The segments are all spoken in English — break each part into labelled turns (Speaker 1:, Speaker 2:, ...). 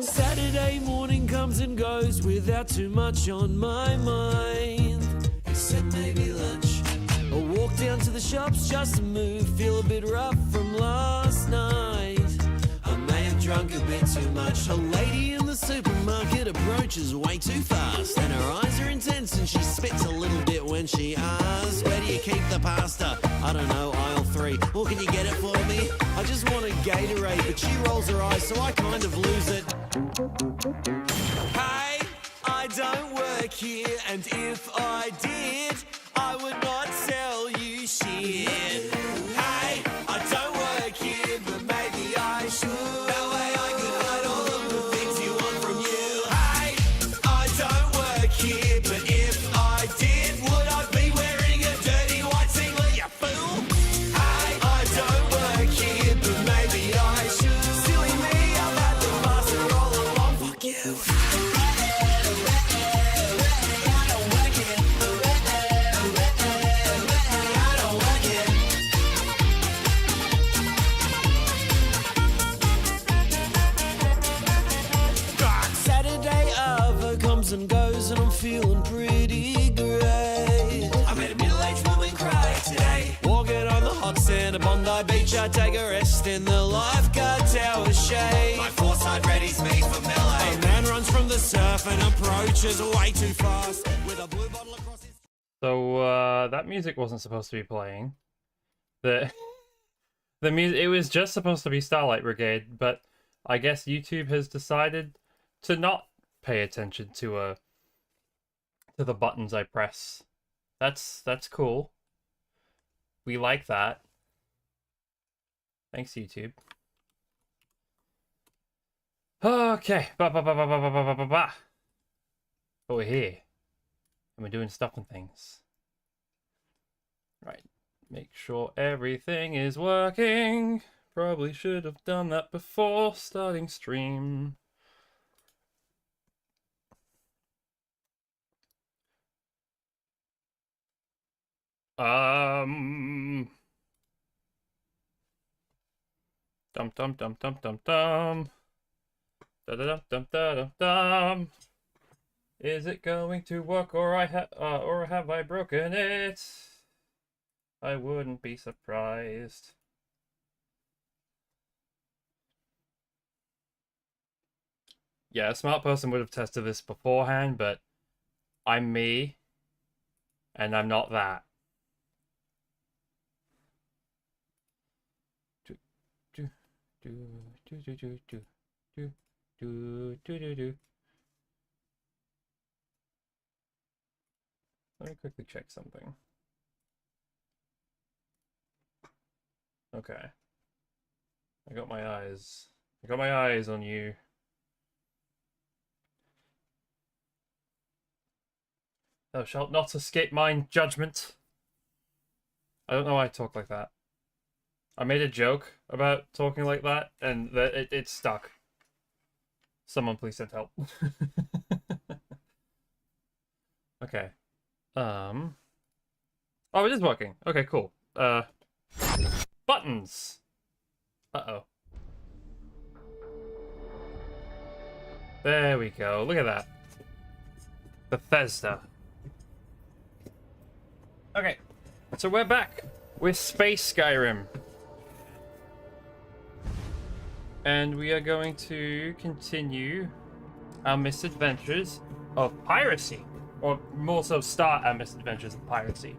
Speaker 1: Saturday morning comes and goes without too much on my mind. Except maybe lunch. A walk down to the shops just to move. Feel a bit rough from last night. I may have drunk a bit too much. A lady in the supermarket approaches way too fast, and her eyes are intense and she spits a little bit when she asks, where do you keep the pasta? I don't know, aisle 3. Well, can you get it for me? I just want a Gatorade, but she rolls her eyes, so I kind of lose it. Hey, I don't work here, and if I did, I would not sell you shit. Hey, I don't work here, but maybe I should. That way I could hide all of the things you want from you. Hey, I don't work here, but if I did, would I be wearing a dirty white singlet, you fool? Hey, I don't work here, but maybe I should. Silly me, I've had the master all along. Fuck you. And goes and I'm feeling pretty great. I made a middle-aged woman cry today. Walking on the hot sand of Bondi Beach, I take a rest in the lifeguard tower shade. My foresight readies me for melee. A man runs from the surf and approaches way too fast with a blue bottle across his...
Speaker 2: So that music wasn't supposed to be playing. The music, it was just supposed to be Starlight Brigade, but I guess YouTube has decided to not pay attention to the buttons I press. That's cool. We like that. Thanks, YouTube. Okay. But we're here. And we're doing stuff and things. Right. Make sure everything is working. Probably should have done that before starting stream. Dum dum dum dum dum dum. Da da dum dum da dum dum. Is it going to work, or have I broken it? I wouldn't be surprised. Yeah, a smart person would have tested this beforehand, but I'm me, and I'm not that. Let me quickly check something. Okay. I got my eyes on you. Thou shalt not escape mine judgment. I don't know why I talk like that. I made a joke about talking like that, and it stuck. Someone please send help. Okay. Oh, it is working. Okay, cool. Buttons. Uh-oh. There we go. Look at that. Bethesda. Okay. So we're back with Space Skyrim. And we are going to continue our misadventures of piracy. Or more so start our misadventures of piracy.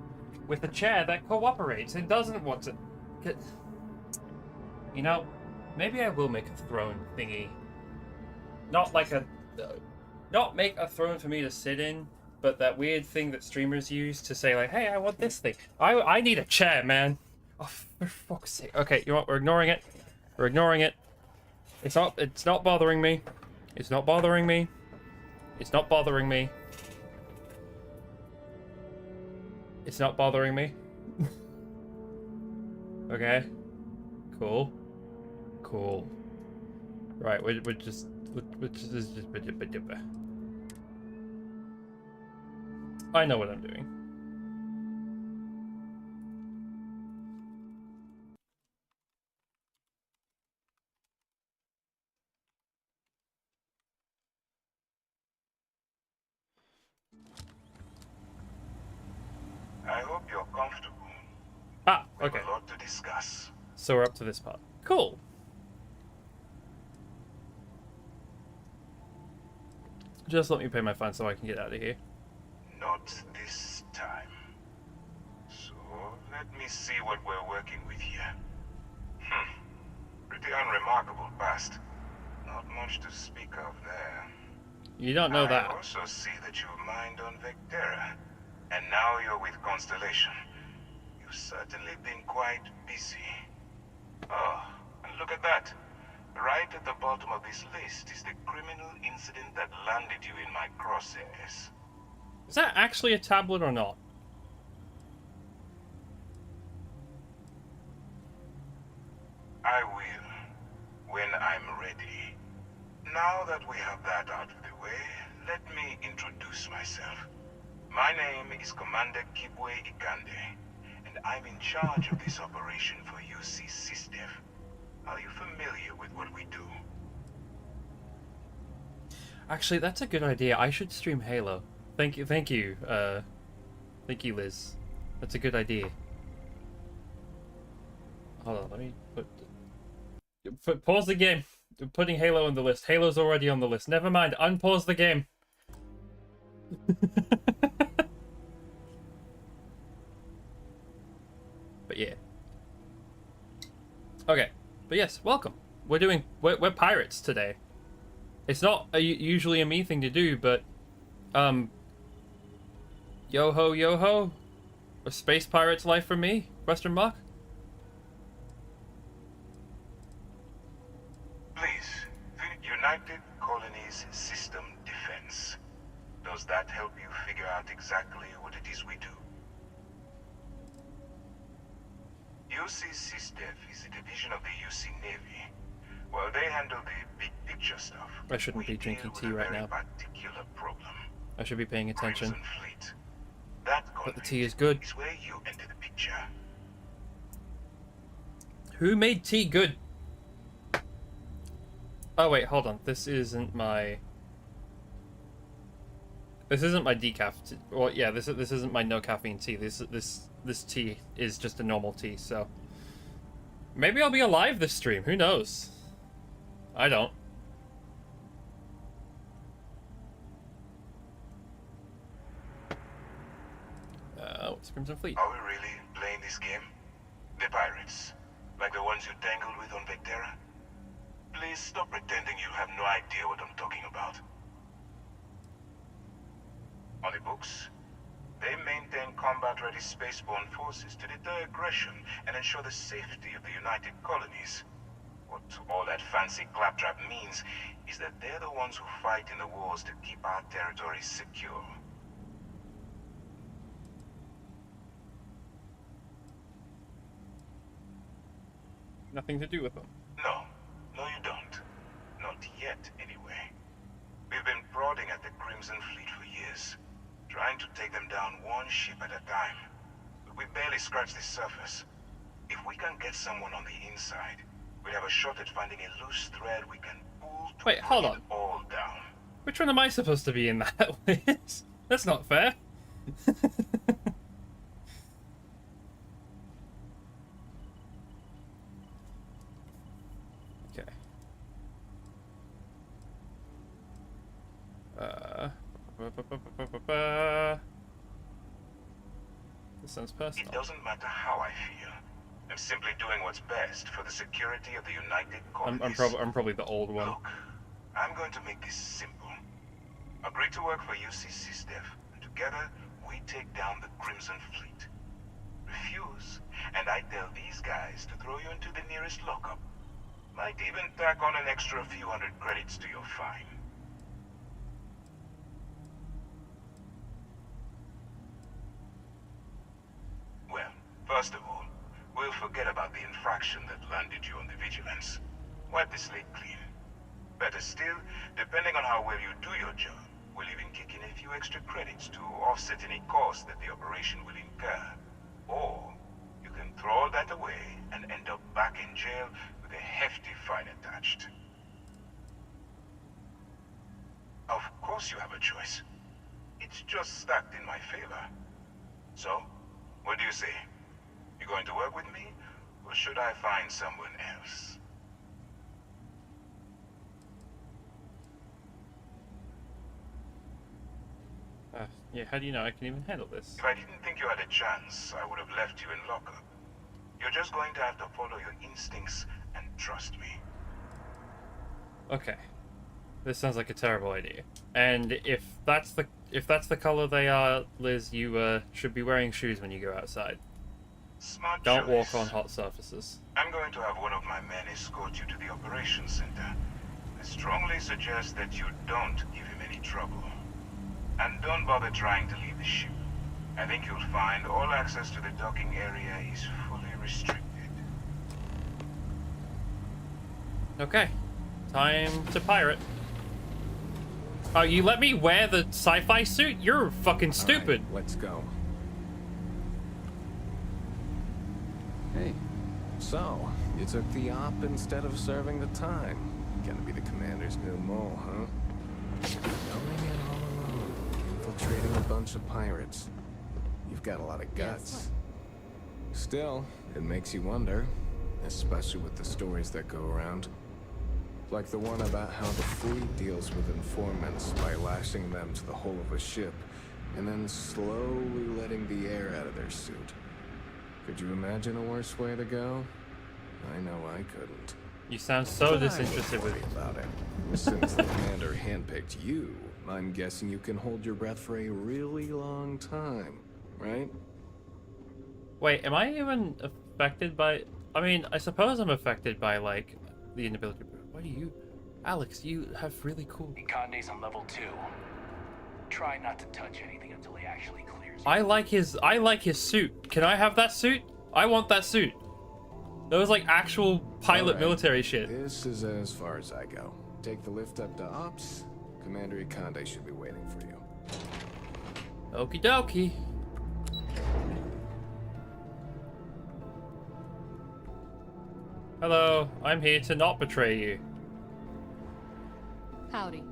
Speaker 2: With a chair that cooperates and doesn't want to... You know, maybe I will make a throne thingy. Not like a... Not make a throne for me to sit in, but that weird thing that streamers use to say like, hey, I want this thing. I need a chair, man. Oh, for fuck's sake. Okay, you know what? We're ignoring it. We're ignoring it. It's not bothering me. It's not bothering me. It's not bothering me. It's not bothering me. Okay. Cool. Cool. Right, we're just I know what I'm doing.
Speaker 3: I hope you're comfortable.
Speaker 2: Ah,
Speaker 3: We
Speaker 2: okay.
Speaker 3: have a lot to discuss.
Speaker 2: So we're up to this part. Cool. Just let me pay my fine so I can get out of here.
Speaker 3: Not this time. So, let me see what we're working with here. Pretty unremarkable past. Not much to speak of there.
Speaker 2: You don't know
Speaker 3: I
Speaker 2: that.
Speaker 3: also see that you mined on Vectera. And now you're with Constellation. You've certainly been quite busy. Oh, and look at that. Right at the bottom of this list is the criminal incident that landed you in my crosshairs.
Speaker 2: Is that actually a tablet or not?
Speaker 3: I will, when I'm ready. Now that we have that out of the way, let me introduce myself. My name is Commander Kibwe Ikande, and I'm in charge of this operation for UC SysDev. Are you familiar with what we do?
Speaker 2: Actually, that's a good idea. I should stream Halo. Thank you, thank you, Liz. That's a good idea. Hold on, let me pause the game. I'm putting Halo on the list. Halo's already on the list. Never mind. Unpause the game. But yeah. Okay. But yes, welcome. We're pirates today. It's not usually a me thing to do, but yo ho, a space pirate's life for me? Question mark.
Speaker 3: Please, the United Colonies System Defense. Does that help you figure out exactly what it is we do? UC SysDev is a division of the UC Navy. Well, they handle the big picture stuff.
Speaker 2: I shouldn't be drinking tea right now.
Speaker 3: Particular problem.
Speaker 2: I should be paying attention.
Speaker 3: Crimson Fleet. That
Speaker 2: But the tea is good.
Speaker 3: is where you enter the picture.
Speaker 2: Who made tea good? Oh wait, hold on. This isn't my decaf. Well, yeah, this isn't my no caffeine tea. This tea is just a normal tea. So maybe I'll be alive this stream. Who knows? I don't. What's Crimson Fleet?
Speaker 3: Are we really playing this game? The pirates, like the ones you tangled with on Vectera? Please stop pretending you have no idea what I'm talking about. On the books, they maintain combat-ready spaceborne forces to deter aggression and ensure the safety of the United Colonies. What all that fancy claptrap means is that they're the ones who fight in the wars to keep our territories secure.
Speaker 2: Nothing to do with them.
Speaker 3: No, you don't. Not yet, anyway. We've been prodding at the Crimson Fleet for years, trying to take them down one ship at a time. But we barely scratched the surface. If we can get someone on the inside, we have a shot at finding a loose thread we can pull to
Speaker 2: Wait, hold
Speaker 3: bring
Speaker 2: on.
Speaker 3: it all down.
Speaker 2: Which one am I supposed to be in that list? That's not fair. Okay. This sounds personal.
Speaker 3: It doesn't matter how I feel. I'm simply doing what's best for the security of the United Colonies.
Speaker 2: I'm probably the old one.
Speaker 3: Look, I'm going to make this simple. Agree to work for UC SysDev, and together we take down the Crimson Fleet. Refuse, and I tell these guys to throw you into the nearest lockup. Might even tack on an extra few hundred credits to your fine. Well, first of all, we'll forget about the infraction that landed you on the Vigilance. Wipe the slate clean. Better still, depending on how well you do your job, we'll even kick in a few extra credits to offset any cost that the operation will incur. Or, you can throw all that away and end up back in jail with a hefty fine attached. Of course you have a choice. It's just stacked in my favor. So, What do you say? You going to work with me, or should I find someone else?
Speaker 2: Yeah, how do you know I can even handle this?
Speaker 3: If I didn't think you had a chance, I would have left you in lockup. You're just going to have to follow your instincts and trust me.
Speaker 2: Okay. This sounds like a terrible idea. And if that's the color they are, Liz, you should be wearing shoes when you go outside.
Speaker 3: Smart
Speaker 2: Don't
Speaker 3: choice.
Speaker 2: walk on hot surfaces.
Speaker 3: I'm going to have one of my men escort you to the operations center. I strongly suggest that you don't give him any trouble. And don't bother trying to leave the ship. I think you'll find all access to the docking area is fully restricted.
Speaker 2: Okay. Time to pirate. Oh, you let me wear the sci-fi suit? You're fucking stupid.
Speaker 4: All right, let's go. Hey, so you took the op instead of serving the time. Gonna be the commander's new mole, huh? Going in all alone, infiltrating a bunch of pirates. You've got a lot of guts. Still, it makes you wonder, especially with the stories that go around. Like the one about how the fleet deals with informants by lashing them to the hull of a ship and then slowly letting the air out of their suit. Could you imagine a worse way to go? I know I couldn't.
Speaker 2: You sound so disinterested with
Speaker 4: Worry about it. Since the commander handpicked you, I'm guessing you can hold your breath for a really long time, right?
Speaker 2: Wait, am I even affected by... I mean, I suppose I'm affected by, like, the inability... Why do you... Alex, you have really cool...
Speaker 5: Conde's on level 2. Try not to touch anything until he actually clears.
Speaker 2: I like his suit. Can I have that suit? I want that suit. That was like actual pilot
Speaker 4: All right.
Speaker 2: military shit.
Speaker 4: This is as far as I go. Take the lift up to Ops. Commander Conde should be waiting for you.
Speaker 2: Okie dokie. Hello, I'm here to not betray you.
Speaker 6: Howdy.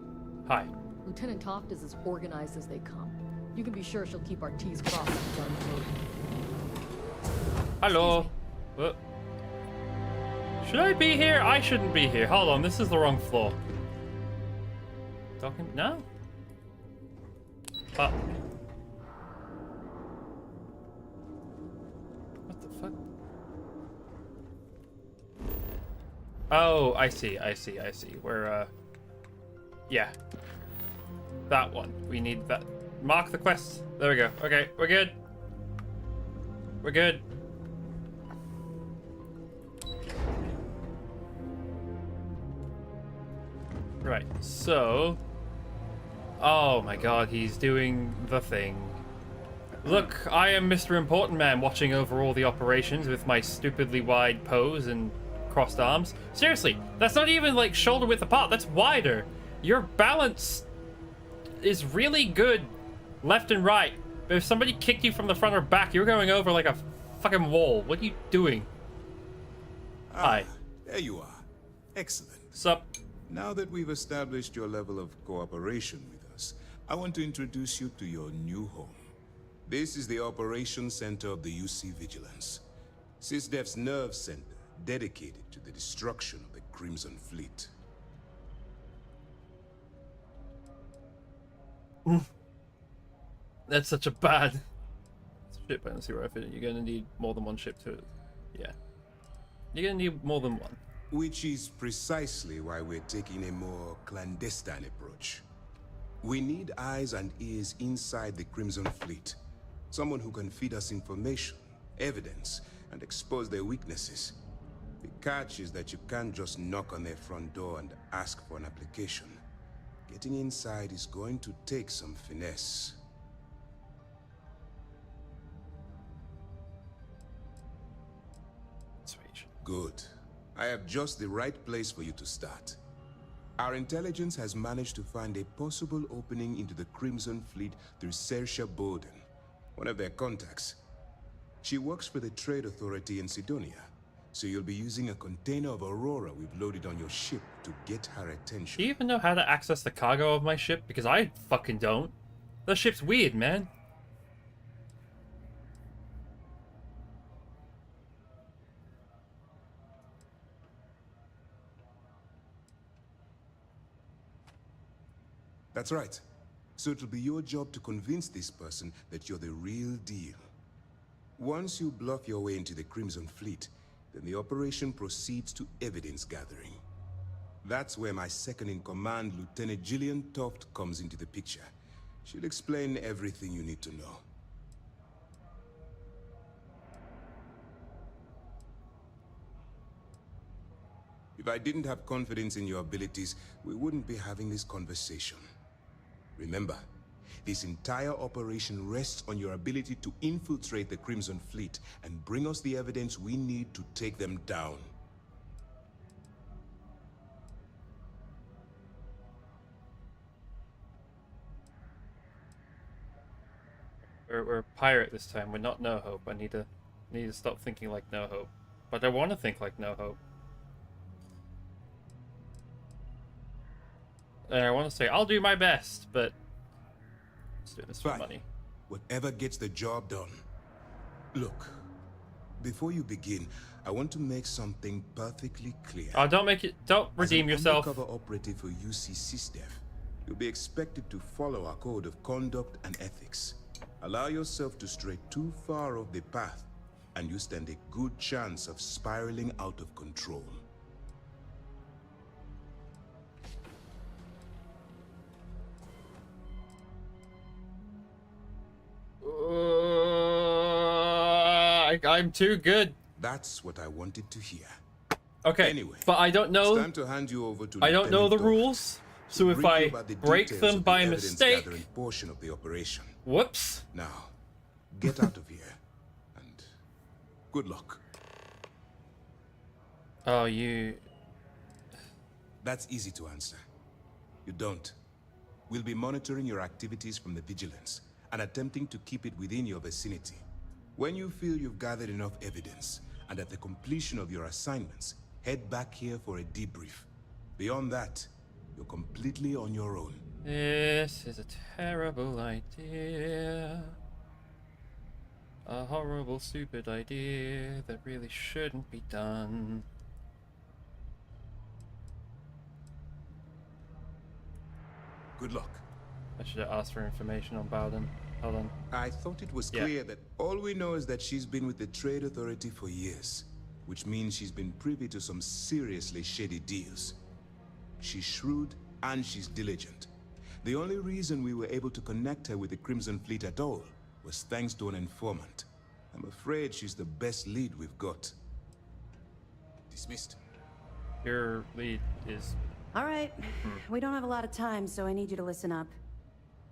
Speaker 2: Hi.
Speaker 6: Lieutenant Toft is as organized as they come. You can be sure she'll keep our T's crossed and guns loaded.
Speaker 2: Hello. What? Should I be here? I shouldn't be here. Hold on, this is the wrong floor. Talking? No? Oh. What the fuck? Oh, I see. We're, yeah. That one. We need that. Mark the quest. There we go. Okay, we're good. We're good. Right, so... Oh my god, he's doing the thing. Look, I am Mr. Important Man watching over all the operations with my stupidly wide pose and crossed arms. Seriously, that's not even like shoulder width apart, that's wider. Your balance is really good left and right. But if somebody kicked you from the front or back, you're going over like a fucking wall. What are you doing? Hi.
Speaker 7: There you are. Excellent.
Speaker 2: Sup?
Speaker 7: Now that we've established your level of cooperation with us, I want to introduce you to your new home. This is the Operations Center of the UC Vigilance. SysDef's nerve center, dedicated to the destruction of the Crimson Fleet.
Speaker 2: That's such a bad ship fantasy rifle. You're gonna need more than one ship to... Yeah. You're gonna need more than one.
Speaker 7: Which is precisely why we're taking a more clandestine approach. We need eyes and ears inside the Crimson Fleet. Someone who can feed us information, evidence, and expose their weaknesses. The catch is that you can't just knock on their front door and ask for an application. Getting inside is going to take some finesse.
Speaker 2: Sweet.
Speaker 7: Good. I have just the right place for you to start. Our intelligence has managed to find a possible opening into the Crimson Fleet through Saoirse Bowden, one of their contacts. She works for the Trade Authority in Sidonia, so you'll be using a container of Aurora we've loaded on your ship to get her attention.
Speaker 2: Do you even know how to access the cargo of my ship? Because I fucking don't. The ship's weird, man.
Speaker 7: That's right. So it'll be your job to convince this person that you're the real deal. Once you bluff your way into the Crimson Fleet, then the operation proceeds to evidence gathering. That's where my second-in-command, Lieutenant Gillian Toft, comes into the picture. She'll explain everything you need to know. If I didn't have confidence in your abilities, we wouldn't be having this conversation. Remember, this entire operation rests on your ability to infiltrate the Crimson Fleet and bring us the evidence we need to take them down.
Speaker 2: We're a pirate this time. We're not No Hope. I need to stop thinking like No Hope. But I want to think like No Hope. And I want to say I'll do my best, but let's do this for
Speaker 7: Fine.
Speaker 2: money.
Speaker 7: Whatever gets the job done. Look, before you begin, I want to make something perfectly clear.
Speaker 2: Oh, don't redeem yourself.
Speaker 7: As an undercover operative for UC SysDev, you'll be expected to follow our code of conduct and ethics. Allow yourself to stray too far off the path, and you stand a good chance of spiraling out of control.
Speaker 2: I'm too good.
Speaker 7: That's what I wanted to hear.
Speaker 2: Okay,
Speaker 7: Anyway,
Speaker 2: but I don't know.
Speaker 7: It's time to hand you over to
Speaker 2: I don't know the
Speaker 7: Lieutenant Toft
Speaker 2: rules, so
Speaker 7: to
Speaker 2: if
Speaker 7: brief you
Speaker 2: I
Speaker 7: about the
Speaker 2: break
Speaker 7: details
Speaker 2: them
Speaker 7: of the
Speaker 2: by
Speaker 7: evidence
Speaker 2: mistake,
Speaker 7: gathering portion of the operation.
Speaker 2: whoops.
Speaker 7: Now, get out of here, and good luck.
Speaker 2: Oh, you.
Speaker 7: That's easy to answer. You don't. We'll be monitoring your activities from the Vigilance and attempting to keep it within your vicinity. When you feel you've gathered enough evidence, and at the completion of your assignments, head back here for a debrief. Beyond that, you're completely on your own.
Speaker 2: This is a terrible idea. A horrible, stupid idea that really shouldn't be done.
Speaker 7: Good luck.
Speaker 2: I should have asked for information on Bowden. Hold on.
Speaker 7: I thought it was
Speaker 2: Yeah.
Speaker 7: clear that all we know is that she's been with the Trade Authority for years, which means she's been privy to some seriously shady deals. She's shrewd and she's diligent. The only reason we were able to connect her with the Crimson Fleet at all was thanks to an informant. I'm afraid she's the best lead we've got. Dismissed.
Speaker 2: Your lead is.
Speaker 8: All right. We don't have a lot of time, so I need you to listen up.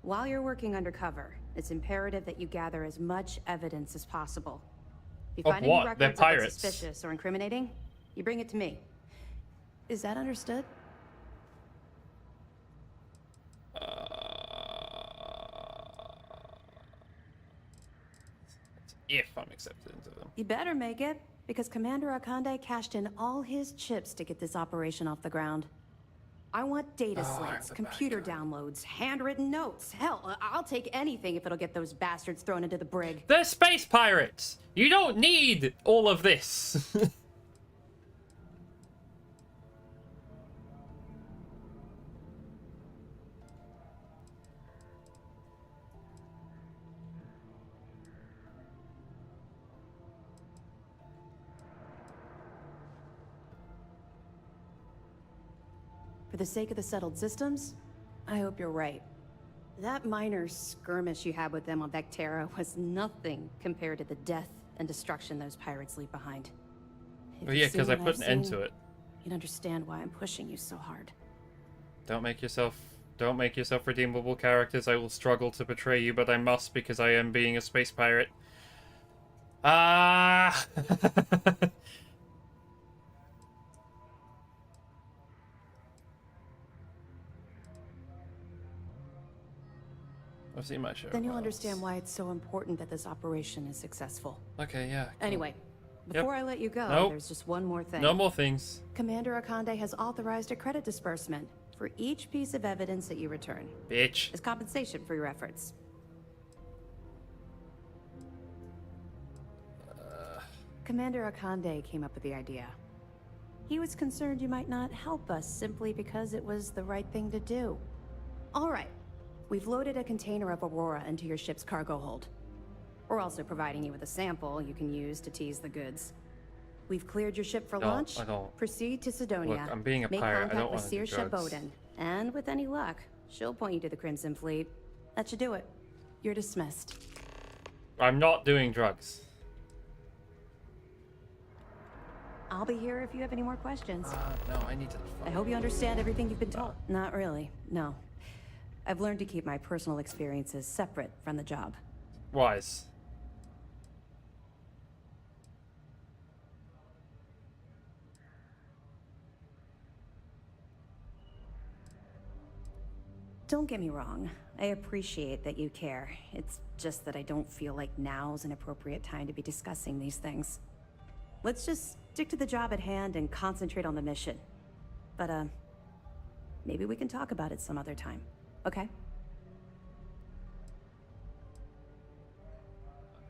Speaker 8: While you're working undercover, it's imperative that you gather as much evidence as possible. If you
Speaker 2: Of
Speaker 8: find
Speaker 2: what?
Speaker 8: any
Speaker 2: They're
Speaker 8: records of what's
Speaker 2: pirates.
Speaker 8: suspicious or incriminating, you bring it to me. Is that understood?
Speaker 2: If I'm accepted into them.
Speaker 8: You better make it, because Commander Akande cashed in all his chips to get this operation off the ground. I want data slates, computer downloads, handwritten notes. Hell, I'll take anything if it'll get those bastards thrown into the brig.
Speaker 2: They're space pirates! You don't need all of this!
Speaker 8: For the sake of the settled systems, I hope you're right. That minor skirmish you had with them on Vectera was nothing compared to the death and destruction those pirates leave behind. If
Speaker 2: Well,
Speaker 8: you've
Speaker 2: yeah,
Speaker 8: seen
Speaker 2: because I
Speaker 8: what
Speaker 2: put
Speaker 8: I've
Speaker 2: an end
Speaker 8: seen,
Speaker 2: to it.
Speaker 8: you'd understand why I'm pushing you so hard.
Speaker 2: Don't make yourself redeemable characters. I will struggle to betray you, but I must because I am being a space pirate. Ah! I've seen my show.
Speaker 8: Then you'll
Speaker 2: once.
Speaker 8: understand why it's so important that this operation is successful.
Speaker 2: Okay, yeah. cool.
Speaker 8: Anyway, before I let you go,
Speaker 2: Nope.
Speaker 8: there's just one more thing.
Speaker 2: No more things.
Speaker 8: Commander Akande has authorized a credit disbursement for each piece of evidence that you return,
Speaker 2: Bitch.
Speaker 8: as compensation for your efforts. Commander Akande came up with the idea. He was concerned you might not help us simply because it was the right thing to do. All right. We've loaded a container of Aurora into your ship's cargo hold. We're also providing you with a sample you can use to tease the goods. We've cleared your ship for
Speaker 2: No,
Speaker 8: launch.
Speaker 2: I don't.
Speaker 8: Proceed to Sidonia.
Speaker 2: Look, I'm being a
Speaker 8: Make
Speaker 2: pirate. I
Speaker 8: contact
Speaker 2: don't
Speaker 8: with
Speaker 2: want to do
Speaker 8: Seer Ship
Speaker 2: drugs.
Speaker 8: Odin. And with any luck, she'll point you to the Crimson Fleet. That should do it. You're dismissed.
Speaker 2: I'm not doing drugs.
Speaker 8: I'll be here if you have any more questions.
Speaker 2: No, I need to.
Speaker 8: I hope you understand everything you've been told. Not really, no. I've learned to keep my personal experiences separate from the job.
Speaker 2: Wise.
Speaker 8: Don't get me wrong. I appreciate that you care. It's just that I don't feel like now's an appropriate time to be discussing these things. Let's just stick to the job at hand and concentrate on the mission. But, maybe we can talk about it some other time, okay?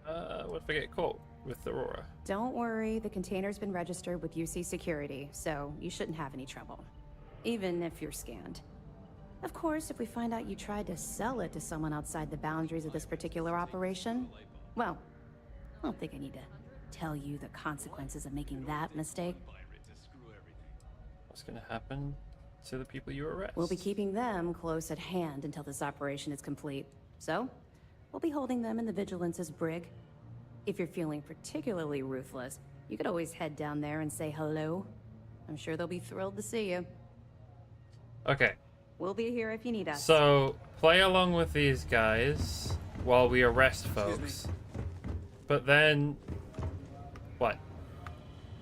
Speaker 2: What if I get caught with Aurora?
Speaker 8: Don't worry, the container's been registered with UC Security, so you shouldn't have any trouble. Even if you're scanned. Of course, if we find out you tried to sell it to someone outside the boundaries of this particular operation, well, I don't think I need to tell you the consequences of making that mistake.
Speaker 2: What's gonna happen to the people you arrest?
Speaker 8: We'll be keeping them close at hand until this operation is complete. So, we'll be holding them in the Vigilance's brig. If you're feeling particularly ruthless, you could always head down there and say hello. I'm sure they'll be thrilled to see you.
Speaker 2: Okay.
Speaker 8: We'll be here if you need us.
Speaker 2: So, play along with these guys while we arrest folks. But then... What?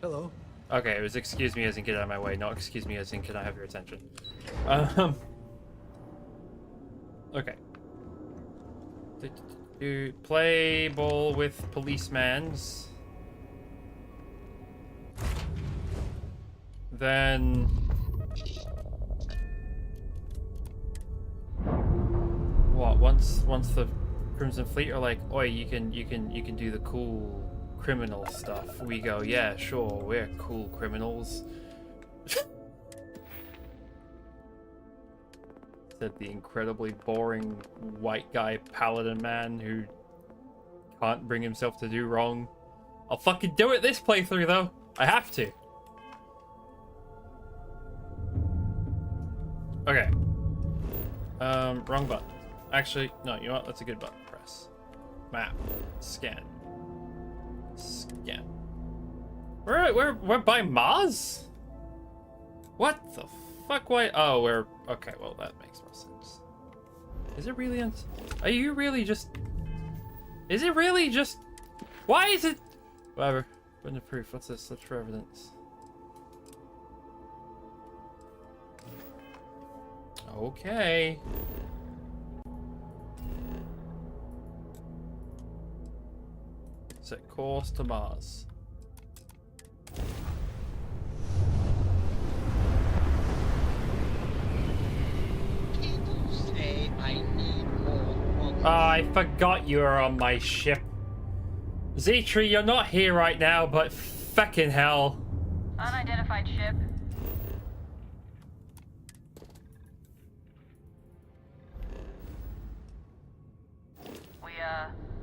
Speaker 9: Hello.
Speaker 2: Okay, it was excuse me as in get out of my way, not excuse me as in can I have your attention. Okay. Play ball with policeman's. Then... What, once the Crimson Fleet are like, oi, you can do the cool criminal stuff. We go, yeah, sure, we're cool criminals. Said the incredibly boring white guy paladin man who can't bring himself to do wrong. I'll fucking do it this playthrough though. I have to. Okay. Wrong button. Actually, no, you know what? That's a good button. Press. Map. Scan. Scan. We're by Mars? What the fuck? Why? Oh, we're... Okay, well, that makes more sense. Is it really... Are you really just... Is it really just... Why is it... Whatever. Burden of proof. What's this? Search for evidence. Okay. Set course to Mars. I forgot you were on my ship. Zetri, you're not here right now, but feckin' hell.
Speaker 10: Unidentified ship.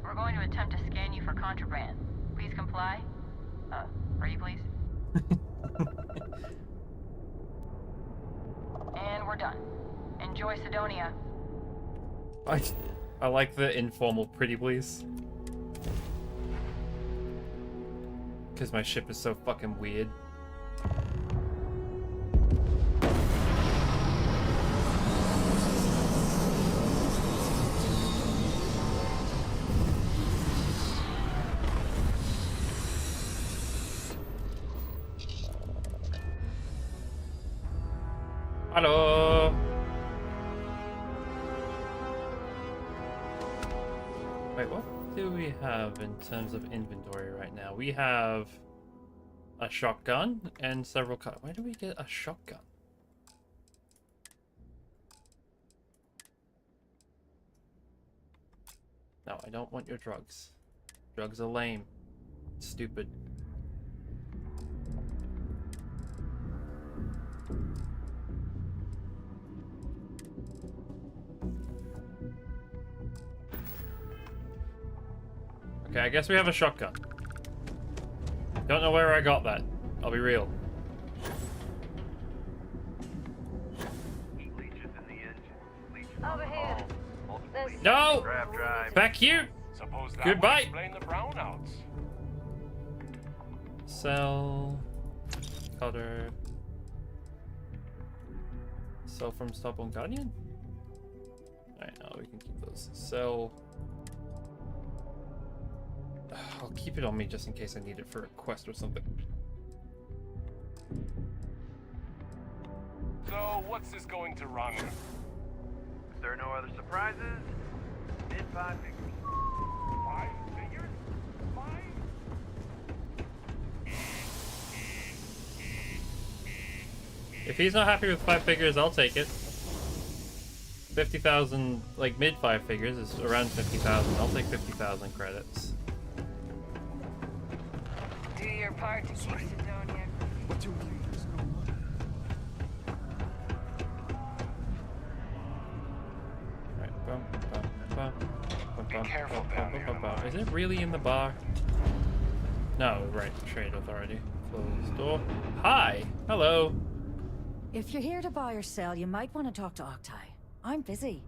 Speaker 10: We're going to attempt to scan you for contraband. Please comply. Hurry, please. And we're done. Enjoy Sidonia.
Speaker 2: I like the informal pretty please. Because my ship is so fucking weird. Hello. Wait, what do we have in terms of inventory right now? We have a shotgun and several cut. Why do we get a shotgun? No, I don't want your drugs. Drugs are lame. Stupid. Okay, I guess we have a shotgun. Don't know where I got that. I'll be real.
Speaker 10: Over here.
Speaker 2: No! Back you!
Speaker 5: Suppose that
Speaker 2: Goodbye.
Speaker 5: would explain the brownouts.
Speaker 2: Cell. Cutter. Cell from Stubborn Guardian? Alright, no, we can keep those. Cell. I'll keep it on me just in case I need it for a quest or something.
Speaker 5: So, what's this going to run?
Speaker 9: If there are no other surprises, mid 5 figures.
Speaker 5: 5 figures? 5?
Speaker 2: If he's not happy with 5 figures, I'll take it. 50,000, like mid 5 figures is around 50,000. I'll take 50,000 credits.
Speaker 10: Do your part to keep Sidonia.
Speaker 4: What do you mean there's no money?
Speaker 2: Alright, bum, bum, bum, bum,
Speaker 5: Be
Speaker 2: bum,
Speaker 5: careful
Speaker 2: bum,
Speaker 5: down
Speaker 2: bum,
Speaker 5: here
Speaker 2: bum,
Speaker 5: in the
Speaker 2: bum. Is
Speaker 5: mines.
Speaker 2: it really in the bar? No, right, Trade Authority. Closed door. Hi! Hello!
Speaker 11: If you're here to buy or sell, you might want to talk to Octai. I'm busy.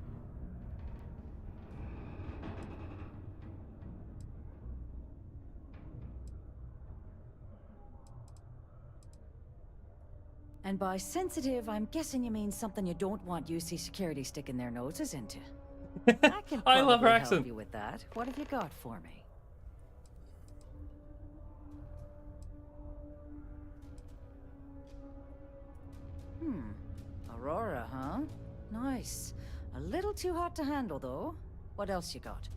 Speaker 11: And by sensitive, I'm guessing you mean something you don't want UC security sticking their noses into. I can
Speaker 2: I love her
Speaker 11: probably
Speaker 2: accent.
Speaker 11: help you with that. What have you got for me? Aurora, huh? Nice. A little too hot to handle, though. What else you got?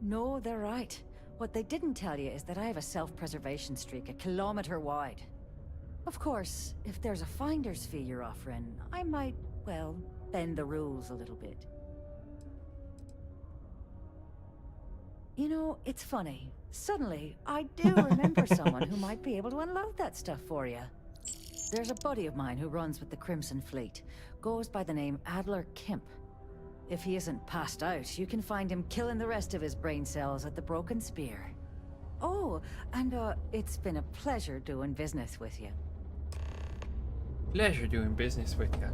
Speaker 11: No, they're right. What they didn't tell you is that I have a self-preservation streak a kilometer wide. Of course, if there's a finder's fee you're offering, I might, well, bend the rules a little bit. You know, it's funny. Suddenly, I do remember someone who might be able to unload that stuff for you. There's a buddy of mine who runs with the Crimson Fleet. Goes by the name Adler Kemp. If he isn't passed out, you can find him killing the rest of his brain cells at the Broken Spear. Oh, and it's been a pleasure doing business with you.
Speaker 2: Pleasure doing business with you.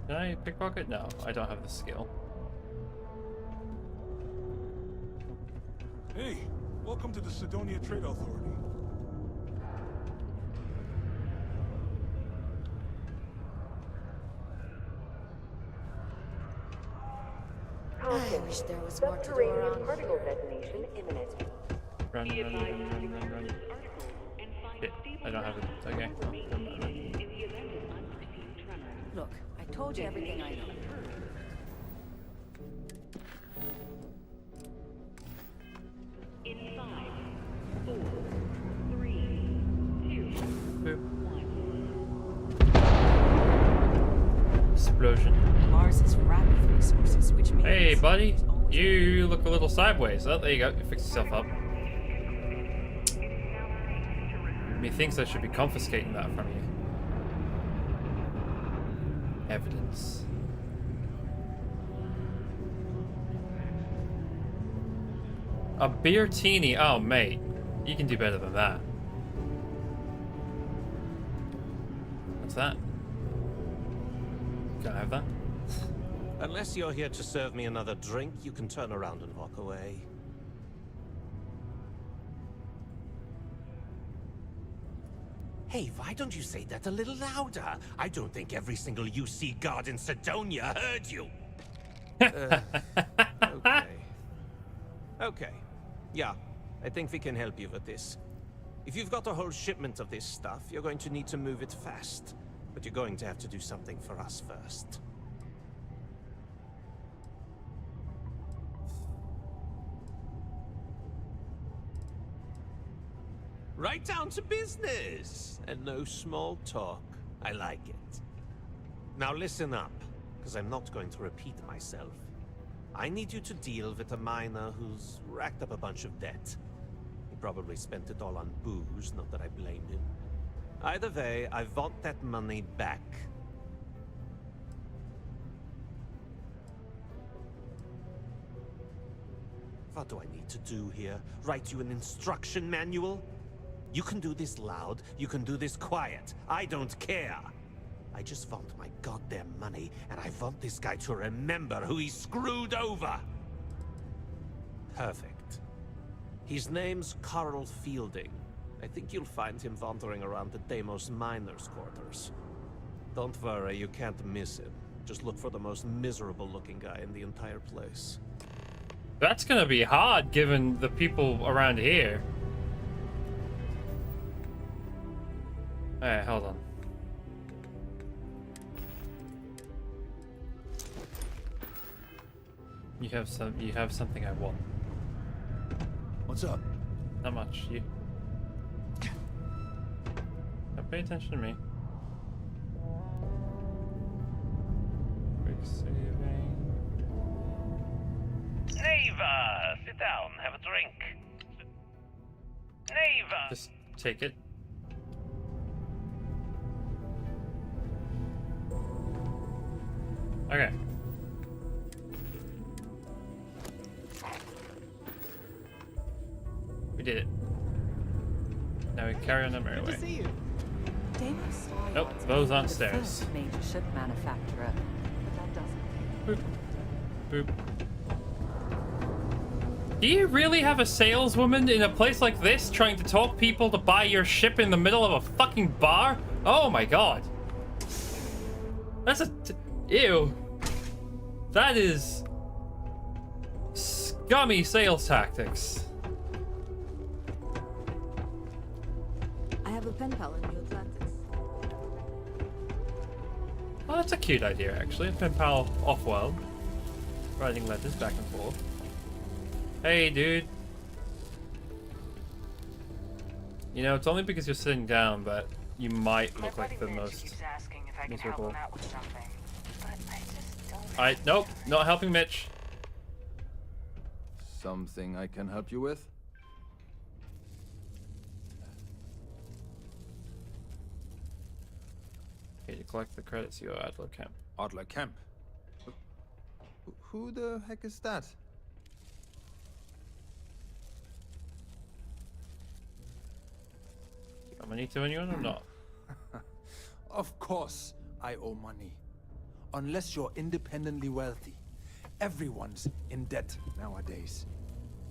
Speaker 2: Can I pickpocket? No, I don't have the skill.
Speaker 12: Hey, welcome to the Sidonia Trade Authority.
Speaker 11: I wish there was more to do around particle detonation imminent.
Speaker 2: Run, run, run, run, run, run. Shit, I don't have it. Okay.
Speaker 11: Look, I told you everything I know.
Speaker 13: In 5, 4, 3, 2,
Speaker 2: Boop.
Speaker 13: 1.
Speaker 2: Explosion.
Speaker 11: Mars is wrapped with resources, which means...
Speaker 2: Hey, buddy. You look a little sideways. Oh, there you go. You fixed yourself up. Methinks I should be confiscating that from you. Evidence. A beer teeny. Oh, mate. You can do better than that. What's that? Can I have that?
Speaker 14: Unless you're here to serve me another drink, you can turn around and walk away. Hey, why don't you say that a little louder? I don't think every single UC guard in Sidonia heard you.
Speaker 4: Okay. Okay. Yeah, I think we can help you with this.
Speaker 14: If you've got a whole shipment of this stuff, you're going to need to move it fast. But you're going to have to do something for us first. Right down to business. And no small talk. I like it. Now listen up, because I'm not going to repeat myself. I need you to deal with a miner who's racked up a bunch of debt. He probably spent it all on booze, not that I blame him. Either way, I want that money back. What do I need to do here? Write you an instruction manual? You can do this loud, you can do this quiet. I don't care. I just want my goddamn money, and I want this guy to remember who he screwed over. Perfect. His name's Carl Fielding. I think you'll find him wandering around the Deimos miners' quarters. Don't worry, you can't miss him. Just look for the most miserable-looking guy in the entire place.
Speaker 2: That's gonna be hard, given the people around here. Alright, hold on. You have something I want.
Speaker 12: What's up?
Speaker 2: Not much. You. Now pay attention to me. Quick saving.
Speaker 5: Neva, sit down, have a drink. Neva!
Speaker 2: Just take it. Okay. We did it. Now we carry on our merry way.
Speaker 11: Good to see you. Deimos?
Speaker 2: Nope, those aren't
Speaker 11: The
Speaker 2: stairs.
Speaker 11: first major ship manufacturer. But that doesn't.
Speaker 2: Boop. Boop. Do you really have a saleswoman in a place like this trying to talk people to buy your ship in the middle of a fucking bar? Oh my god. That's ew. That is scummy sales tactics.
Speaker 6: I have a pen pal in New Atlantis.
Speaker 2: Well, that's a cute idea, actually. A pen pal off-world. Writing letters back and forth. Hey, dude. You know, it's only because you're sitting down, but you might look like the most miserable. Alright, nope, not helping Mitch.
Speaker 15: Something I can help you with?
Speaker 2: Okay, to collect the credits, you are Adler Camp.
Speaker 15: Adler Camp? Who the heck is that?
Speaker 2: Got money to anyone or not?
Speaker 15: Of course I owe money. Unless you're independently wealthy. Everyone's in debt nowadays.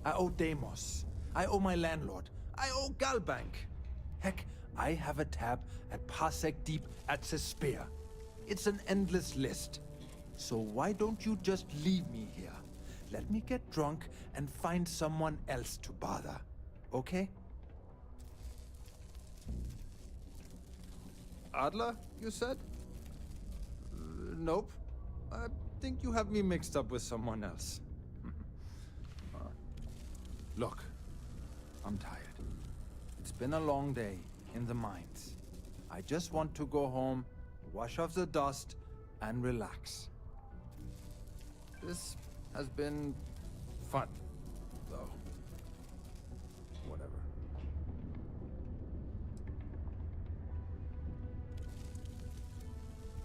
Speaker 15: I owe Deimos. I owe my landlord. I owe Galbank. Heck, I have a tab at Parsec Deep at Cespea. It's an endless list. So why don't you just leave me here? Let me get drunk and find someone else to bother. Okay? Adler, you said? Nope. I think you have me mixed up with someone else. Look, I'm tired. It's been a long day in the mines. I just want to go home, wash off the dust, and relax. This has been fun, though. Whatever.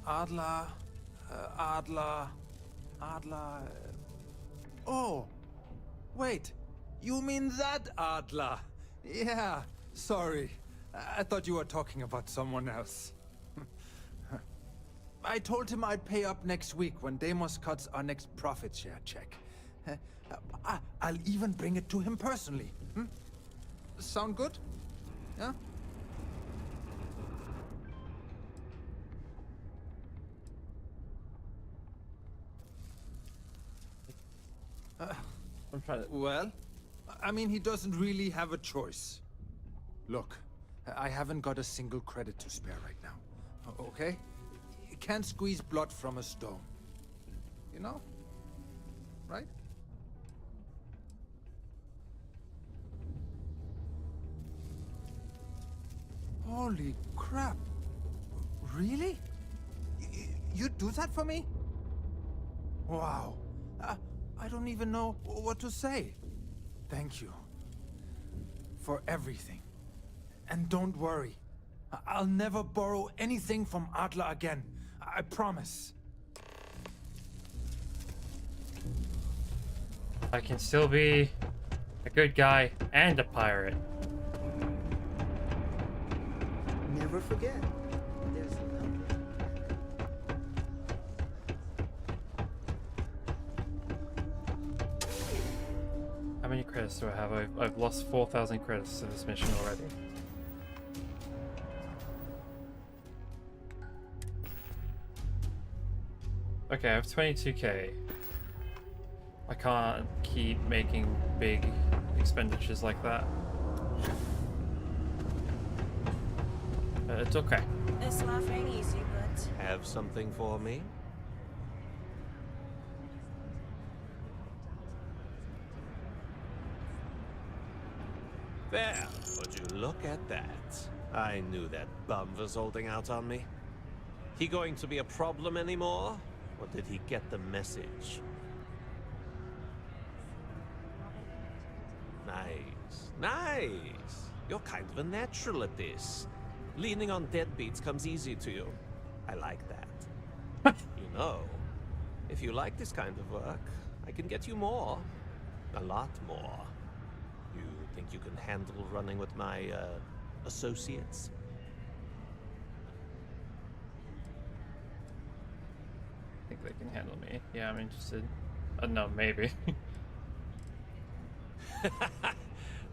Speaker 15: Adler, Adler. Oh, wait. You mean that Adler? Yeah, sorry. I thought you were talking about someone else. I told him I'd pay up next week when Deimos cuts our next profit share check. I'll even bring it to him personally. Sound good? Yeah?
Speaker 2: I'm trying to...
Speaker 15: Well, I mean, he doesn't really have a choice. Look, I haven't got a single credit to spare right now. Okay? You can't squeeze blood from a stone. You know? Right? Holy crap. Really? You do that for me? Wow. I don't even know what to say. Thank you. For everything. And don't worry. I'll never borrow anything from Adler again. I promise.
Speaker 2: I can still be a good guy and a pirate.
Speaker 16: Never forget. There's nothing.
Speaker 2: How many credits do I have? I've lost 4,000 credits to this mission already. Okay, I have 22k. I can't keep making big expenditures like that. It's okay.
Speaker 17: This life ain't easy, but...
Speaker 14: Have something for me? There, would you look at that? I knew that bum was holding out on me. He going to be a problem anymore? Or did he get the message? Nice. Nice! You're kind of a natural at this. Leaning on deadbeats comes easy to you. I like that. You know, if you like this kind of work, I can get you more. A lot more. You think you can handle running with my, associates?
Speaker 2: I think they can handle me. Yeah, I'm interested. No, maybe.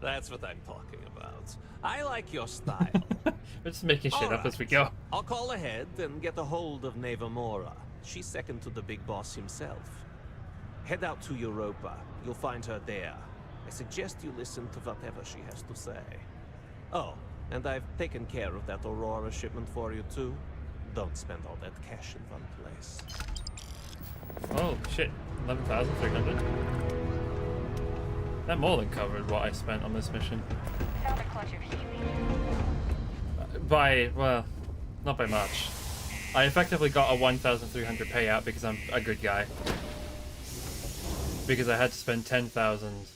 Speaker 14: That's what I'm talking about. I like your style.
Speaker 2: We're just making shit up as we go.
Speaker 14: I'll call ahead and get a hold of Nevamora. She's second to the big boss himself. Head out to Europa. You'll find her there. I suggest you listen to whatever she has to say. Oh, and I've taken care of that Aurora shipment for you too. Don't spend all that cash in one place.
Speaker 2: Oh shit, 11,300. That more than covered what I spent on this mission.
Speaker 10: Found a clutch of helium.
Speaker 2: Well, not by much. I effectively got a 1,300 payout because I'm a good guy. Because I had to spend 10,000.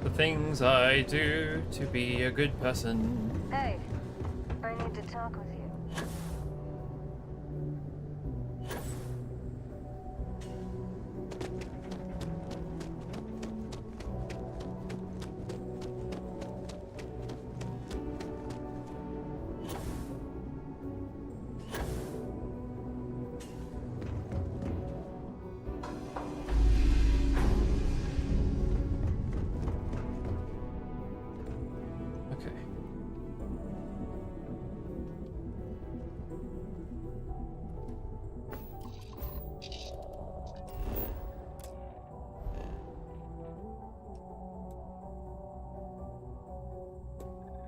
Speaker 2: The things I do to be a good person.
Speaker 17: Hey, I need to talk with you.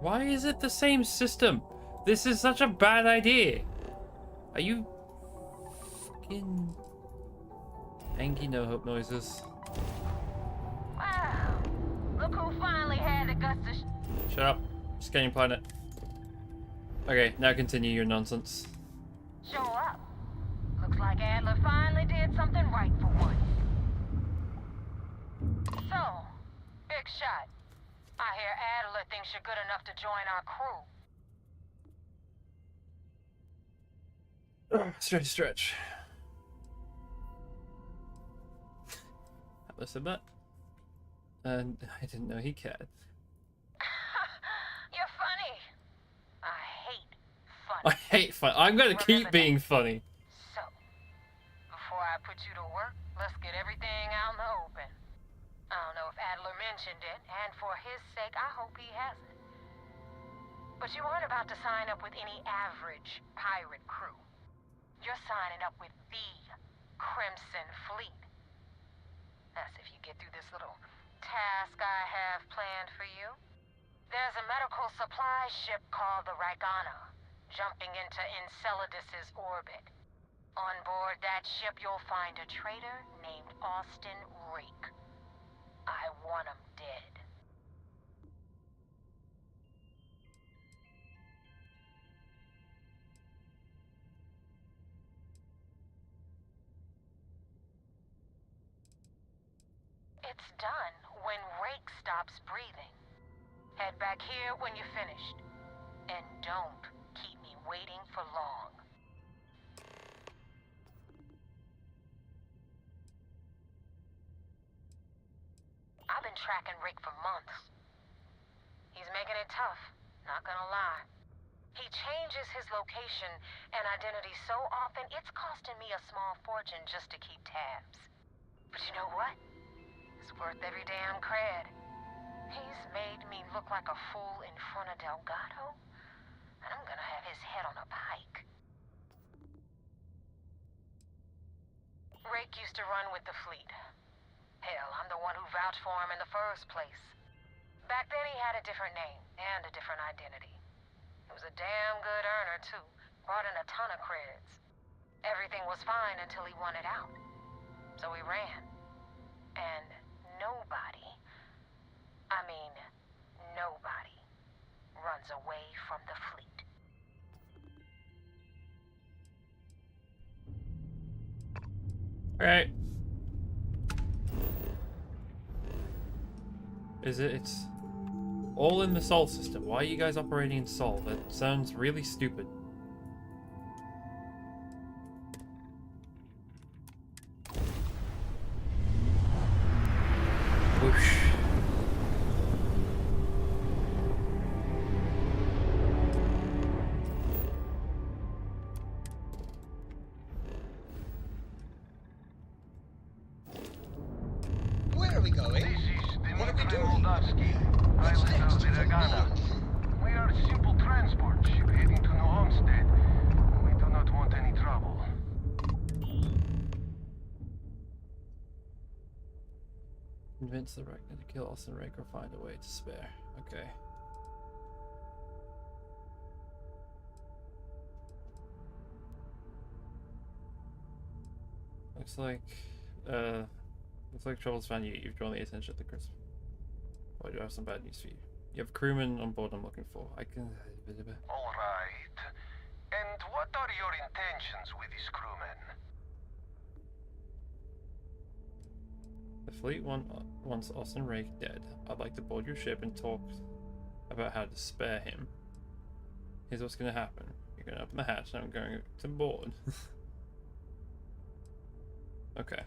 Speaker 2: Why is it the same system? This is such a bad idea. Are you fucking angry no hope noises?
Speaker 10: Wow. Look who finally had the guts to...
Speaker 2: Shut up. Scanning planet. Okay, now continue your nonsense.
Speaker 10: show up. Looks like Adler finally did something right for once. So, big shot. I hear Adler thinks you're good enough to join our crew.
Speaker 2: Stretch. Adler said that. And I didn't know he cared.
Speaker 10: You're funny. I hate fun.
Speaker 2: I hate fun. I'm gonna keep being funny.
Speaker 10: So, before I put you to work, let's get everything out in the open. I don't know if Adler mentioned it, and for his sake, I hope he hasn't. But you aren't about to sign up with any average pirate crew. You're signing up with the Crimson Fleet. That's if you get through this little task I have planned for you. There's a medical supply ship called the Ragana, jumping into Enceladus's orbit. On board that ship, you'll find a traitor named Austin Rake. I want him dead. It's done when Rake stops breathing. Head back here when you're finished. And don't keep me waiting for long. I've been tracking Rick for months. He's making it tough, not gonna lie. He changes his location and identity so often, it's costing me a small fortune just to keep tabs. But you know what? It's worth every damn cred. He's made me look like a fool in front of Delgado, and I'm gonna have his head on a pike. Rake used to run with the fleet. Hell, I'm the one who vouched for him in the first place. Back then he had a different name and a different identity. He was a damn good earner, too. Brought in a ton of creds. Everything was fine until he wanted out. So he ran. And nobody, I mean, nobody, runs away from the fleet.
Speaker 2: Alright. It's all in the Sol system. Why are you guys operating in Sol? That sounds really stupid. Whoosh.
Speaker 1: Where are we going? What are we doing? What's next for me?
Speaker 9: We are a simple transport ship heading to NoHope's. We do not want any trouble.
Speaker 2: Convince the Reckner to kill us and Rake or find a way to spare. Okay. Looks like trouble's found you. You've drawn the attention of the crisp. Well, I do have some bad news for you. You have a crewman on board I'm looking for. I can...
Speaker 9: All right. And what are your intentions with this crewman?
Speaker 2: The fleet wants us and Rake dead. I'd like to board your ship and talk about how to spare him. Here's what's going to happen. You're going to open the hatch and I'm going to board. Okay.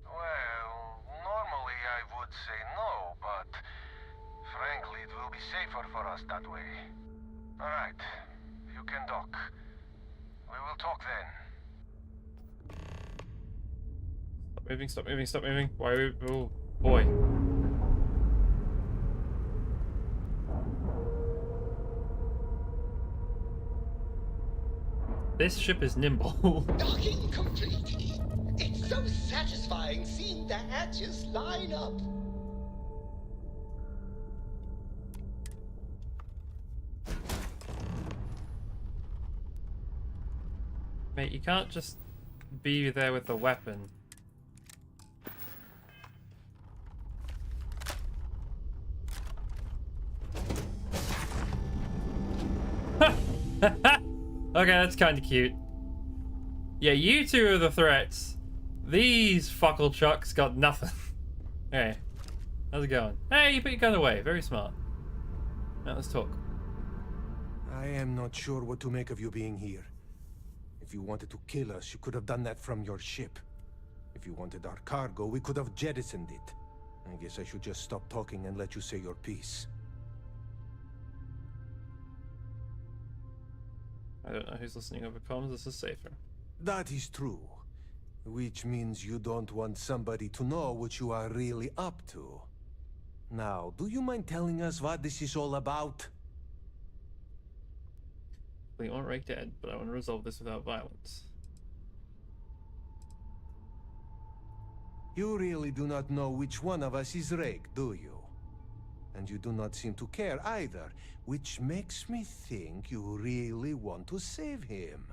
Speaker 9: Well, normally I would say no, but frankly it will be safer for us that way. All right, you can dock. We will talk then.
Speaker 2: Stop moving, stop moving, stop moving. Why are we... Oh, boy. This ship is nimble.
Speaker 1: Docking complete. It's so satisfying seeing the hatches line up.
Speaker 2: Mate, you can't just be there with the weapon. Okay, that's kind of cute. Yeah, you two are the threats. These fuckle chucks got nothing. Hey, how's it going? Hey, you put your gun away. Very smart. Now let's talk.
Speaker 15: I am not sure what to make of you being here. If you wanted to kill us, you could have done that from your ship. If you wanted our cargo, we could have jettisoned it. I guess I should just stop talking and let you say your piece.
Speaker 2: I don't know who's listening over comms. This is safer.
Speaker 15: That is true. Which means you don't want somebody to know what you are really up to. Now, do you mind telling us what this is all about?
Speaker 2: We want Rake dead, but I want to resolve this without violence.
Speaker 15: You really do not know which one of us is Rake, do you? And you do not seem to care either, which makes me think you really want to save him.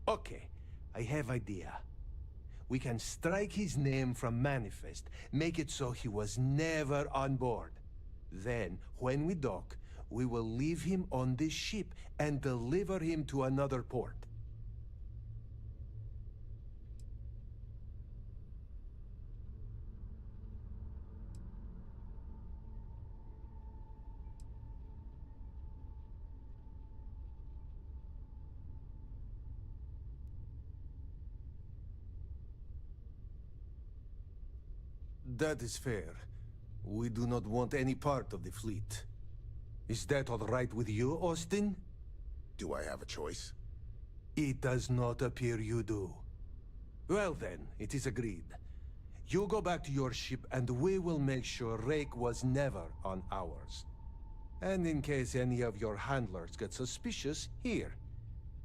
Speaker 15: Okay,
Speaker 18: I have idea. We can strike his name from Manifest, make it so he was never on board. Then, when we dock, we will leave him on this ship and deliver him to another port. That is fair. We do not want any part of the fleet. Is that all right with you, Austin?
Speaker 7: Do I have a choice?
Speaker 18: It does not appear you do. Well then, it is agreed. You go back to your ship and we will make sure Rake was never on ours. And in case any of your handlers get suspicious, here.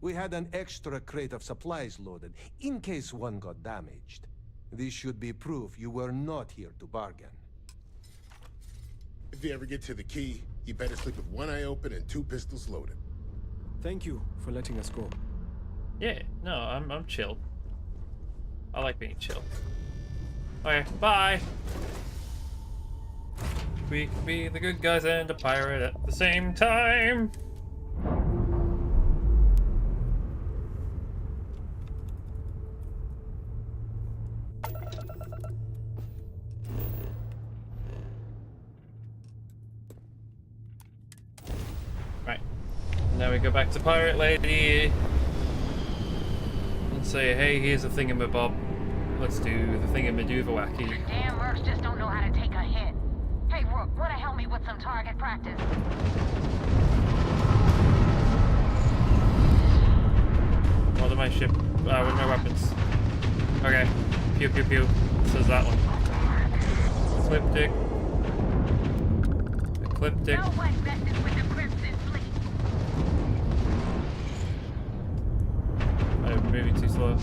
Speaker 18: We had an extra crate of supplies loaded, in case one got damaged. This should be proof you were not here to bargain.
Speaker 7: If you ever get to the key, you better sleep with one eye open and 2 pistols loaded.
Speaker 4: Thank you for letting us go.
Speaker 2: Yeah, no, I'm chill. I like being chill. Okay, bye. We can be the good guys and a pirate at the same time. Right. Now we go back to Pirate Lady and say, hey, here's a thingamabob. Let's do the thingamadoodlewacky.
Speaker 10: Damn mercs just don't know how to take a hit. Hey, Rook, wanna help me with some target practice?
Speaker 2: What am I ship? With no weapons. Okay. Pew pew pew. Says that one. Ecliptic. Ecliptic.
Speaker 10: No one messes with the Crimson Fleet.
Speaker 2: I'm moving too slow.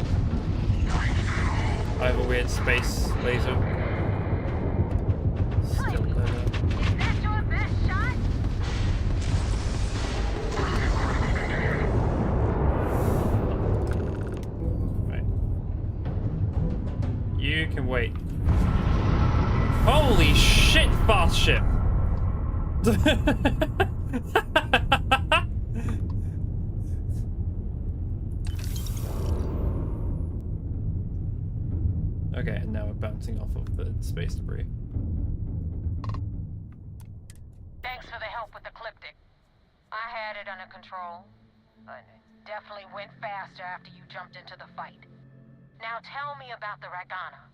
Speaker 2: I have a weird space laser. Still there.
Speaker 10: Is that your best shot?
Speaker 2: Right. You can wait. Holy shit, fast ship! Okay, and now we're bouncing off of the space debris.
Speaker 10: Thanks for the help with the Ecliptic. I had it under control, but it definitely went faster after you jumped into the fight. Now tell me about the Ragana.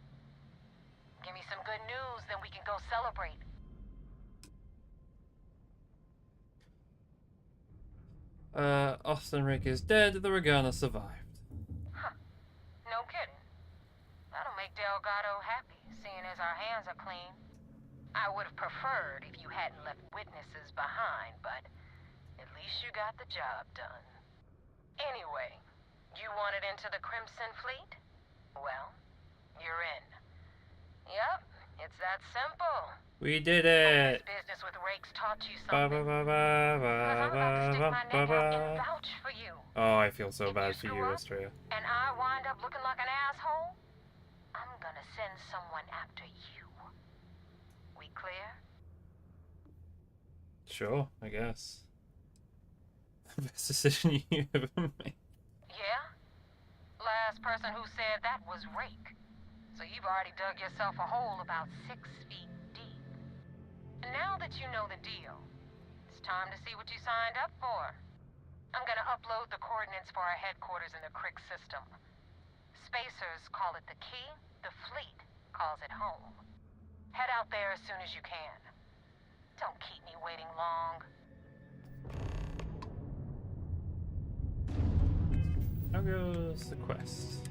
Speaker 10: Give me some good news, then we can go celebrate.
Speaker 2: Austin Rick is dead, the Ragana survived.
Speaker 10: Huh. No kidding. That'll make Delgado happy, seeing as our hands are clean. I would have preferred if you hadn't left witnesses behind, but at least you got the job done. Anyway, you wanted into the Crimson Fleet? Well, you're in. Yup, it's that simple.
Speaker 2: We did it!
Speaker 10: This business with Rake's taught you
Speaker 2: Ba,
Speaker 10: something.
Speaker 2: ba, ba, ba, ba, ba, ba, ba.
Speaker 10: Vouch for you.
Speaker 2: Oh, I feel so bad for you, Australia.
Speaker 10: And I wind up looking like an asshole? I'm gonna send someone after you. We clear?
Speaker 2: Sure, I guess. Best decision you ever made.
Speaker 10: Yeah? Last person who said that was Rake. So you've already dug yourself a hole about 6 feet deep. And now that you know the deal, it's time to see what you signed up for. I'm gonna upload the coordinates for our headquarters in the Crick system. Spacers call it the key, the fleet calls it home. Head out there as soon as you can. Don't keep me waiting long.
Speaker 2: How goes the quest?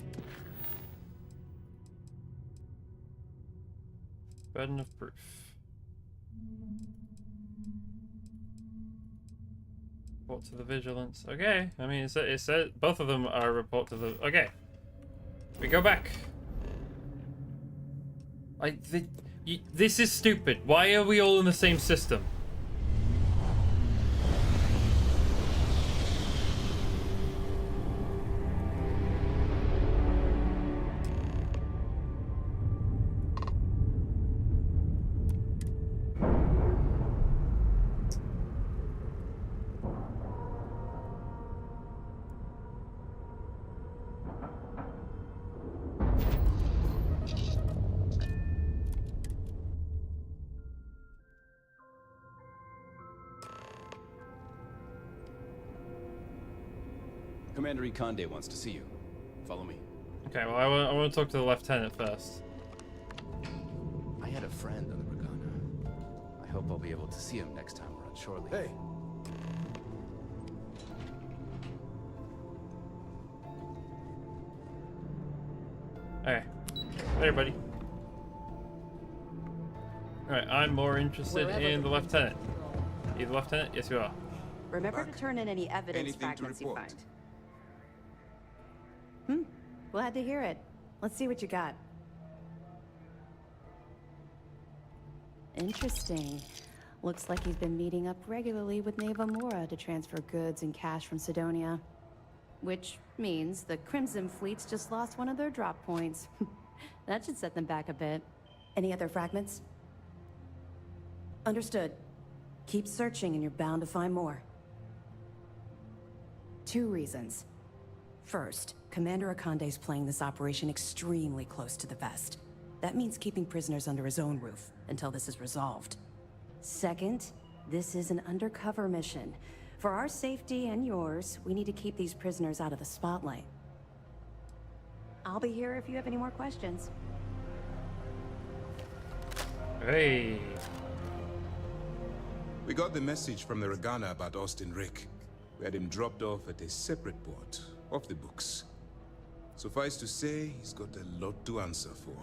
Speaker 2: Burden of proof. Report to the vigilance. Okay, I mean, it said both of them are report to the. Okay, we go back. This is stupid. Why are we all in the same system?
Speaker 19: Commander Conde wants to see you. Follow me.
Speaker 2: Okay, well, I want to talk to the lieutenant first.
Speaker 19: I had a friend on the Regana. I hope I'll be able to see him next time we're on shore leave.
Speaker 12: Hey.
Speaker 2: Okay. Later, buddy. Alright, I'm more interested in the lieutenant. You the lieutenant? Yes, you are.
Speaker 8: Remember to turn in any evidence
Speaker 7: Anything to
Speaker 8: fragments you
Speaker 7: report?
Speaker 8: find. Glad to hear it. Let's see what you got. Interesting. Looks like he's been meeting up regularly with Neva Mora to transfer goods and cash from Sidonia. Which means the Crimson Fleet's just lost one of their drop points. That should set them back a bit. Any other fragments? Understood. Keep searching and you're bound to find more. 2 reasons. First, Commander Akande's playing this operation extremely close to the vest. That means keeping prisoners under his own roof until this is resolved. Second, this is an undercover mission. For our safety and yours, we need to keep these prisoners out of the spotlight. I'll be here if you have any more questions.
Speaker 2: Hey.
Speaker 7: We got the message from the Regana about Austin Rick. We had him dropped off at a separate port, off the books. Suffice to say, he's got a lot to answer for.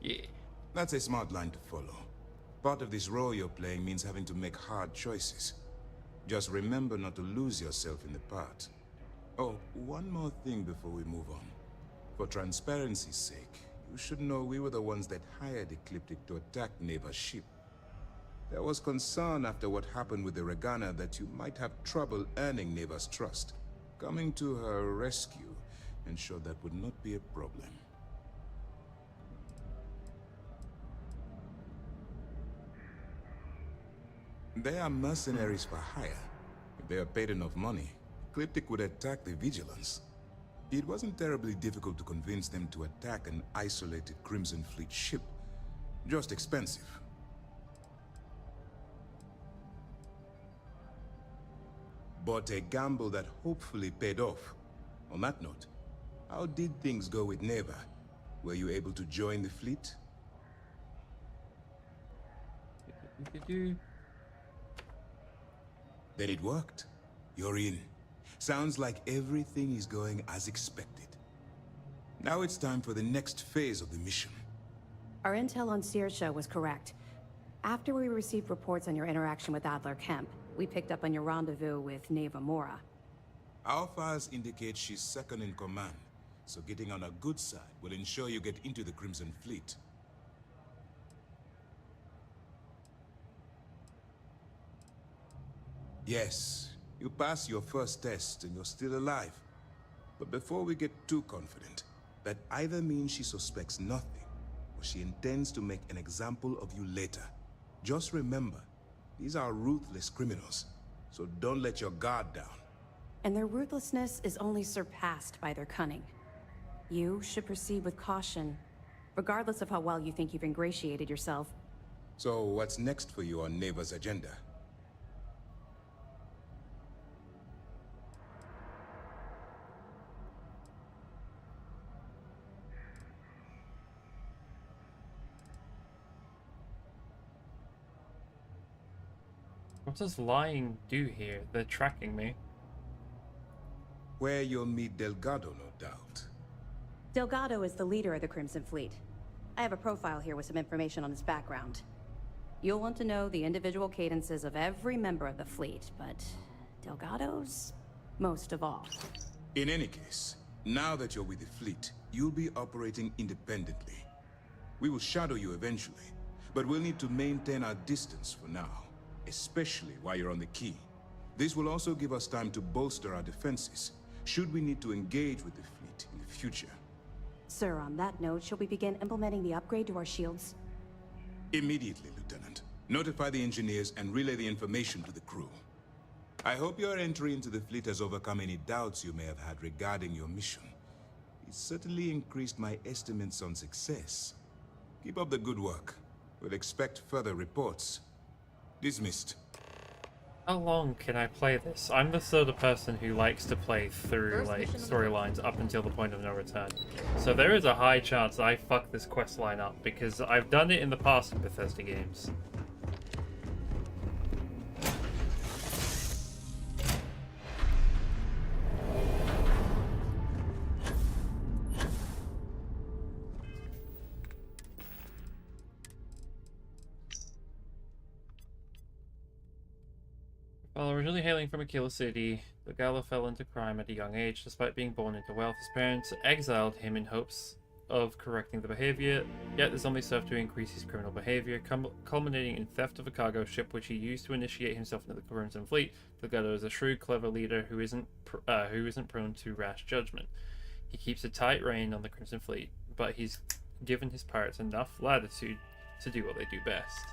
Speaker 2: Yeah.
Speaker 7: That's a smart line to follow. Part of this role you're playing means having to make hard choices. Just remember not to lose yourself in the part. Oh, one more thing before we move on. For transparency's sake, you should know we were the ones that hired Ecliptic to attack Neva's ship. There was concern after what happened with the Regana that you might have trouble earning Neva's trust. Coming to her rescue ensured that would not be a problem. They are mercenaries for hire. If they are paid enough money, Ecliptic would attack the Vigilance. It wasn't terribly difficult to convince them to attack an isolated Crimson Fleet ship. Just expensive. But a gamble that hopefully paid off. On that note, how did things go with Neva? Were you able to join the fleet? Then it worked. You're in. Sounds like everything is going as expected. Now it's time for the next phase of the mission.
Speaker 8: Our intel on Saoirse was correct. After we received reports on your interaction with Adler Kemp, we picked up on your rendezvous with Neva Mora.
Speaker 7: Our files indicate she's second in command, so getting on a good side will ensure you get into the Crimson Fleet. Yes, you passed your first test and you're still alive. But before we get too confident, that either means she suspects nothing, or she intends to make an example of you later. Just remember, these are ruthless criminals, so don't let your guard down.
Speaker 8: And their ruthlessness is only surpassed by their cunning. You should proceed with caution, regardless of how well you think you've ingratiated yourself.
Speaker 7: So what's next for you on Neva's agenda?
Speaker 2: What does lying do here? They're tracking me.
Speaker 7: Where you'll meet Delgado, no doubt.
Speaker 8: Delgado is the leader of the Crimson Fleet. I have a profile here with some information on his background. You'll want to know the individual cadences of every member of the fleet, but Delgado's most of all.
Speaker 7: In any case, now that you're with the fleet, you'll be operating independently. We will shadow you eventually, but we'll need to maintain our distance for now. Especially while you're on the key. This will also give us time to bolster our defenses, should we need to engage with the fleet in the future.
Speaker 8: Sir, on that note, shall we begin implementing the upgrade to our shields?
Speaker 7: Immediately, Lieutenant. Notify the engineers and relay the information to the crew. I hope your entry into the fleet has overcome any doubts you may have had regarding your mission. It certainly increased my estimates on success. Keep up the good work. We'll expect further reports. Dismissed.
Speaker 2: How long can I play this? I'm the sort of person who likes to play through like storylines up until the point of no return. So there is a high chance I fuck this quest line up because I've done it in the past in Bethesda games. While originally hailing from Aquila City, the Gala fell into crime at a young age. Despite being born into wealth, his parents exiled him in hopes of correcting the behavior, yet this only served to increase his criminal behavior, culminating in theft of a cargo ship which he used to initiate himself into the Crimson Fleet. Delgado is a shrewd, clever leader who isn't prone to rash judgment. He keeps a tight rein on the Crimson Fleet, but he's given his pirates enough latitude to do what they do best.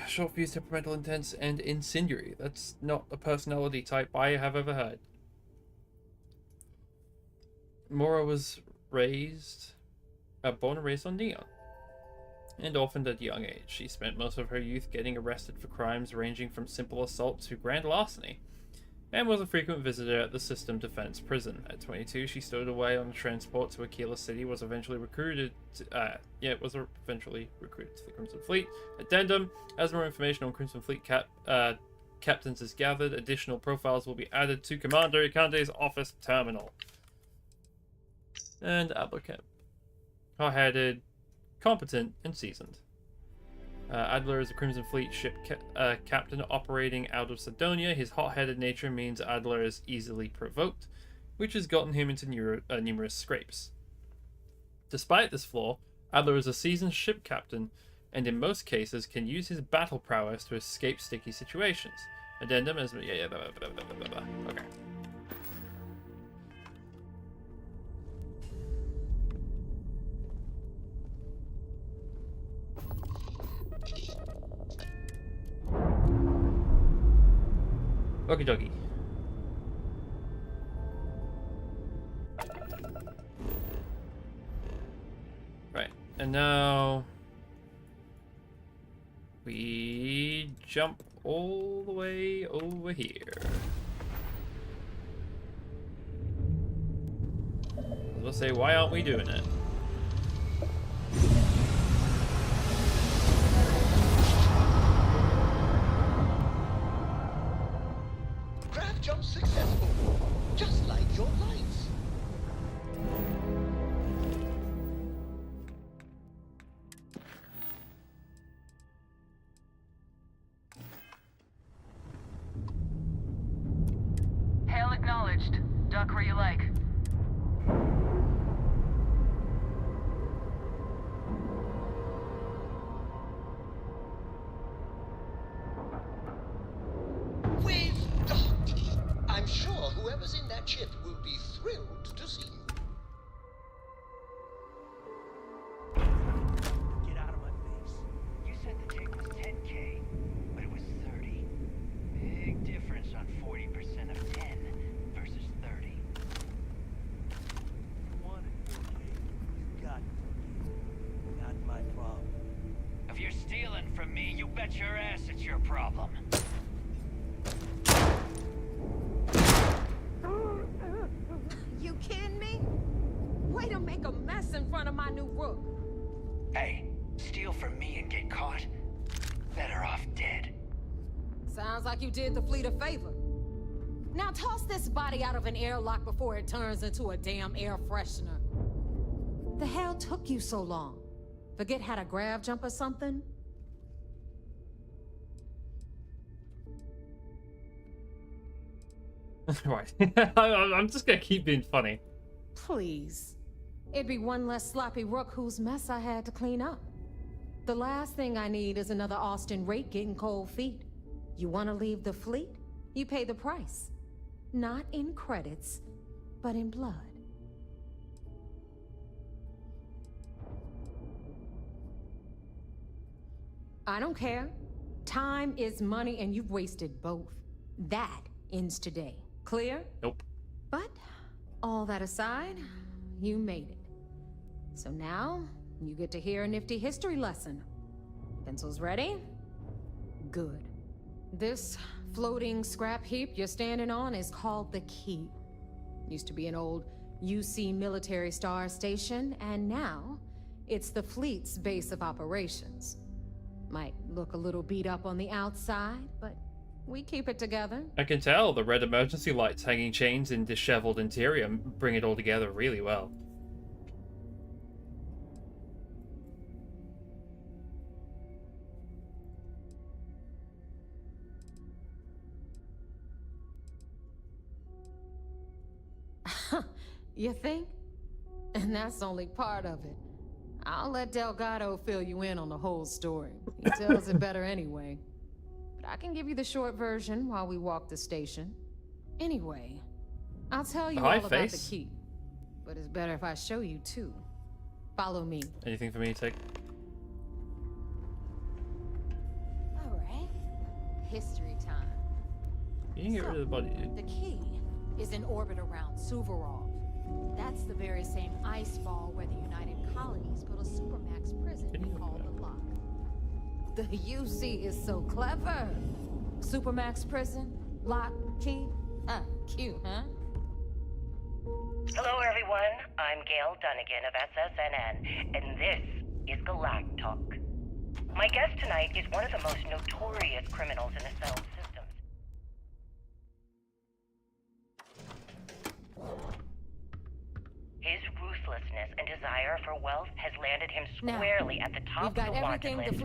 Speaker 2: Short fuse, temperamental, intense, and incendiary. That's not a personality type I have ever heard. Mora was born and raised on Neon, and orphaned at a young age. She spent most of her youth getting arrested for crimes ranging from simple assault to grand larceny, and was a frequent visitor at the System Defense Prison. At 22, she stowed away on a transport to Aquila City, was eventually recruited to the Crimson Fleet. Addendum: as more information on Crimson Fleet captains is gathered, additional profiles will be added to Commander Ikande's office terminal. And Adler Kemp. Hot-headed, competent, and seasoned. Adler is a Crimson Fleet ship captain operating out of Sidonia. His hot-headed nature means Adler is easily provoked, which has gotten him into numerous scrapes. Despite this flaw, Adler is a seasoned ship captain, and in most cases can use his battle prowess to escape sticky situations. Addendum as okay. Okie dokie. Right, and now we jump all the way over here. Let's say, why aren't we doing it?
Speaker 20: Grav jump successful, just like your lights.
Speaker 10: Hail acknowledged. Duck where you like.
Speaker 20: We've docked. I'm sure whoever's in that ship will be thrilled to see you.
Speaker 5: Get out of my face. You said the take was 10K, but it was 30. Big difference on 40% of 10 versus 30.
Speaker 9: You wanted 4K, you got 4K. Not my problem.
Speaker 5: If you're stealing from me, you bet your ass it's your problem.
Speaker 10: You kidding me? Way to make a mess in front of my new rook.
Speaker 5: Hey, steal from me and get caught? Better off dead.
Speaker 10: Sounds like you did the fleet a favor. Now toss this body out of an airlock before it turns into a damn air freshener. The hell took you so long? Forget how to grav jump or something?
Speaker 2: Right. I'm just gonna keep being funny.
Speaker 10: Please. It'd be one less sloppy rook whose mess I had to clean up. The last thing I need is another Austin rake getting cold feet. You want to leave the fleet? You pay the price. Not in credits, but in blood. I don't care.
Speaker 21: Time is money, and you've wasted both. That ends today. Clear?
Speaker 2: Nope.
Speaker 21: But, all that aside, you made it. So now, you get to hear a nifty history lesson. Pencils ready? Good. This floating scrap heap you're standing on is called the Key. Used to be an old UC military star station, and now it's the fleet's base of operations. Might look a little beat up on the outside, but we keep it together.
Speaker 2: I can tell the red emergency lights, hanging chains, and disheveled interior bring it all together really well.
Speaker 21: You think? And that's only part of it. I'll let Delgado fill you in on the whole story. He tells it better anyway. But I can give you the short version while we walk the station. Anyway, I'll tell you all about the Key. But it's better if I show you too. Follow me.
Speaker 2: Anything for me to take?
Speaker 21: All right. History time.
Speaker 2: You can get rid of the body, dude.
Speaker 21: The Key is in orbit around Suvorov. That's the very same ice ball where the United Colonies built a supermax prison called the Lock. The UC is so clever. Supermax prison, Lock, Key. Cute, huh?
Speaker 22: Hello, everyone. I'm Gail Dunnigan of SSNN, and this is Galactalk. My guest tonight is one of the most notorious criminals in the Cell systems. His ruthlessness and desire for wealth has landed him squarely at the top of the wanted list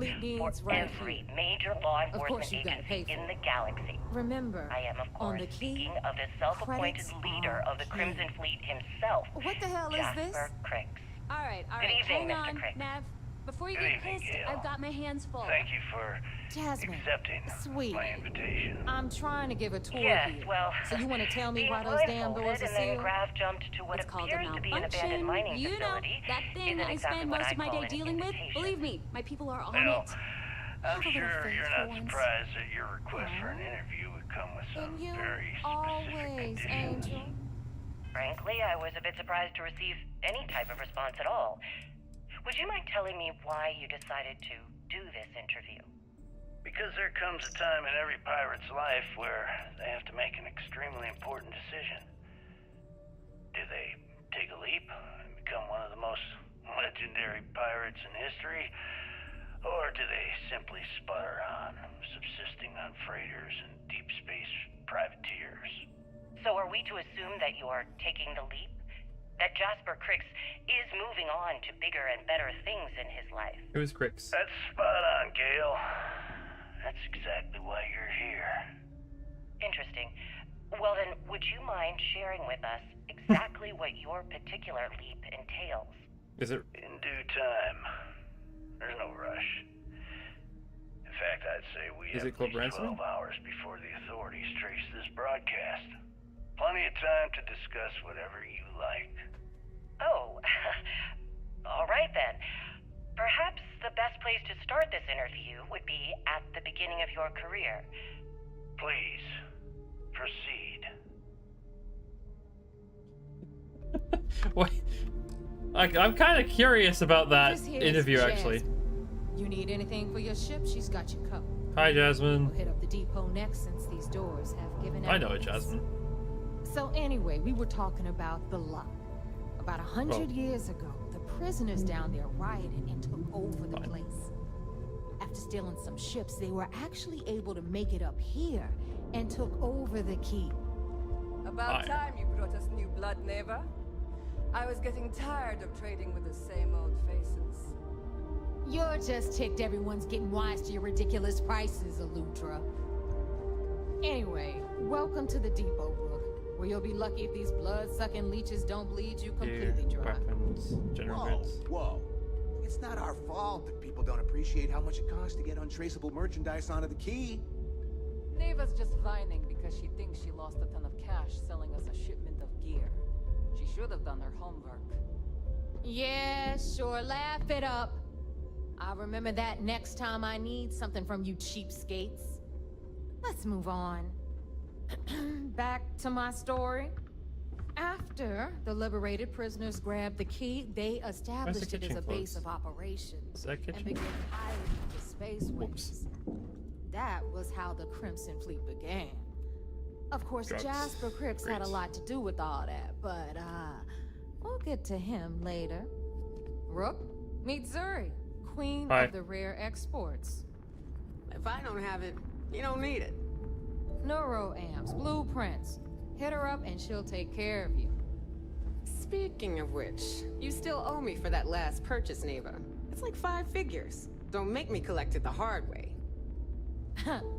Speaker 22: for every major law enforcement agency in the galaxy.
Speaker 21: Remember,
Speaker 22: I am, of course, speaking of the self-appointed leader of the Crimson Fleet himself,
Speaker 21: What the hell is this?
Speaker 22: Jasper Crix.
Speaker 17: All right,
Speaker 22: Good evening,
Speaker 17: hang
Speaker 22: Mr.
Speaker 17: on,
Speaker 22: Crix.
Speaker 17: Nav. Before you
Speaker 22: Good
Speaker 17: get
Speaker 22: evening,
Speaker 17: pissed,
Speaker 22: Gail.
Speaker 17: I've got my hands full.
Speaker 9: Thank you for
Speaker 21: Jasmine,
Speaker 9: accepting
Speaker 21: sweet.
Speaker 9: my invitation.
Speaker 21: I'm trying to give a tour
Speaker 22: Yes,
Speaker 21: here.
Speaker 22: well,
Speaker 21: So you want to tell me
Speaker 22: being
Speaker 21: why those damn
Speaker 22: blindfolded
Speaker 21: doors are
Speaker 22: and then
Speaker 21: sealed?
Speaker 22: Graf jumped to what
Speaker 17: It's called a
Speaker 22: appears to be an abandoned
Speaker 17: malfunction.
Speaker 22: mining
Speaker 17: You know,
Speaker 22: facility.
Speaker 17: that thing
Speaker 22: isn't
Speaker 17: I
Speaker 22: exactly
Speaker 17: spend
Speaker 22: what
Speaker 17: most
Speaker 22: I'd
Speaker 17: of my
Speaker 22: call
Speaker 17: day
Speaker 22: an
Speaker 17: dealing with.
Speaker 22: invitation.
Speaker 17: Believe me, my people are on
Speaker 9: Well,
Speaker 17: it.
Speaker 9: I'm
Speaker 17: Have a little
Speaker 9: sure
Speaker 17: faith
Speaker 9: you're
Speaker 17: for
Speaker 9: not
Speaker 17: once.
Speaker 9: surprised that your request for an interview would come with some
Speaker 21: And you
Speaker 9: very specific
Speaker 21: always,
Speaker 9: conditions.
Speaker 21: Angel.
Speaker 22: Frankly, I was a bit surprised to receive any type of response at all. Would you mind telling me why you decided to do this interview?
Speaker 9: Because there comes a time in every pirate's life where they have to make an extremely important decision. Do they take a leap and become one of the most legendary pirates in history? Or do they simply sputter on, subsisting on freighters and deep space privateers?
Speaker 22: So are we to assume that you are taking the leap? That Jasper Crix is moving on to bigger and better things in his life?
Speaker 2: Who's Crix?
Speaker 9: That's spot on, Gail. That's exactly why you're here.
Speaker 22: Interesting. Well then, would you mind sharing with us exactly what your particular leap entails?
Speaker 2: Is it?
Speaker 9: In due time. There's no rush. In fact, I'd say we
Speaker 2: Is
Speaker 9: have
Speaker 2: it called
Speaker 9: at least
Speaker 2: ransom?
Speaker 9: 12 hours before the authorities trace this broadcast. Plenty of time to discuss whatever you like.
Speaker 22: Oh, all right then. Perhaps the best place to start this interview would be at the beginning of your career.
Speaker 9: Please, proceed.
Speaker 2: Wait, I'm kind of curious about that
Speaker 21: This here's
Speaker 2: interview,
Speaker 21: Jasmine.
Speaker 2: actually.
Speaker 21: You need anything for your ship, she's got you covered.
Speaker 2: Hi, Jasmine.
Speaker 21: We'll hit up the depot next since these doors have given out.
Speaker 2: I know it, Jasmine.
Speaker 21: So anyway, we were talking about the Lock. About 100 years ago, the prisoners down there rioted and took over the place. After stealing some ships, they were actually able to make it up here and took over the Key.
Speaker 23: About time you brought us new blood, Neva. I was getting tired of trading with the same old faces.
Speaker 21: You're just ticked everyone's getting wise to your ridiculous prices, Aludra. Anyway, welcome to the depot, Brooke, where you'll be lucky if these blood-sucking leeches don't bleed you completely dry.
Speaker 2: Weapons, general goods.
Speaker 24: Whoa. It's not our fault that people don't appreciate how much it costs to get untraceable merchandise onto the Key.
Speaker 23: Neva's just whining because she thinks she lost a ton of cash selling us a shipment of gear. She should have done her homework.
Speaker 21: Yeah, sure, laugh it up. I'll remember that next time I need something from you cheapskates. Let's move on. Back to my story. After the liberated prisoners grabbed the key, they established it as a base of operations and began piloting the spaceways. That was how the Crimson Fleet began. Of course, Jasper Cricks had a lot to do with all that, but we'll get to him later. Rook, meet Zuri, queen of the rare exports.
Speaker 3: If I don't have it, you don't need it.
Speaker 21: Neuroamps, blueprints. Hit her up and she'll take care of you.
Speaker 3: Speaking of which, you still owe me for that last purchase, Neva. It's like 5 figures. Don't make me collect it the hard way.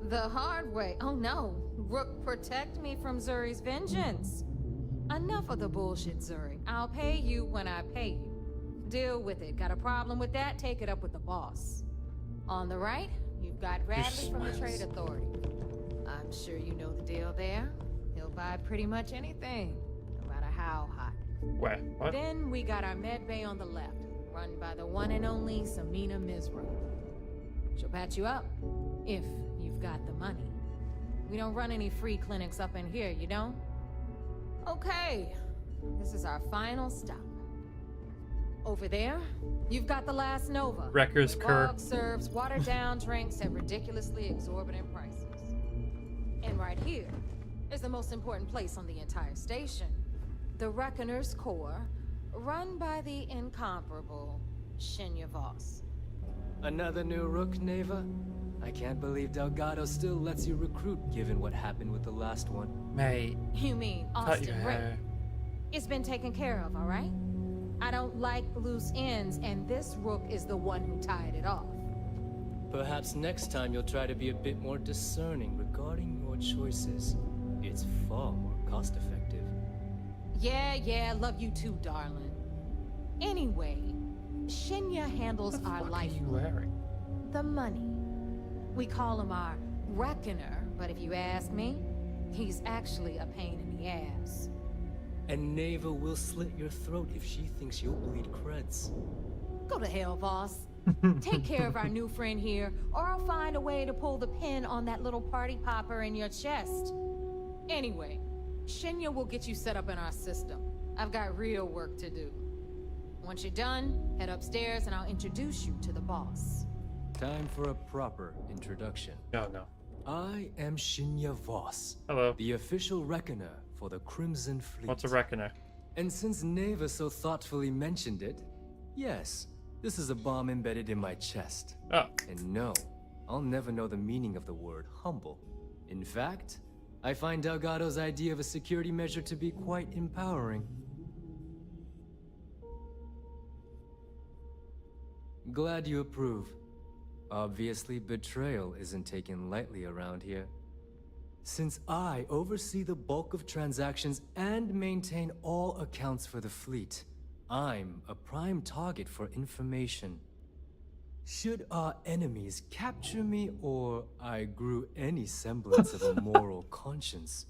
Speaker 21: The hard way? Oh no. Rook, protect me from Zuri's vengeance. Enough of the bullshit, Zuri. I'll pay you when I pay you. Deal with it. Got a problem with that? Take it up with the boss. On the right, you've got Bradley from the Trade Authority. I'm sure you know the deal there. He'll buy pretty much anything, no matter how hot.
Speaker 2: Where? What?
Speaker 21: Then we got our med bay on the left, run by the one and only Samina Misra. She'll patch you up, if you've got the money. We don't run any free clinics up in here, you don't? Okay, this is our final stop. Over there, you've got the last Nova.
Speaker 2: Wrecker's Cur.
Speaker 21: Fog serves watered-down drinks at ridiculously exorbitant prices. And right here is the most important place on the entire station. The Reckoner's Core, run by the incomparable Shinya Voss.
Speaker 6: Another new Rook, Neva? I can't believe Delgado still lets you recruit given what happened with the last one.
Speaker 2: Mate.
Speaker 21: You mean Austin Rick? It's been taken care of, all right? I don't like loose ends, and this Rook is the one who tied it off.
Speaker 6: Perhaps next time you'll try to be a bit more discerning regarding your choices. It's far more cost-effective.
Speaker 21: Yeah, love you too, darling. Anyway, Shinya handles our life. The money. We call him our Reckoner, but if you ask me, he's actually a pain in the ass.
Speaker 6: And Neva will slit your throat if she thinks you'll bleed creds.
Speaker 21: Go to hell, boss. Take care of our new friend here, or I'll find a way to pull the pin on that little party popper in your chest. Anyway, Shinya will get you set up in our system. I've got real work to do. Once you're done, head upstairs and I'll introduce you to the boss.
Speaker 6: Time for a proper introduction.
Speaker 2: No.
Speaker 6: I am Shinya Voss.
Speaker 2: Hello.
Speaker 6: The official Reckoner for the Crimson Fleet.
Speaker 2: What's a Reckoner?
Speaker 6: And since Neva so thoughtfully mentioned it, yes, this is a bomb embedded in my chest.
Speaker 2: Oh.
Speaker 6: And no, I'll never know the meaning of the word humble. In fact, I find Delgado's idea of a security measure to be quite empowering. Glad you approve. Obviously, betrayal isn't taken lightly around here. Since I oversee the bulk of transactions and maintain all accounts for the fleet, I'm a prime target for information. Should our enemies capture me or I grew any semblance of a moral conscience,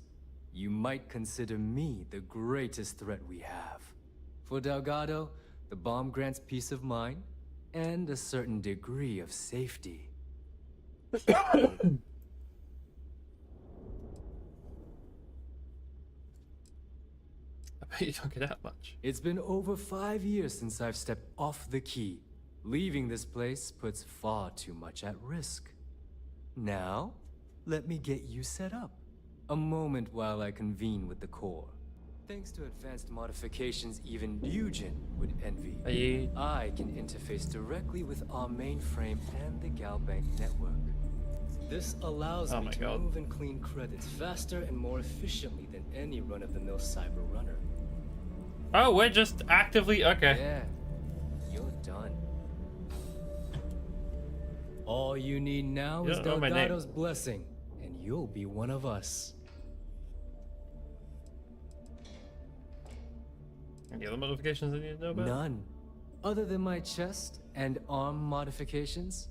Speaker 6: you might consider me the greatest threat we have. For Delgado, the bomb grants peace of mind and a certain degree of safety.
Speaker 2: I bet you don't get that much.
Speaker 6: It's been over 5 years since I've stepped off the key. Leaving this place puts far too much at risk. Now, let me get you set up. A moment while I convene with the core. Thanks to advanced modifications even Eugen would envy, I can interface directly with our mainframe and the Galbank network. This allows me to move and clean credits faster and more efficiently than any run-of-the-mill cyber runner.
Speaker 2: Oh, we're just actively... okay.
Speaker 6: Yeah, you're done. All you need now is Delgado's blessing, and you'll be one of us.
Speaker 2: Any other modifications I need to know about?
Speaker 6: None. Other than my chest and arm modifications,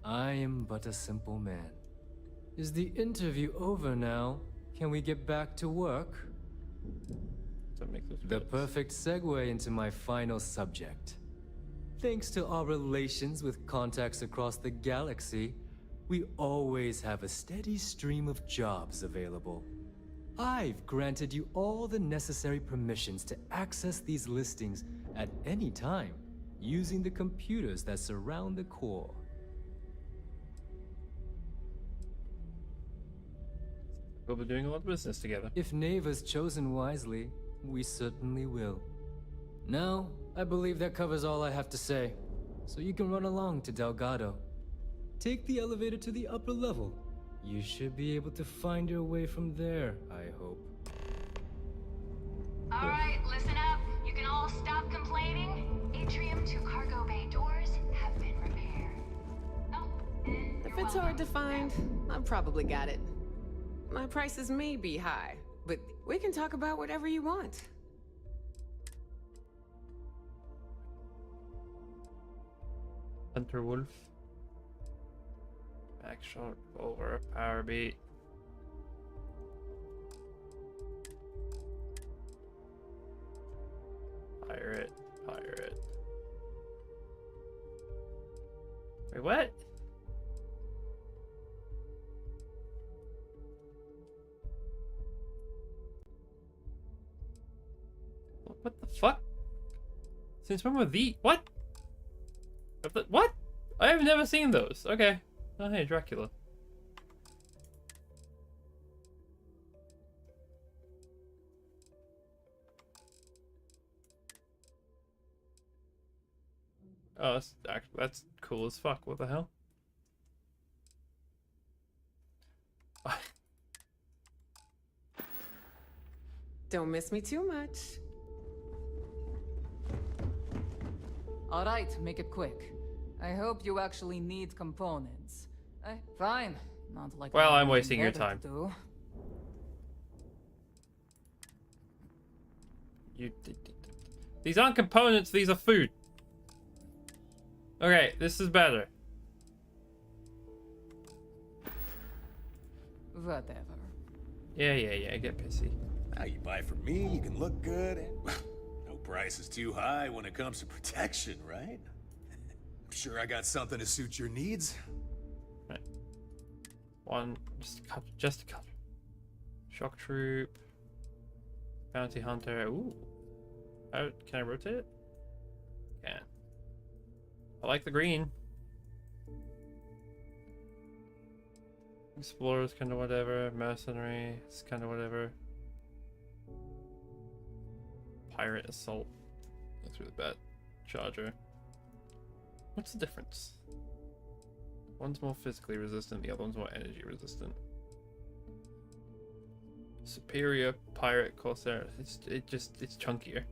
Speaker 6: I am but a simple man. Is the interview over now? Can we get back to work?
Speaker 2: That makes this
Speaker 6: The perfect segue into my final subject. Thanks to our relations with contacts across the galaxy, we always have a steady stream of jobs available. I've granted you all the necessary permissions to access these listings at any time, using the computers that surround the core.
Speaker 2: We'll be doing a lot of business together.
Speaker 6: If Neva's chosen wisely, we certainly will. Now, I believe that covers all I have to say, so you can run along to Delgado. Take the elevator to the upper level. You should be able to find your way from there, I hope.
Speaker 17: Alright, listen up. You can all stop complaining. Atrium to cargo bay doors have been repaired. Oh, and
Speaker 3: If it's hard to find, I've probably got it. My prices may be high, but we can talk about whatever you want.
Speaker 2: Hunter Wolf. Back shot over power beat. Pirate. Wait, what? What the fuck? Since when were the what? What? I have never seen those. Okay. Oh hey, Dracula. Oh, that's cool as fuck. What the hell?
Speaker 3: Don't miss me too much.
Speaker 11: All right, make it quick. I hope you actually need components. Fine. Not like
Speaker 2: well,
Speaker 11: I
Speaker 2: I'm
Speaker 11: have
Speaker 2: wasting your
Speaker 11: anything better
Speaker 2: time.
Speaker 11: to do.
Speaker 2: These aren't components, these are food. Okay, this is better.
Speaker 11: Whatever.
Speaker 2: Yeah, get pissy.
Speaker 12: Now you buy from me, you can look good, and no price is too high when it comes to protection, right? I'm sure I got something to suit your needs.
Speaker 2: Right. One, just a couple. Shock troop. Bounty hunter. Ooh. How, can I rotate it? Can. I like the green. Explorer's kind of whatever. Mercenary is kind of whatever. Pirate assault. That's really bad. Charger. What's the difference? One's more physically resistant, the other one's more energy resistant. Superior pirate corsair. It's chunkier.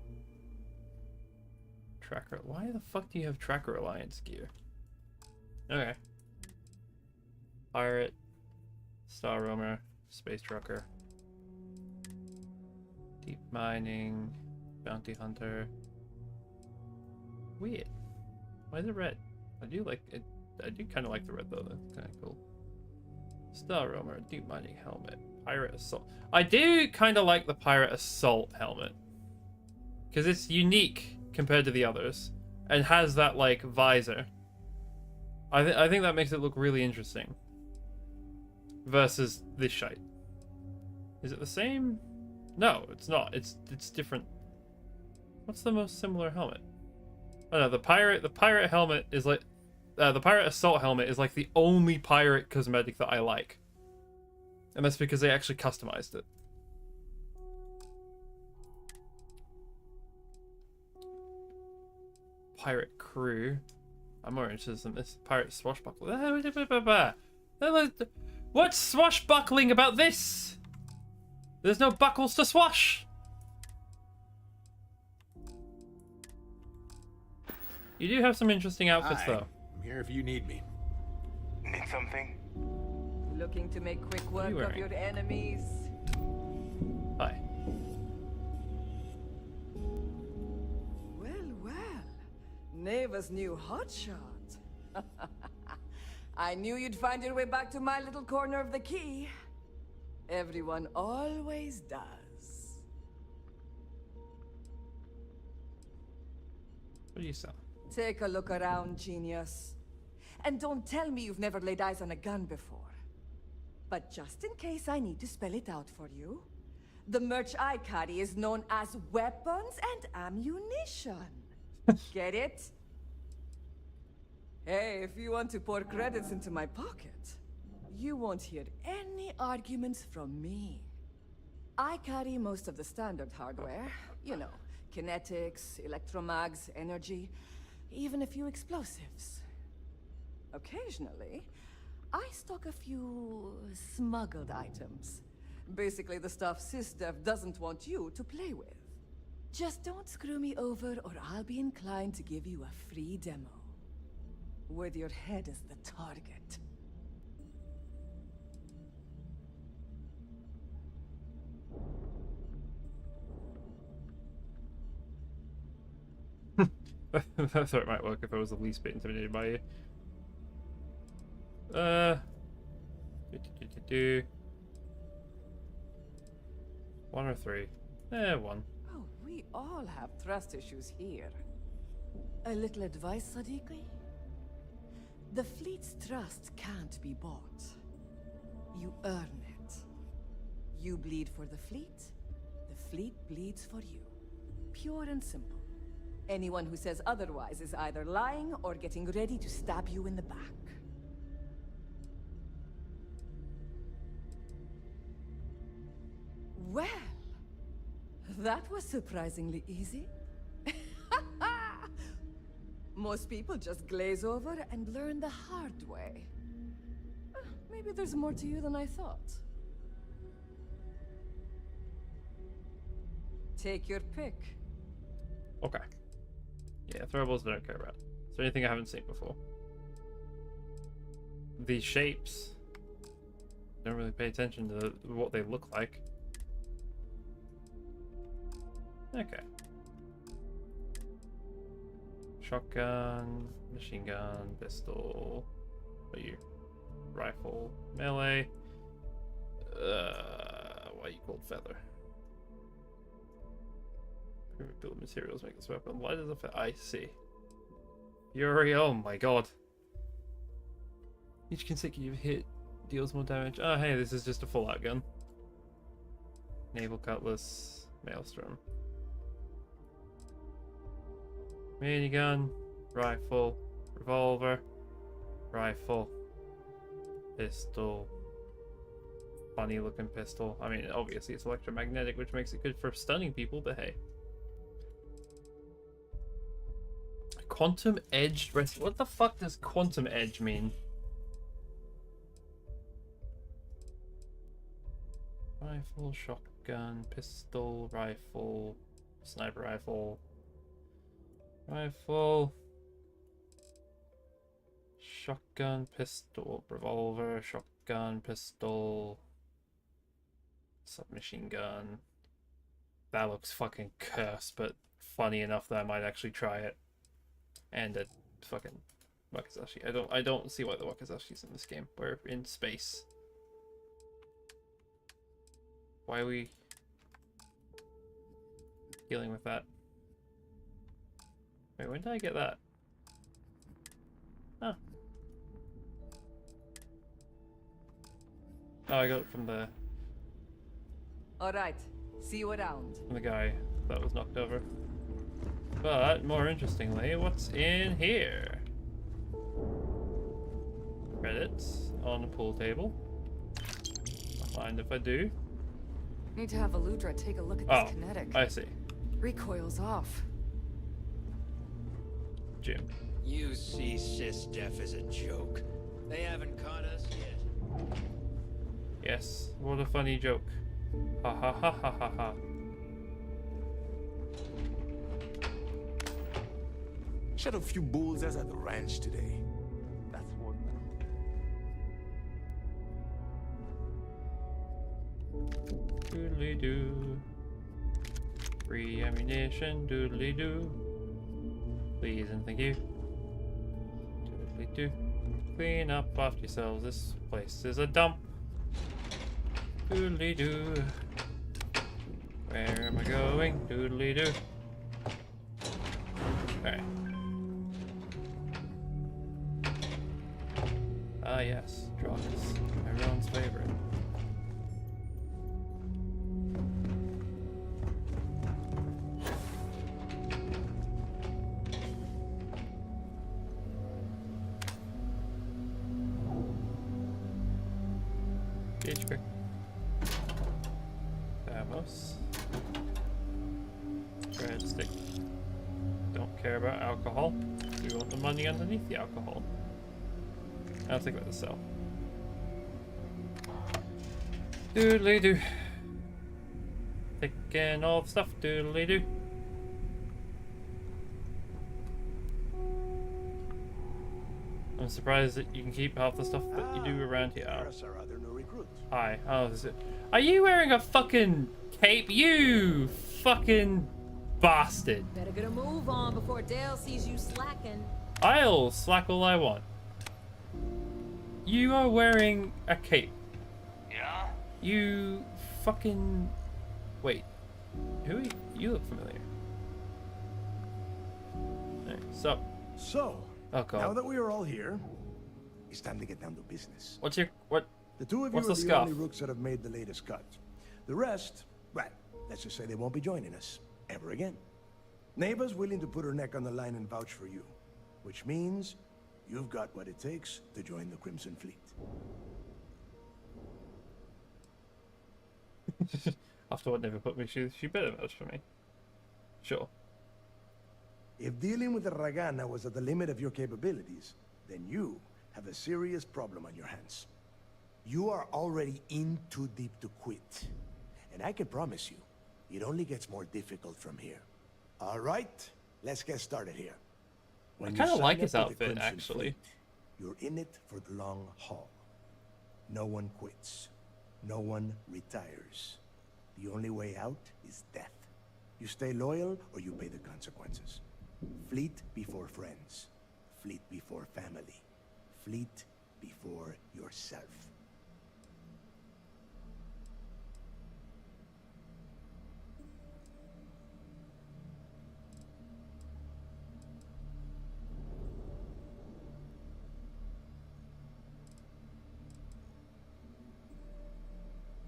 Speaker 2: Tracker. Why the fuck do you have Tracker Alliance gear? Okay. Pirate. Star Roamer. Space Trucker. Deep mining. Bounty hunter. Weird. Why is it red? I do like it. I do kind of like the red though. That's kind of cool. Star Roamer. Deep mining helmet. Pirate assault. I do kind of like the pirate assault helmet because it's unique compared to the others and has that like visor. I think that makes it look really interesting versus this shite. Is it the same? No, it's not. It's different. What's the most similar helmet? Oh no, the pirate helmet is like the pirate assault helmet is like the only pirate cosmetic that I like. And that's because they actually customized it. Pirate crew. I'm more interested in this. Pirate swashbuckler. What's swashbuckling about this? There's no buckles to swash. You do have some interesting outfits, though.
Speaker 12: I'm here if you need me.
Speaker 9: Need something?
Speaker 23: Looking to make quick
Speaker 2: What are you
Speaker 23: work of
Speaker 2: wearing?
Speaker 23: your enemies?
Speaker 2: Hi.
Speaker 23: Well. Neva's new hotshot. I knew you'd find your way back to my little corner of the key. Everyone always does.
Speaker 2: What do you sell?
Speaker 23: Take a look around, genius. And don't tell me you've never laid eyes on a gun before. But just in case I need to spell it out for you, the merch I carry is known as weapons and ammunition. Get it? Hey, if you want to pour credits into my pocket, you won't hear any arguments from me. I carry most of the standard hardware. You know, kinetics, electromags, energy, even a few explosives. Occasionally, I stock a few smuggled items. Basically the stuff SysDev doesn't want you to play with. Just don't screw me over or I'll be inclined to give you a free demo. With your head as the target.
Speaker 2: I thought it might work if I was the least bit intimidated by you. One or three? One.
Speaker 23: Oh, we all have trust issues here. A little advice, Sadiqi? The fleet's trust can't be bought. You earn it. You bleed for the fleet bleeds for you. Pure and simple. Anyone who says otherwise is either lying or getting ready to stab you in the back. Well, that was surprisingly easy. Most people just glaze over and learn the hard way. Maybe there's more to you than I thought. Take your pick.
Speaker 2: Okay. Yeah, throwables I don't care about. Is there anything I haven't seen before? These shapes. Don't really pay attention to what they look like. Okay. Shotgun, machine gun, pistol. What are you? Rifle, melee. Why are you called feather? Build materials make this weapon light as a feather. I see. Fury, oh my god. Each consecutive hit deals more damage. Oh hey, this is just a full-out gun. Naval cutlass, maelstrom. Minigun, rifle, revolver, rifle, pistol. Funny looking pistol. I mean, obviously it's electromagnetic, which makes it good for stunning people, but hey. Quantum edged rest. What the fuck does quantum edge mean? Rifle, shotgun, pistol, rifle, sniper rifle. Rifle, shotgun, pistol, revolver, shotgun, pistol, submachine gun. That looks fucking cursed, but funny enough that I might actually try it. And a fucking Wakizashi. I don't see why the Wakizashi's in this game. We're in space. Why are we dealing with that? Wait, when did I get that? Oh. Oh, I got it from the...
Speaker 23: Alright, see you around.
Speaker 2: From the guy that was knocked over. But, more interestingly, what's in here? Credits on the pool table. Don't mind if I do.
Speaker 11: Need to have Aludra take a look at this kinetic.
Speaker 2: I see.
Speaker 11: Recoil's off.
Speaker 2: Jim.
Speaker 20: You see SysDef as a joke. They haven't caught us yet.
Speaker 2: Yes, what a funny joke. Ha ha ha ha ha ha.
Speaker 18: Shot a few bulls at the ranch today. That's what.
Speaker 2: Doodly doo. Free ammunition, doodly doo. Please and thank you. Doodly doo. Clean up after yourselves. This place is a dump. Doodly doo. Where am I going? Doodly doo. Alright. Ah, yes, drugs. Everyone's favorite. HP. Vamos. Breadstick. Don't care about alcohol. We want the money underneath the alcohol. I'll take that to sell. Doodly doo. Taking all the stuff, doodly doo. I'm surprised that you can keep half the stuff that you do around here. Hi. Oh, is it? Are you wearing a fucking cape? You fucking bastard.
Speaker 21: Better get a move on before Dale sees you slacking.
Speaker 2: I'll slack all I want. You are wearing a cape.
Speaker 9: Yeah?
Speaker 2: You fucking... Wait. Who are you? You look familiar. Hey, sup?
Speaker 1: So,
Speaker 2: oh, God.
Speaker 1: now that we are all here, it's time to get down to business.
Speaker 2: What's your... What?
Speaker 1: The two of you
Speaker 2: What's
Speaker 1: are
Speaker 2: the
Speaker 1: the
Speaker 2: scuff?
Speaker 1: only rooks that have made the latest cut. The rest, well, let's just say they won't be joining us ever again. Neva's willing to put her neck on the line and vouch for you, which means you've got what it takes to join the Crimson Fleet.
Speaker 2: After what Never put me, she better vouch for me. Sure.
Speaker 1: If dealing with the Ragana was at the limit of your capabilities, then you have a serious problem on your hands. You are already in too deep to quit. And I can promise you, it only gets more difficult from here. All right, let's get started here.
Speaker 2: I kind of like his outfit, actually.
Speaker 1: Fleet, you're in it for the long haul. No one quits. No one retires. The only way out is death. You stay loyal or you pay the consequences. Fleet before friends. Fleet before family. Fleet before yourself.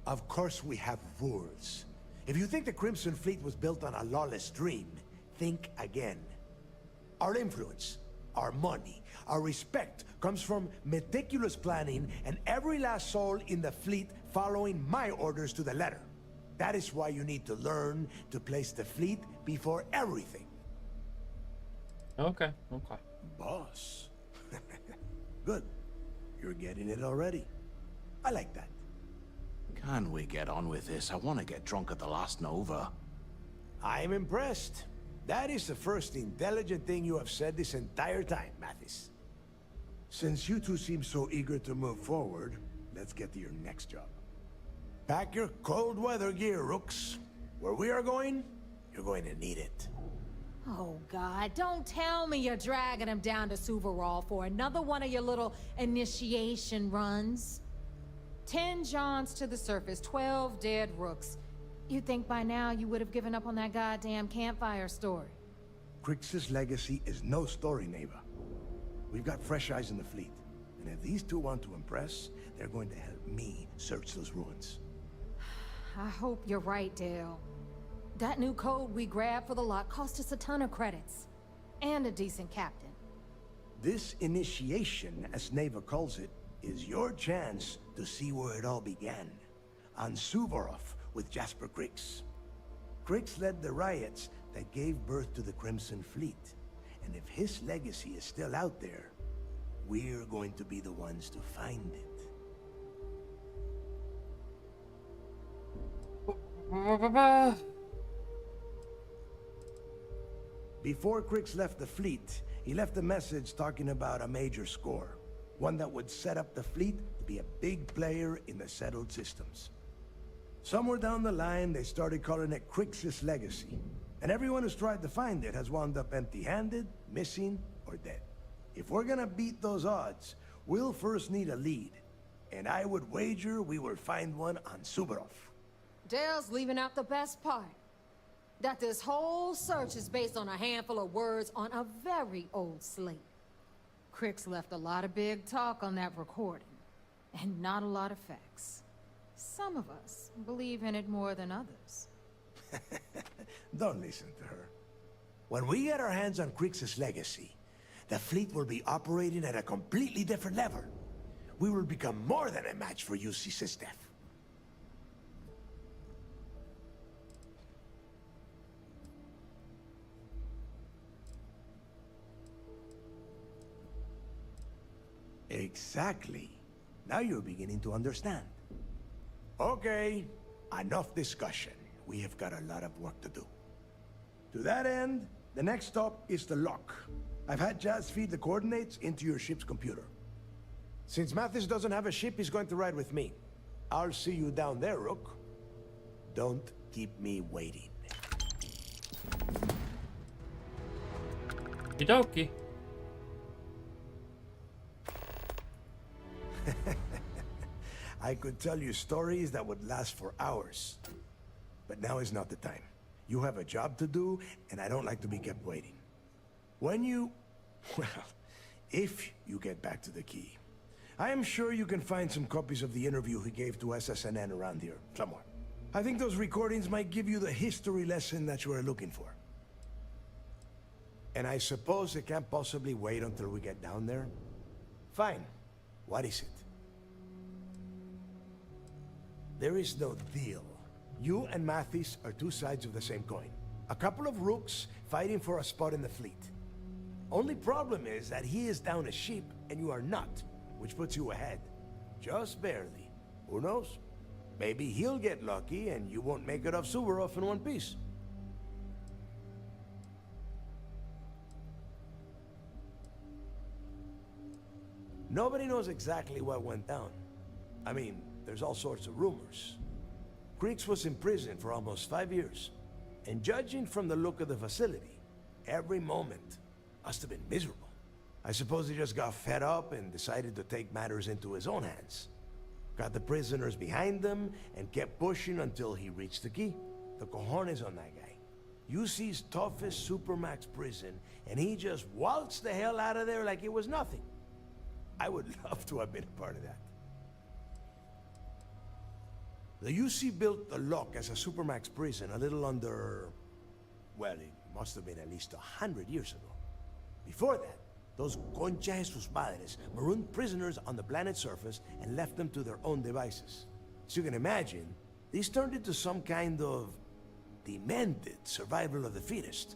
Speaker 1: Of course we have rules. If you think the Crimson Fleet was built on a lawless dream, think again. Our influence, our money, our respect comes from meticulous planning and every last soul in the fleet following my orders to the letter. That is why you need to learn to place the fleet before everything.
Speaker 2: Okay, okay.
Speaker 1: Boss. Good. You're getting it already. I like that.
Speaker 24: Can we get on with this? I want to get drunk at the last Nova.
Speaker 1: I'm impressed. That is the first intelligent thing you have said this entire time, Mathis. Since you two seem so eager to move forward, let's get to your next job. Pack your cold weather gear, Rooks. Where we are going, you're going to need it.
Speaker 21: Oh, God, don't tell me you're dragging him down to Suvarol for another one of your little initiation runs. 10 Johns to the surface, 12 dead Rooks. You'd think by now you would have given up on that goddamn campfire story.
Speaker 1: Crix's legacy is no story, Neva. We've got fresh eyes in the fleet. And if these two want to impress, they're going to help me search those ruins.
Speaker 21: I hope you're right, Dale. That new code we grabbed for the lot cost us a ton of credits. And a decent captain.
Speaker 1: This initiation, as Neva calls it, is your chance to see where it all began. On Suvorov with Jasper Crix. Crix led the riots that gave birth to the Crimson Fleet. And if his legacy is still out there, we're going to be the ones to find it. Before Crix left the fleet, he left a message talking about a major score. One that would set up the fleet to be a big player in the settled systems. Somewhere down the line, they started calling it Crix's legacy. And everyone who's tried to find it has wound up empty-handed, missing, or dead. If we're gonna beat those odds, we'll first need a lead. And I would wager we will find one on Suvorov.
Speaker 21: Dale's leaving out the best part. That this whole search is based on a handful of words on a very old slate. Crix left a lot of big talk on that recording, and not a lot of facts. Some of us believe in it more than others.
Speaker 1: Don't listen to her. When we get our hands on Crix's legacy, the fleet will be operating at a completely different level. We will become more than a match for UC System. Exactly. Now you're beginning to understand. Okay, enough discussion. We have got a lot of work to do. To that end, the next stop is the lock. I've had Jazz feed the coordinates into your ship's computer. Since Mathis doesn't have a ship, he's going to ride with me. I'll see you down there, Rook. Don't keep me waiting.
Speaker 2: Okie dokie.
Speaker 1: I could tell you stories that would last for hours. But now is not the time. You have a job to do, and I don't like to be kept waiting. When you... well, if you get back to the key, I am sure you can find some copies of the interview he gave to SSNN around here, somewhere. I think those recordings might give you the history lesson that you are looking for. And I suppose it can't possibly wait until we get down there? Fine. What is it? There is no deal. You and Mathis are two sides of the same coin. A couple of rooks fighting for a spot in the fleet. Only problem is that he is down a ship and you are not, which puts you ahead. Just barely. Who knows? Maybe he'll get lucky and you won't make it off Suvorov in one piece. Nobody knows exactly what went down. I mean, there's all sorts of rumors. Crix was in prison for almost 5 years. And judging from the look of the facility, every moment must have been miserable. I suppose he just got fed up and decided to take matters into his own hands. Got the prisoners behind him and kept pushing until he reached the key. The cojones on that guy. UC's toughest supermax prison, and he just waltzed the hell out of there like it was nothing. I would love to have been a part of that. The UC built the Lock as a supermax prison a little under... well, it must have been at least 100 years ago. Before that, those concha de sus madres marooned prisoners on the planet's surface and left them to their own devices. As you can imagine, these turned into some kind of demented survival of the fittest.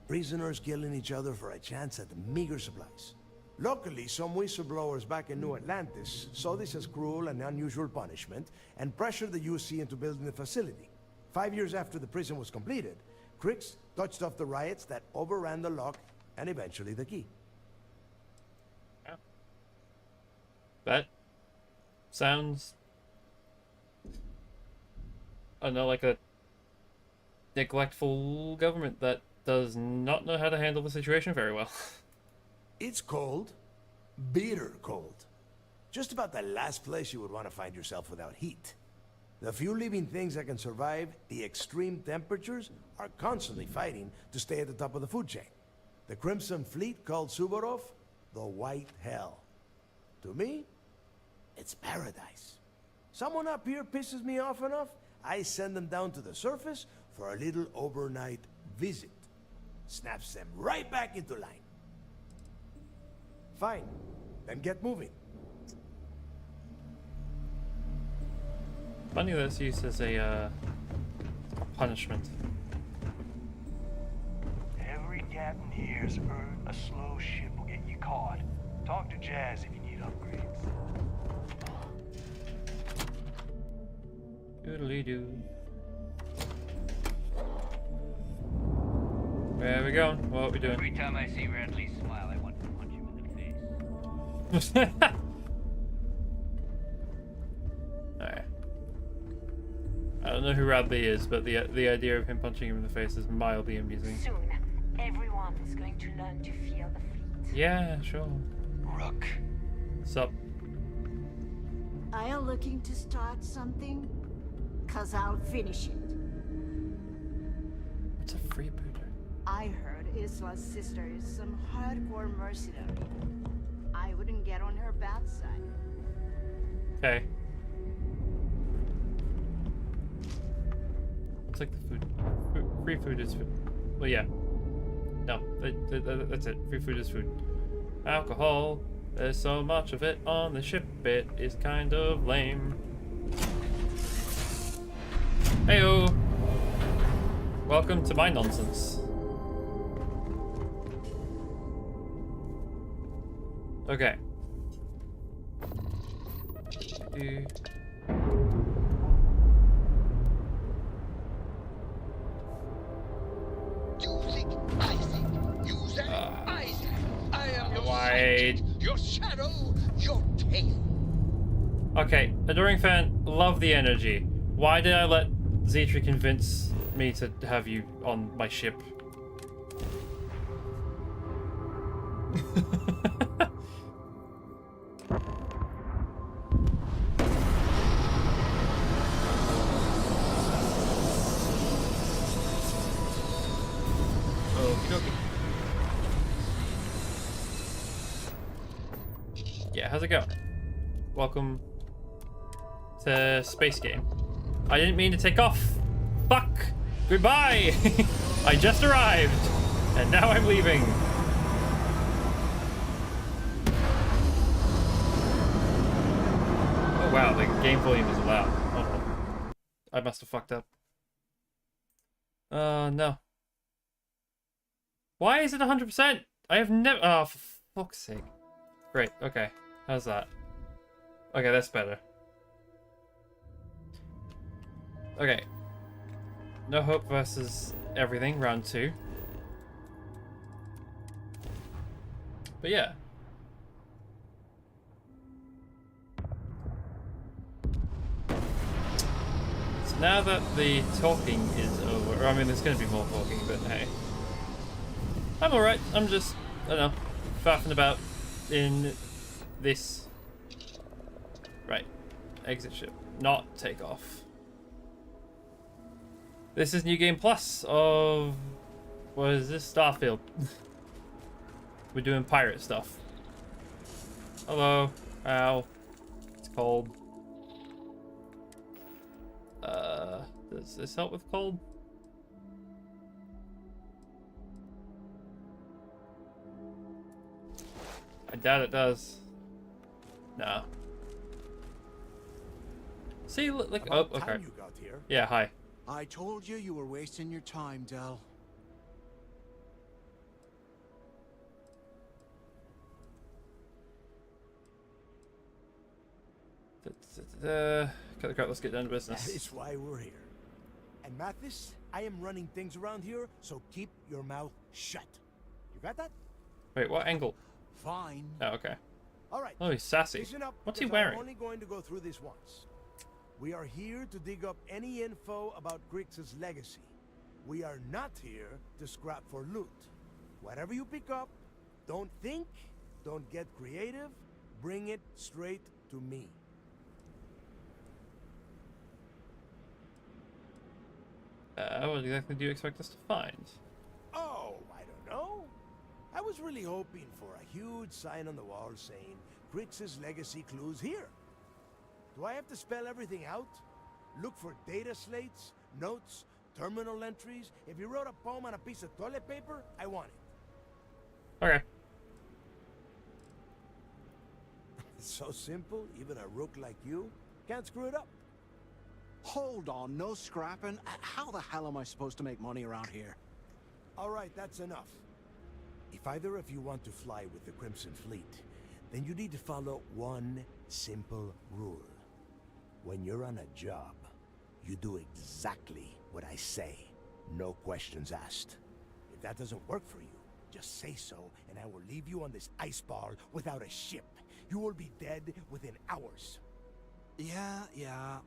Speaker 1: Prisoners killing each other for a chance at meager supplies. Luckily, some whistleblowers back in New Atlantis saw this as cruel and unusual punishment and pressured the UC into building the facility. 5 years after the prison was completed, Crix touched off the riots that overran the Lock and eventually the key.
Speaker 2: Yeah. That sounds... I don't know, like a neglectful government that does not know how to handle the situation very well.
Speaker 1: It's cold. Bitter cold. Just about the last place you would want to find yourself without heat. The few living things that can survive the extreme temperatures are constantly fighting to stay at the top of the food chain. The Crimson Fleet called Suvorov the White Hell. To me, it's paradise. Someone up here pisses me off enough, I send them down to the surface for a little overnight visit. Snaps them right back into line. Fine, then get moving.
Speaker 2: Funny that's used as a punishment.
Speaker 13: Every captain here's heard a slow ship will get you caught. Talk to Jazz if you need upgrades.
Speaker 2: Doodly-doo. Where are we going? What are we doing?
Speaker 5: Every time I see Radley smile, I want to punch him in the face.
Speaker 2: Alright. I don't know who Radley is, but the idea of him punching him in the face is mildly amusing.
Speaker 10: Soon, everyone is going to learn to fear the fleet.
Speaker 2: Yeah, sure.
Speaker 13: Rook.
Speaker 2: Sup?
Speaker 14: Are you looking to start something? 'Cause I'll finish it.
Speaker 2: What's a freebooter?
Speaker 14: I heard Iswa's sister is some hardcore mercenary. I wouldn't get on her bad side.
Speaker 2: Okay. It's like the food. Free food is food. Well, yeah. No, that's it. Free food is food. Alcohol. There's so much of it on the ship. It is kind of lame. Heyo. Welcome to my nonsense. Okay.
Speaker 20: Your shadow, your tail.
Speaker 2: Okay, adoring fan, love the energy. Why did I let Zetri convince me to have you on my ship? Yeah, how's it going? Welcome to Space Game. I didn't mean to take off. Fuck! Goodbye! I just arrived, and now I'm leaving. Oh wow, the game volume is loud. Oh, I must have fucked up. No. Why is it 100%? I have never. Oh, for fuck's sake. Great, okay. How's that? Okay, that's better. Okay. No Hope versus everything, round 2. But yeah. So now that the talking is over, I mean there's gonna be more talking, but hey. I'm alright, I'm just, I don't know, faffing about in this. Right. Exit ship. Not take off. This is New Game Plus of... What is this? Starfield. We're doing pirate stuff. Hello. Ow. It's cold. Does this help with cold? I doubt it does. No. See, look. Oh, okay.
Speaker 4: You got here.
Speaker 2: Yeah, hi.
Speaker 4: I told you you were wasting your time, Del.
Speaker 2: Cut the crap, let's get down to business.
Speaker 1: That is why we're here. And Mathis, I am running things around here, so keep your mouth shut. You got that?
Speaker 2: Wait, what angle?
Speaker 4: Fine.
Speaker 2: Oh, okay.
Speaker 1: All right.
Speaker 2: Oh, he's sassy.
Speaker 1: Listen up,
Speaker 2: What's he
Speaker 1: because
Speaker 2: wearing?
Speaker 1: I'm only going to go through this once. We are here to dig up any info about Grix's legacy. We are not here to scrap for loot. Whatever you pick up, don't think, don't get creative, bring it straight to me.
Speaker 2: What exactly do you expect us to find?
Speaker 1: Oh, I don't know. I was really hoping for a huge sign on the wall saying, Grix's legacy clues here. Do I have to spell everything out? Look for data slates, notes, terminal entries? If you wrote a poem on a piece of toilet paper, I want it.
Speaker 2: Okay.
Speaker 1: It's so simple, even a rook like you can't screw it up.
Speaker 4: Hold on, no scrapping. How the hell am I supposed to make money around here?
Speaker 1: All right, that's enough. If either of you want to fly with the Crimson Fleet, then you need to follow one simple rule. When you're on a job, you do exactly what I say. No questions asked. If that doesn't work for you, just say so, and I will leave you on this ice ball without a ship. You will be dead within hours.
Speaker 4: Yeah.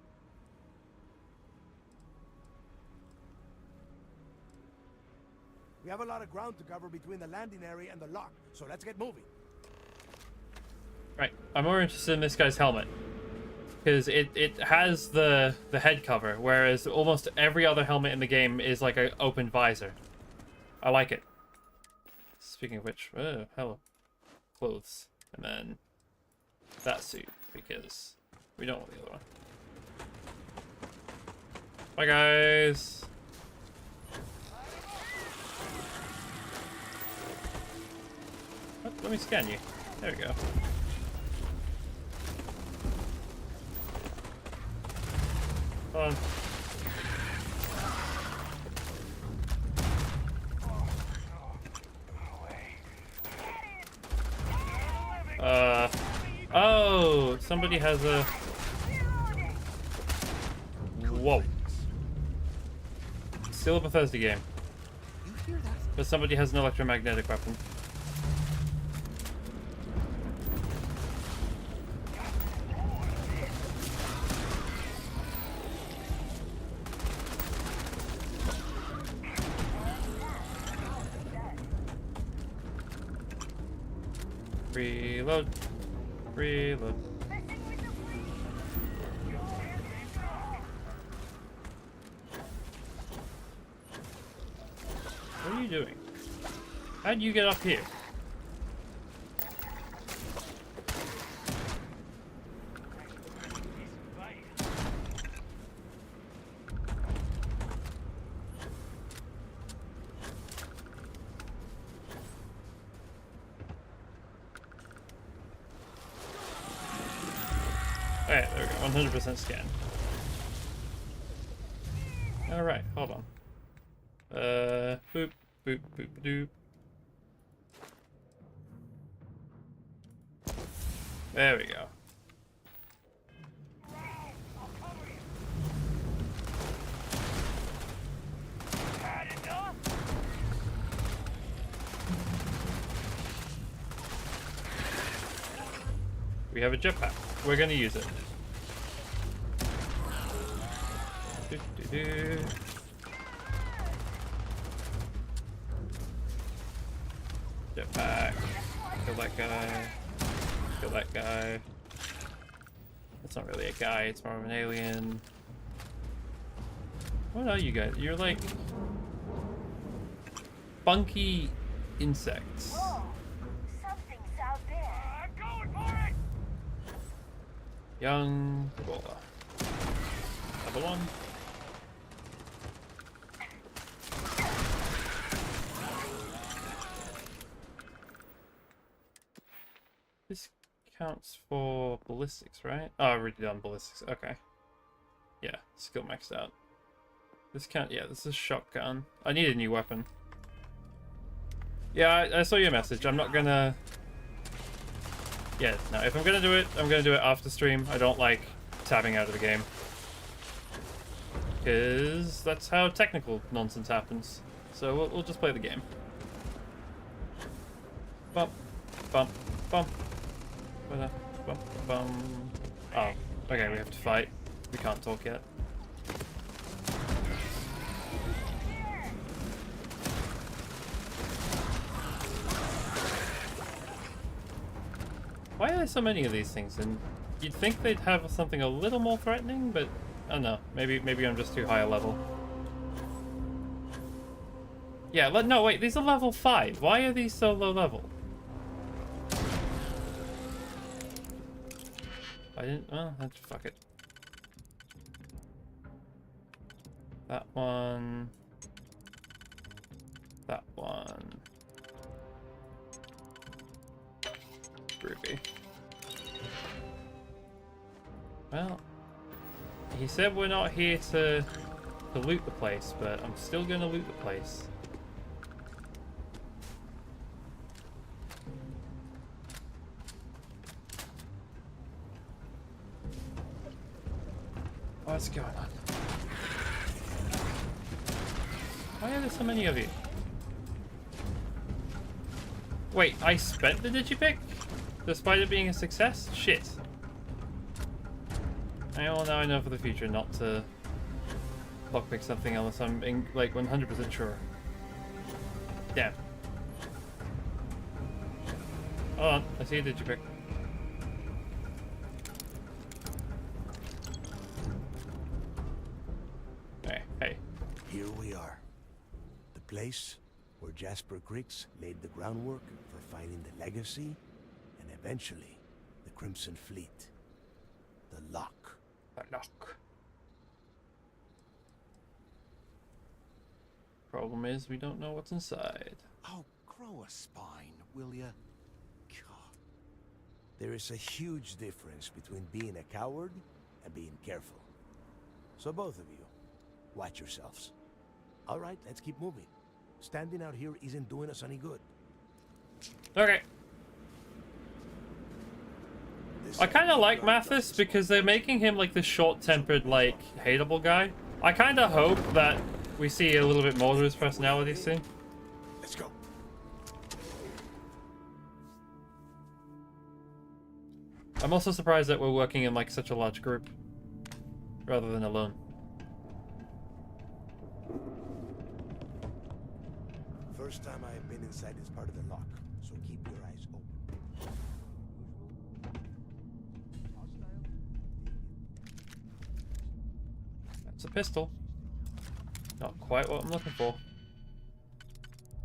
Speaker 1: We have a lot of ground to cover between the landing area and the lock, so let's get moving.
Speaker 2: Right, I'm more interested in this guy's helmet. Because it has the head cover, whereas almost every other helmet in the game is like an open visor. I like it. Speaking of which, oh, hello. Clothes. And then that suit, because we don't want the other one. Bye, guys. Oh, let me scan you. There we go. Hold on. Oh, somebody has a... Whoa. Still a Bethesda game. But somebody has an electromagnetic weapon. Reload. Reload. What are you doing? How'd you get up here? Alright, there we go. 100% scan. Alright, hold on. Boop, boop, boop, doop. There we go. We have a jetpack. We're gonna use it. Doo-doo-doo. Jetpack. Kill that guy. Kill that guy. That's not really a guy, it's more of an alien. What are you guys? You're like... funky insects.
Speaker 10: Whoa, something's out there. I'm going for it!
Speaker 2: Young Ebola. Level 1. This counts for ballistics, right? Oh, I've already done ballistics. Okay. Yeah, skill maxed out. This can't. Yeah, this is shotgun. I need a new weapon. Yeah, I saw your message. I'm not gonna... Yeah, no, if I'm gonna do it, I'm gonna do it after stream. I don't like tabbing out of the game. Because that's how technical nonsense happens. So we'll just play the game. Bump, bump, bump. Bump, bump. Oh, okay, we have to fight. We can't talk yet. Why are there so many of these things? And you'd think they'd have something a little more threatening, but I don't know. Maybe I'm just too high a level. Yeah, no, wait, these are level 5. Why are these so low level? I didn't... Oh, that's... fuck it. That one... That one... Groovy. Well... He said we're not here to loot the place, but I'm still gonna loot the place. What's going on? Why are there so many of you? Wait, I spent the digipick? Despite it being a success? Shit. Well, now I know for the future not to lockpick something unless I'm like 100% sure. Damn. Hold on, I see a digipick. Hey.
Speaker 1: Here we are. The place where Jasper Griggs laid the groundwork for finding the legacy and Eventually, the Crimson Fleet. The lock.
Speaker 2: The lock. Problem is, we don't know what's inside.
Speaker 4: Oh, grow a spine, will ya? God.
Speaker 1: There is a huge difference between being a coward and being careful. So both of you, watch yourselves. All right, let's keep moving. Standing out here isn't doing us any good.
Speaker 2: Okay. I kind of like Mathis because they're making him like the short-tempered, like, hateable guy. I kind of hope that we see a little bit more of his personality soon.
Speaker 1: Let's go.
Speaker 2: I'm also surprised that we're working in like such a large group rather than alone.
Speaker 1: First time I have been inside this part of the lock, so keep your eyes open.
Speaker 2: That's a pistol. Not quite what I'm looking for.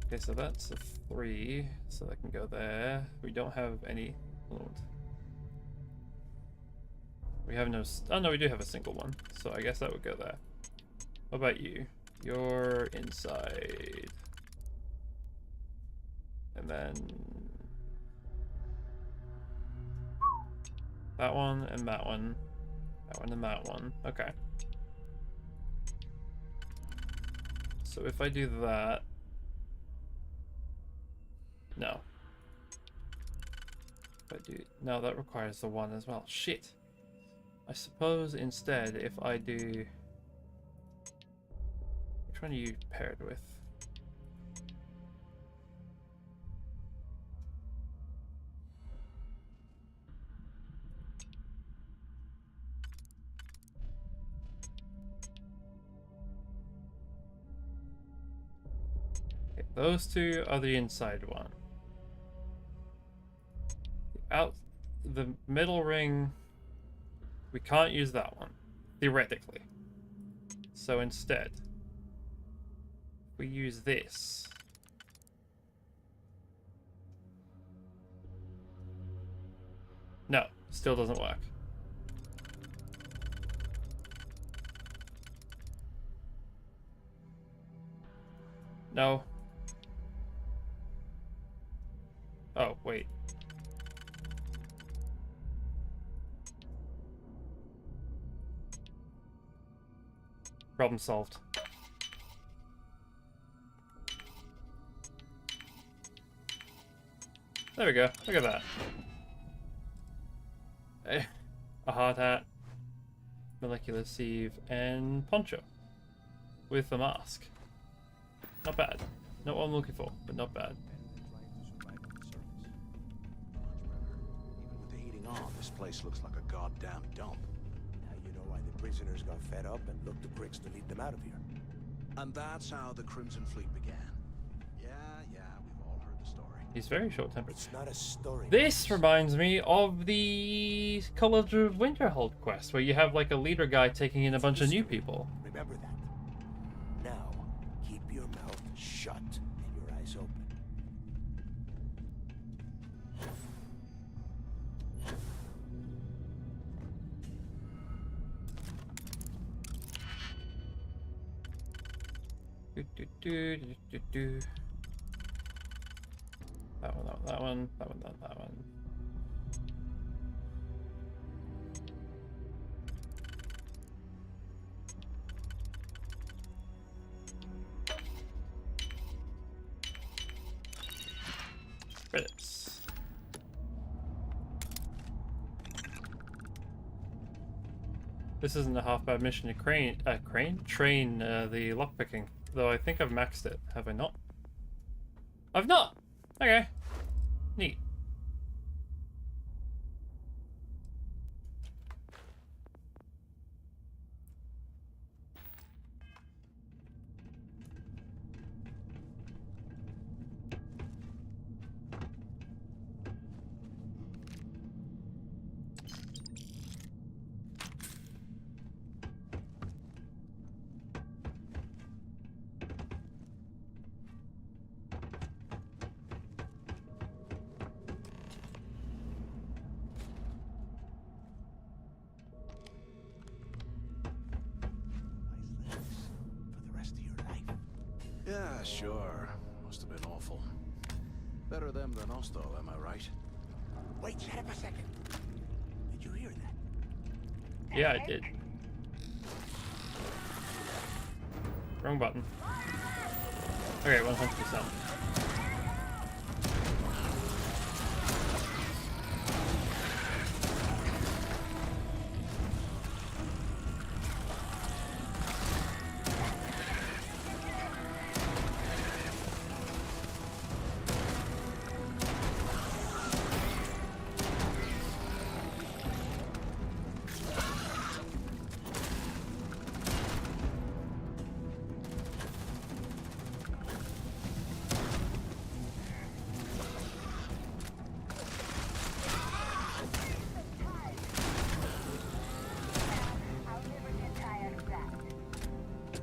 Speaker 2: Okay, so that's a 3, so that can go there. We don't have any loot. We have no... Oh no, we do have a single one, so I guess that would go there. What about you? You're inside. And then... that one, and that one. That one, and that one. Okay. So if I do that... No. If I do... No, that requires the 1 as well. Shit! I suppose instead, if I do... Which one are you paired with? Okay, those two are the inside one. The middle ring... We can't use that one, theoretically. So instead, we use this. No, still doesn't work. No. Oh, wait. Problem solved. There we go. Look at that. A hard hat, molecular sieve, and poncho with the mask. Not bad. Not what I'm looking for, but not bad.
Speaker 4: Even with the heating on, this place looks like a goddamn dump.
Speaker 1: Now you know why the prisoners got fed up and looked to Grix to lead them out of here.
Speaker 4: And that's how the Crimson Fleet began. Yeah, we've all heard the story.
Speaker 2: He's very short-tempered.
Speaker 1: It's not a story.
Speaker 2: This reminds me of the College of Winterhold quest, where you have like a leader guy taking in a bunch of new people.
Speaker 1: Remember that. Now, keep your mouth shut and your eyes open.
Speaker 2: That one, that one, that one, that one. Credits. This isn't a half bad mission to train the lockpicking, though I think I've maxed it. Have I not? I've not! Okay. Neat.
Speaker 4: Yeah, sure. Must have been awful. Better them than us, though, am I right?
Speaker 24: Wait, shut up a second. Did you hear that?
Speaker 2: Yeah, I did. Wrong button. Okay, 100%.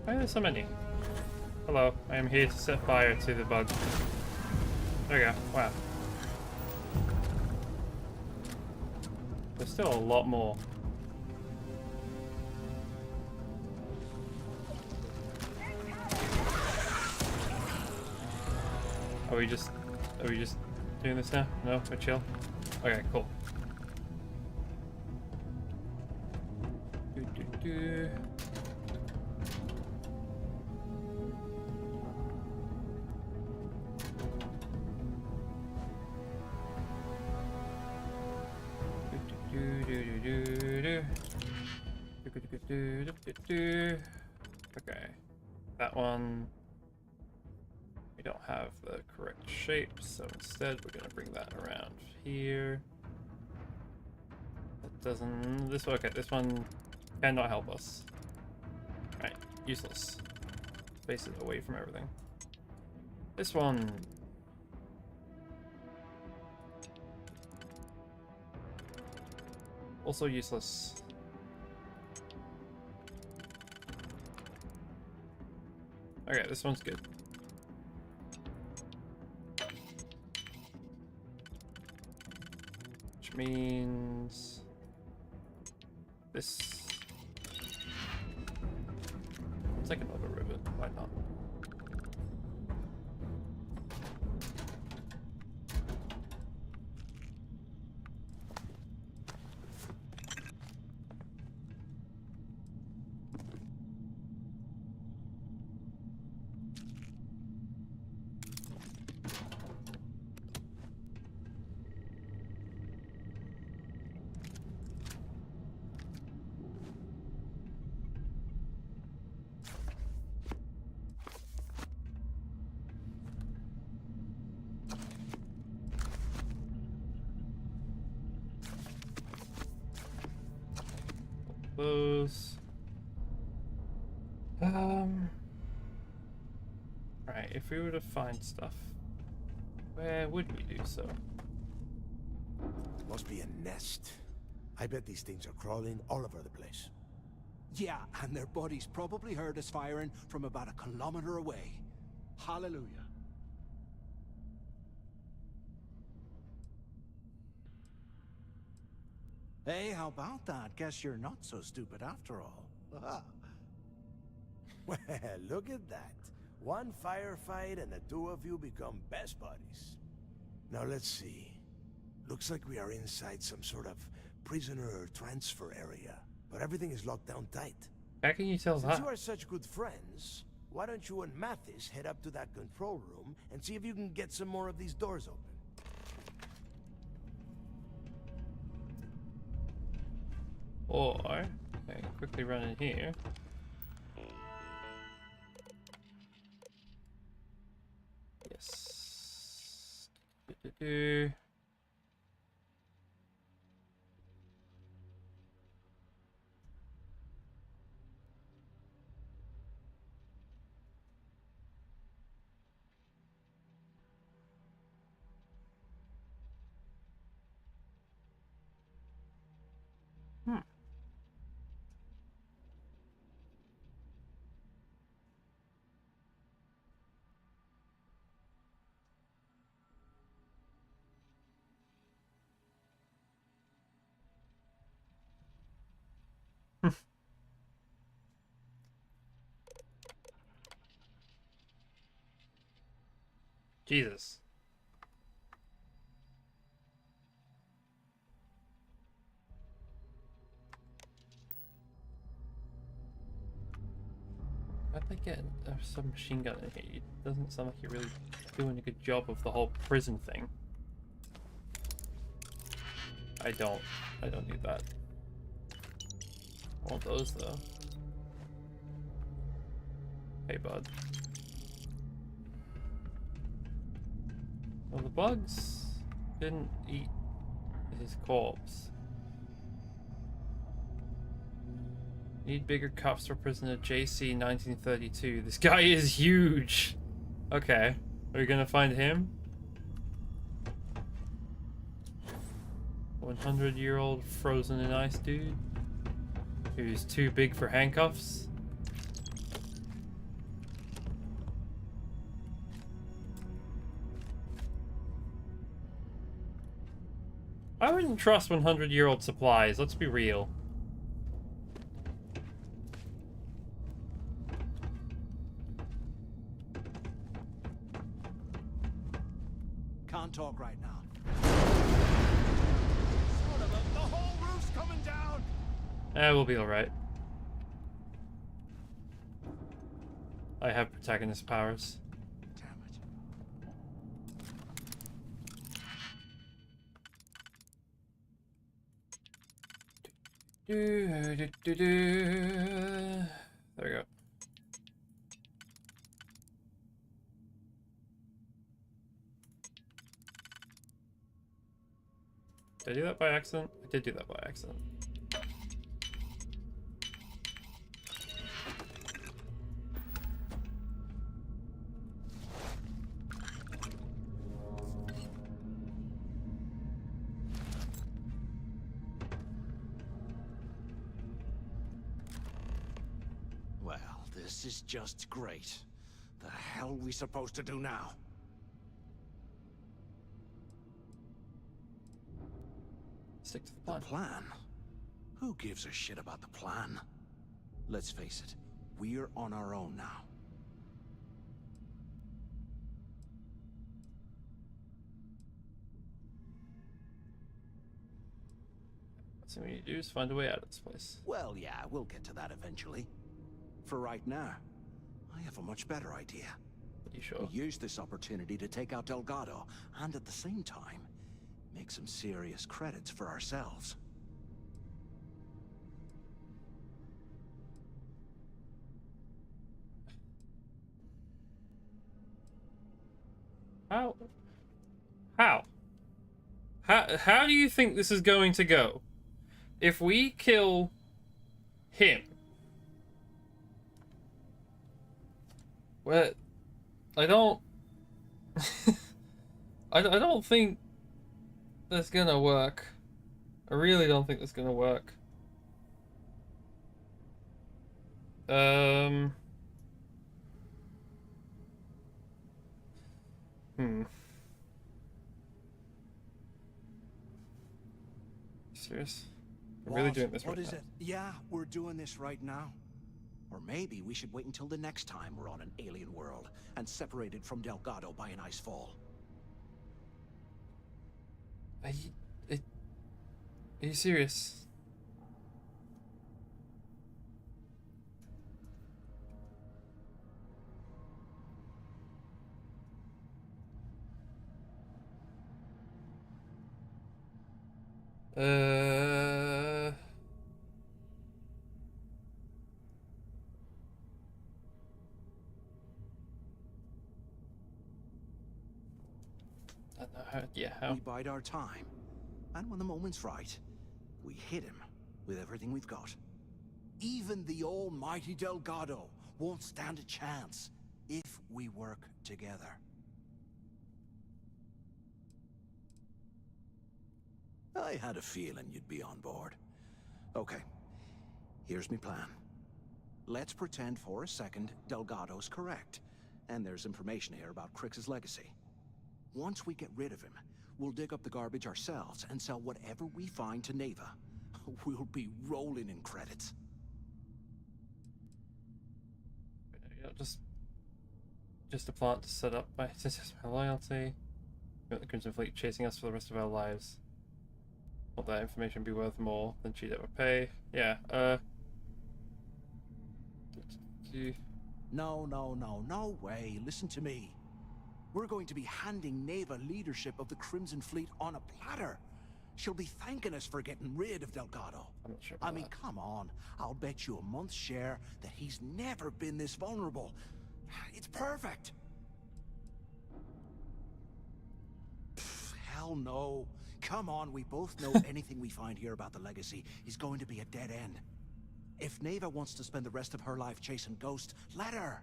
Speaker 2: Why are there so many? Hello, I am here to set fire to the bug. There we go. Wow. There's still a lot more. Are we just doing this now? No, we're chill. Okay, cool. Do. Okay, that one we don't have the correct shape, so instead we're gonna bring that around here. That doesn't. This one, okay. This one cannot help us. Right, useless. Face it away from everything. This one. Also useless. Okay, this one's good. Which means this. It's like another rivet. Why not? Those. Right, if we were to find stuff, where would we do so?
Speaker 1: Must be a nest. I bet these things are crawling all over the place.
Speaker 4: Yeah, and their buddies probably heard us firing from about a kilometer away. Hallelujah. Hey, how about that? Guess you're not so stupid after all.
Speaker 1: Well, look at that. One firefight and the two of you become best buddies. Now let's see. Looks like we are inside some sort of prisoner transfer area, but everything is locked down tight.
Speaker 2: How can you tell
Speaker 1: Since
Speaker 2: that?
Speaker 1: you are such good friends, why don't you and Mathis head up to that control room and see if you can get some more of these doors open?
Speaker 2: Or I can quickly run in here. Yes. Jesus. How'd they get a submachine gun in here? It doesn't sound like you're really doing a good job of the whole prison thing. I don't need that. I want those though. Hey bud. Well, the bugs didn't eat his corpse. Need bigger cuffs for prisoner JC 1932. This guy is huge. Okay, are we gonna find him? 100-year-old frozen in ice dude who's too big for handcuffs. I wouldn't trust 100-year-old supplies, let's be real.
Speaker 4: Can't talk right now. The whole roof's coming down!
Speaker 2: We'll be alright. I have protagonist powers. There we go. Did I do that by accident? I did do that by accident.
Speaker 4: Well, this is just great. The hell are we supposed to do now?
Speaker 2: Stick to the plan.
Speaker 4: The plan? Who gives a shit about the plan? Let's face it, we're on our own now.
Speaker 2: So what we need to do is find a way out of this place.
Speaker 4: Well, yeah, we'll get to that eventually. For right now, I have a much better idea.
Speaker 2: Are you sure?
Speaker 4: We use this opportunity to take out Delgado, and at the same time, make some serious credits for ourselves.
Speaker 2: How do you think this is going to go? If we kill him, well, I don't I don't think that's gonna work. I really don't think that's gonna work. Serious? We're really doing this right now?
Speaker 4: What is it? Yeah, we're doing this right now. Or maybe we should wait until the next time we're on an alien world and separated from Delgado by an ice fall.
Speaker 2: Are you serious? Yeah, how?
Speaker 4: We bide our time. And when the moment's right, we hit him with everything we've got. Even the almighty Delgado won't stand a chance if we work together. I had a feeling you'd be on board. Okay, here's my plan. Let's pretend for a second Delgado's correct, and there's information here about Crix's legacy. Once we get rid of him, we'll dig up the garbage ourselves and sell whatever we find to Neva. We'll be rolling in credits.
Speaker 2: Yeah, just just a plant to set up by my loyalty. We want the Crimson Fleet chasing us for the rest of our lives. Will that information be worth more than she'd ever pay? Yeah,
Speaker 4: No way. Listen to me. We're going to be handing Neva leadership of the Crimson Fleet on a platter. She'll be thanking us for getting rid of Delgado.
Speaker 2: I'm not sure
Speaker 4: I mean, come on. I'll bet you a month's share that he's never been this vulnerable. It's perfect. Pfft, hell no. Come on, we both know anything we find here about the Legacy is going to be a dead end. If Neva wants to spend the rest of her life chasing ghosts, let her.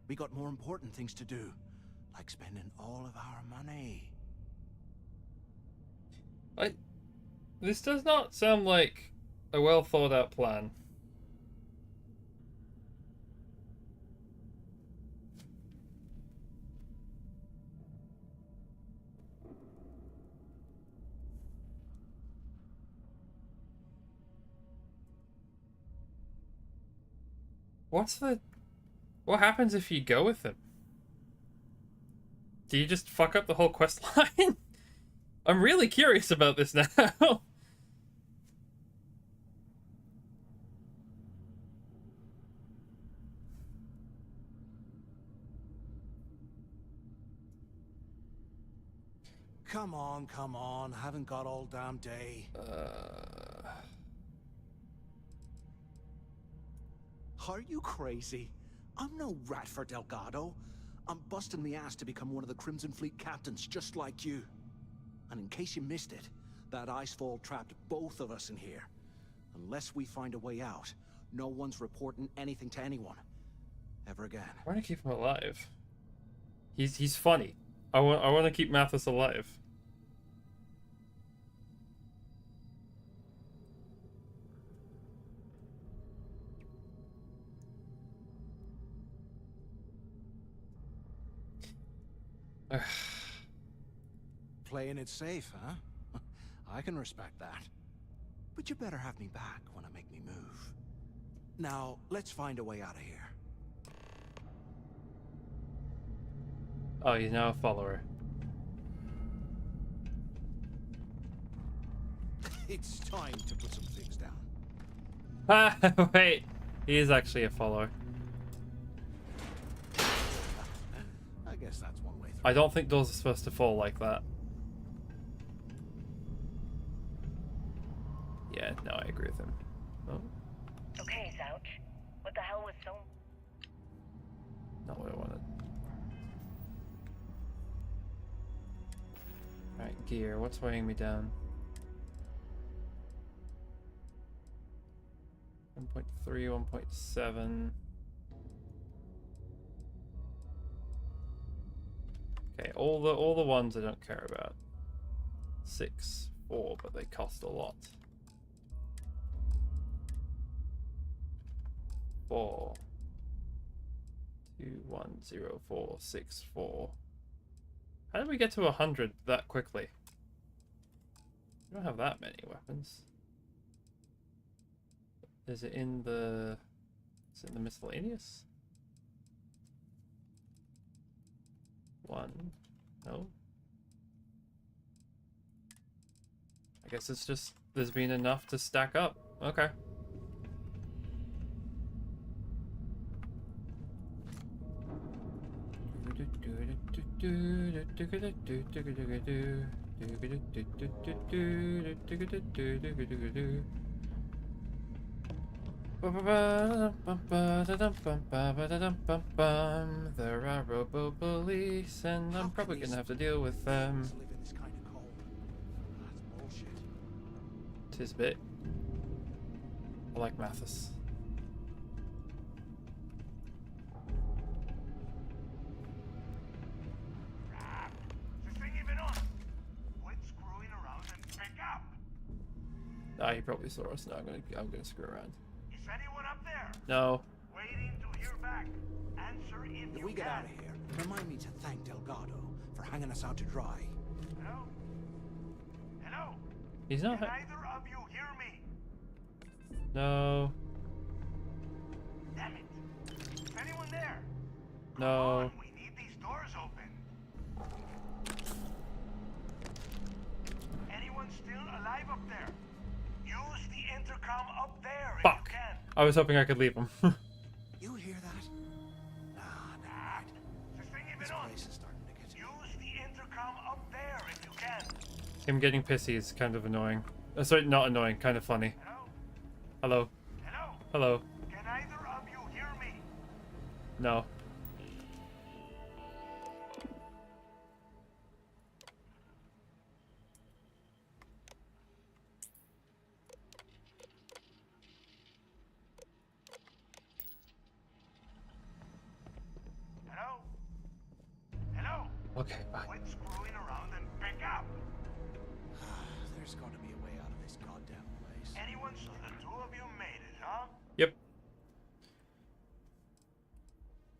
Speaker 4: We got more important things to do, like spending all of our money.
Speaker 2: This does not sound like a well thought out plan. What happens if you go with him? Do you just fuck up the whole quest line? I'm really curious about this now.
Speaker 4: Come on. Haven't got all damn day. Are you crazy? I'm no rat for Delgado. I'm busting the ass to become one of the Crimson Fleet captains, just like you. And in case you missed it, that icefall trapped both of us in here. Unless we find a way out, no one's reporting anything to anyone. Ever again.
Speaker 2: I want to keep him alive. He's funny. I want to keep Mathis alive.
Speaker 4: Playing it safe, huh? I can respect that. But you better have me back when I make me move. Now, let's find a way out of here.
Speaker 2: Oh, he's now a follower.
Speaker 4: It's time to put some things down.
Speaker 2: Ah, wait. He is actually a follower.
Speaker 4: I guess that's one way through.
Speaker 2: I don't think doors are supposed to fall like that. Yeah, no, I agree with him. Oh.
Speaker 22: Okay, Zouch. What the hell was so...
Speaker 2: Not what I wanted. Alright, gear. What's weighing me down? 1.3, 1.7. Okay, all the ones I don't care about. 6, 4, but they cost a lot. 4, 2, 1, 0, 4, 6, 4. How did we get to 100 that quickly? We don't have that many weapons. Is it in the miscellaneous? 1. No. I guess it's just there's been enough to stack up. Okay. There are robo-police, and I'm probably gonna have to deal with them. Tis bit. I like Mathis.
Speaker 13: Is this thing even on? Quit screwing around and pick up.
Speaker 2: Ah, he probably saw us. No, I'm gonna screw around.
Speaker 13: Is anyone up there?
Speaker 2: No.
Speaker 13: Waiting to hear back. Answer if
Speaker 4: we get out of here, remind me to thank Delgado for hanging us out to dry.
Speaker 13: Hello? Hello?
Speaker 2: He's not.
Speaker 13: Can either of you hear me?
Speaker 2: No.
Speaker 13: Damn it. Is anyone there?
Speaker 2: No.
Speaker 13: We need the
Speaker 1: anyone still alive up there? Use the intercom up there if
Speaker 2: Fuck.
Speaker 1: you can.
Speaker 2: I was hoping I could leave him.
Speaker 4: You hear that? Nah.
Speaker 1: This thing
Speaker 4: This
Speaker 1: even on.
Speaker 4: place is starting to get...
Speaker 1: Use the intercom up there if you can.
Speaker 2: Him getting pissy is kind of annoying. Sorry, not annoying, kind of funny. Hello?
Speaker 1: Hello?
Speaker 2: Hello?
Speaker 1: Can either of you hear me?
Speaker 2: No.
Speaker 1: Hello? Hello?
Speaker 2: Okay, bye.
Speaker 1: Quit screwing around and pick up.
Speaker 4: There's going to be a way out of this goddamn place.
Speaker 1: Anyone, so the two of you made it, huh?
Speaker 2: Yep.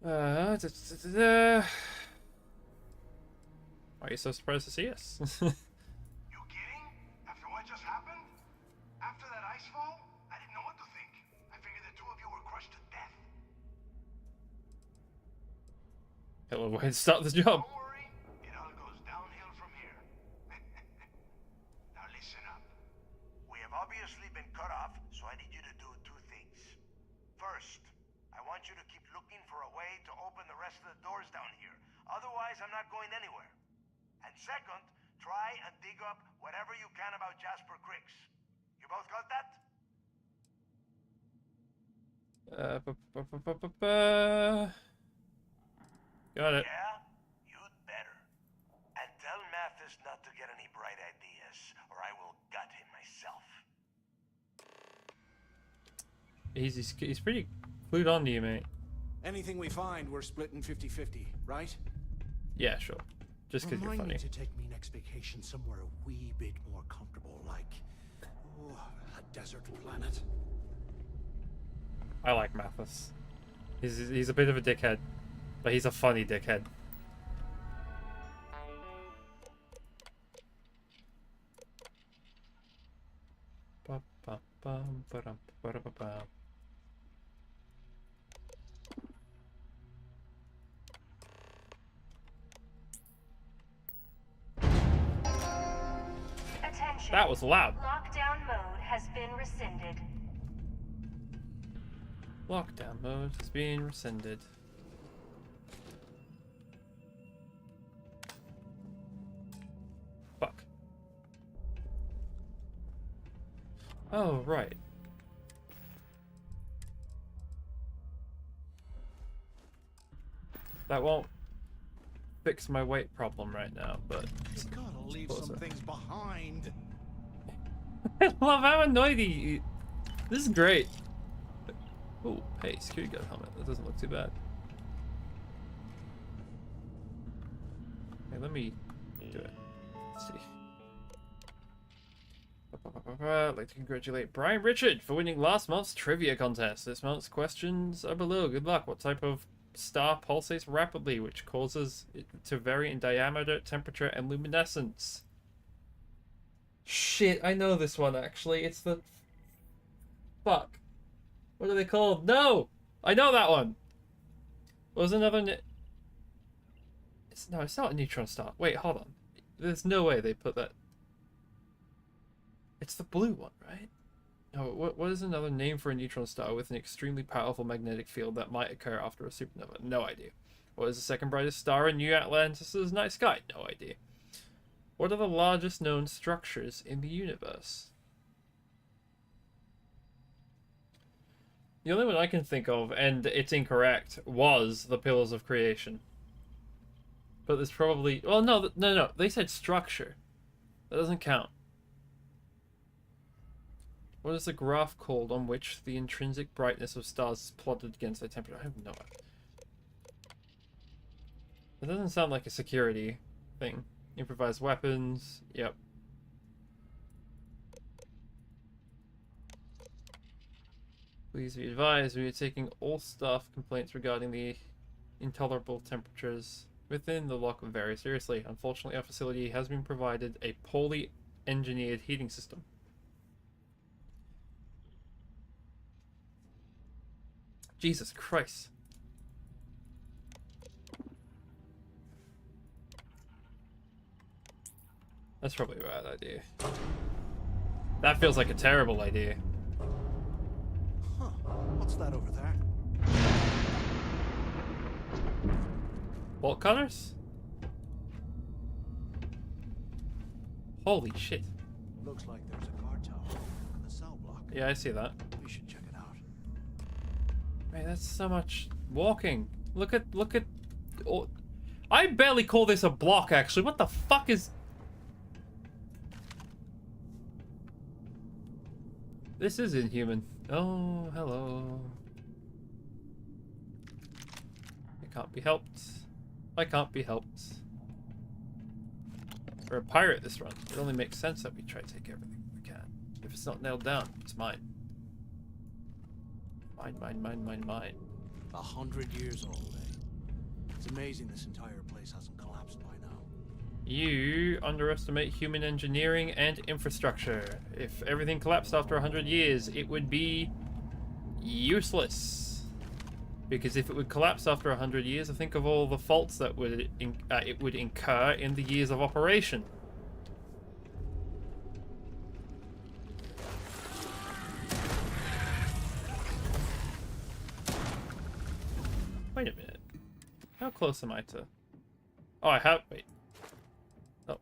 Speaker 2: Why are you so surprised to see us?
Speaker 1: You kidding? After what just happened? After that ice fall? I didn't know what to think. I figured the two of you were crushed to death.
Speaker 2: Hello, way to start the job.
Speaker 1: Don't worry, it all goes downhill from here. Now listen up. We have obviously been cut off, so I need you to do two things. First, I want you to keep looking for a way to open the rest of the doors down here. Otherwise, I'm not going anywhere. And second, try and dig up whatever you can about Jasper Cricks. You both got that?
Speaker 2: Got it.
Speaker 1: Yeah? You'd better. And tell Mathis not to get any bright ideas, or I will gut him myself.
Speaker 2: He's pretty clued on to you, mate.
Speaker 4: Anything we find, we're splitting 50-50, right?
Speaker 2: Yeah, sure. Just because you're
Speaker 4: Remind
Speaker 2: funny.
Speaker 4: me to take me next vacation somewhere a wee bit more comfortable, like a desert planet.
Speaker 2: I like Mathis. He's a bit of a dickhead, but he's a funny dickhead.
Speaker 22: Attention.
Speaker 2: That was loud.
Speaker 22: Lockdown mode has been rescinded.
Speaker 2: Lockdown mode is being rescinded. Fuck. Oh, right. That won't fix my weight problem right now, but...
Speaker 4: You gotta leave some things behind.
Speaker 2: I love how annoyed he... This is great. Oh, hey, security guard helmet. That doesn't look too bad. Okay, let me do it. Let's see. I'd like to congratulate Brian Richard for winning last month's trivia contest. This month's questions are below. Good luck. What type of star pulsates rapidly, which causes it to vary in diameter, temperature, and luminescence? Shit, I know this one actually. It's the... Fuck. What are they called? No! I know that one! What was another No, it's not a neutron star. Wait, hold on. There's no way they put that... It's the blue one, right? No, what is another name for a neutron star with an extremely powerful magnetic field that might occur after a supernova? No idea. What is the second brightest star in New Atlantis' night sky? No idea. What are the largest known structures in the universe? The only one I can think of, and it's incorrect, was the Pillars of Creation. But there's probably... Well, no. They said structure. That doesn't count. What is the graph called on which the intrinsic brightness of stars is plotted against their temperature? I have no idea. It doesn't sound like a security thing. Improvised weapons. Yep. Please be advised, we are taking all staff complaints regarding the intolerable temperatures within the lock very seriously. Unfortunately, our facility has been provided a poorly engineered heating system. Jesus Christ. That's probably a bad idea. That feels like a terrible idea.
Speaker 4: Huh. What's that over there?
Speaker 2: Bolt cutters? Holy shit.
Speaker 4: Looks like there's a guard tower in the cell block.
Speaker 2: Yeah, I see that.
Speaker 4: We should check it out.
Speaker 2: Man, that's so much walking. Look at oh, I barely call this a block actually. What the fuck is this? Is inhuman. Oh, hello. It can't be helped. I can't be helped. We're a pirate this run. It only makes sense that we try to take everything we can. If it's not nailed down, it's mine. Mine.
Speaker 4: 100 years old, eh? It's amazing this entire place hasn't collapsed by now.
Speaker 2: You underestimate human engineering and infrastructure. If everything collapsed after 100 years, it would be useless. Because if it would collapse after 100 years, I think of all the faults that it would incur in the years of operation. Wait a minute. How close am I to... Oh, I have... Wait. Oh.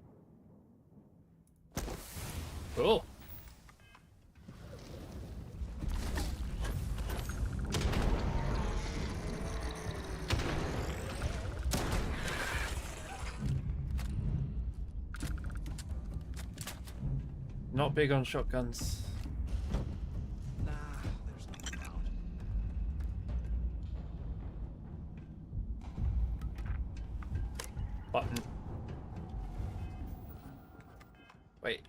Speaker 2: Cool. Not big on shotguns.
Speaker 4: Nah, there's nothing around.
Speaker 2: Button. Wait.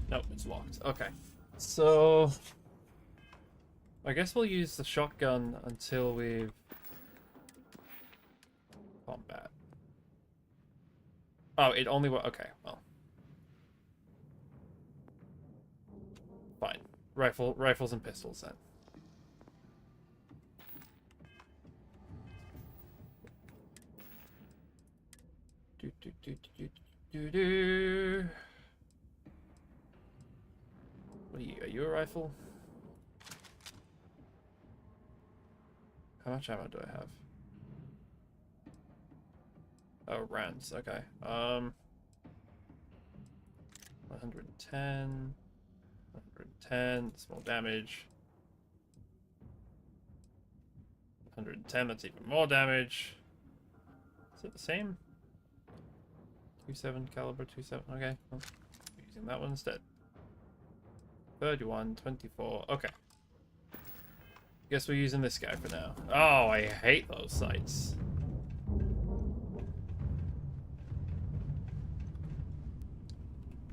Speaker 2: Nope, it's locked. Okay. So... I guess we'll use the shotgun until we've... combat. Oh, it only okay, well. Fine. Rifles and pistols then. What are you a rifle? How much ammo do I have? Oh, rounds, okay. 110, 110, small damage. 110, that's even more damage. Is it the same? 27 caliber, 27, okay. Well, using that one instead. 31, 24, okay. Guess we're using this guy for now. Oh, I hate those sights.